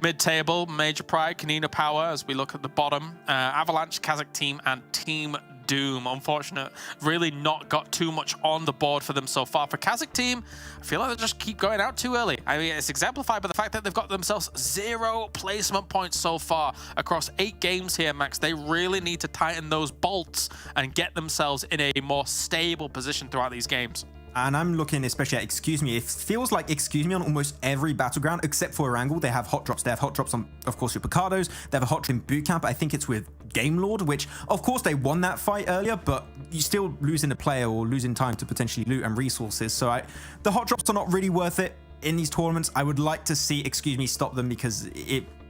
mid-table, Major Pride, KONINA Power, as we look at the bottom, Avalanche, KASIK team, and Team Doom. Unfortunate, really not got too much on the board for them so far. For KASIK team, I feel like they just keep going out too early. I mean, it's exemplified by the fact that they've got themselves 0 placement points so far across 8 games here, Max. They really need to tighten those bolts and get themselves in a more stable position throughout these games. And I'm looking especially at Excuse Me. It feels like Excuse Me on almost every battleground except for Erangel. They have hot drops. They have hot drops on, of course, your Picados. They have a hot drop in Boot Camp. I think it's with Game Lord, which, of course, they won that fight earlier, but you're still losing a player or losing time to potentially loot and resources. So the hot drops are not really worth it in these tournaments. I would like to see Excuse Me stop them because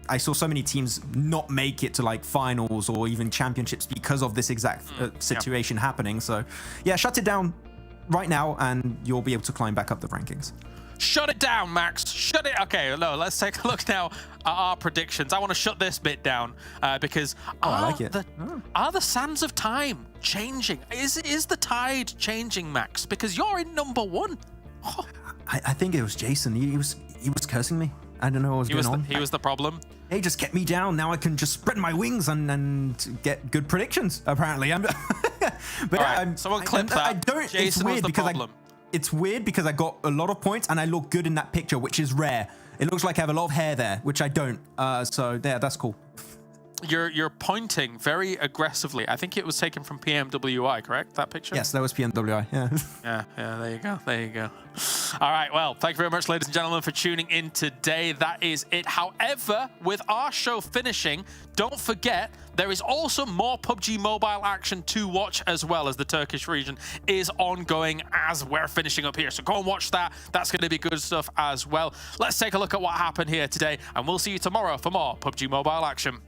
I saw so many teams not make it to like finals or even championships because of this exact situation happening. So yeah, shut it down right now and you'll be able to climb back up the rankings. Shut it down, Max. Shut it. Okay, no, let's take a look now at our predictions. I want to shut this bit down because I like it. Are the sands of time changing? Is the tide changing, Max? Because you're in number 1. Oh. I think it was Jason. He was cursing me. I don't know what was going on. He was the problem. Hey, just get me down. Now I can just spread my wings and get good predictions, apparently. But right, someone clip that. I don't. Jason it's weird was the because problem. It's weird because I got a lot of points and I look good in that picture, which is rare. It looks like I have a lot of hair there, which I don't. So yeah, that's cool. You're pointing very aggressively. I think it was taken from PMWI, correct? That picture? Yes, that was PMWI. Yeah. Yeah. There you go. There you go. All right. Well, thank you very much, ladies and gentlemen, for tuning in today. That is it. However, with our show finishing, don't forget there is also more PUBG Mobile action to watch as well, as the Turkish region is ongoing as we're finishing up here. So go and watch that. That's going to be good stuff as well. Let's take a look at what happened here today, and we'll see you tomorrow for more PUBG Mobile action.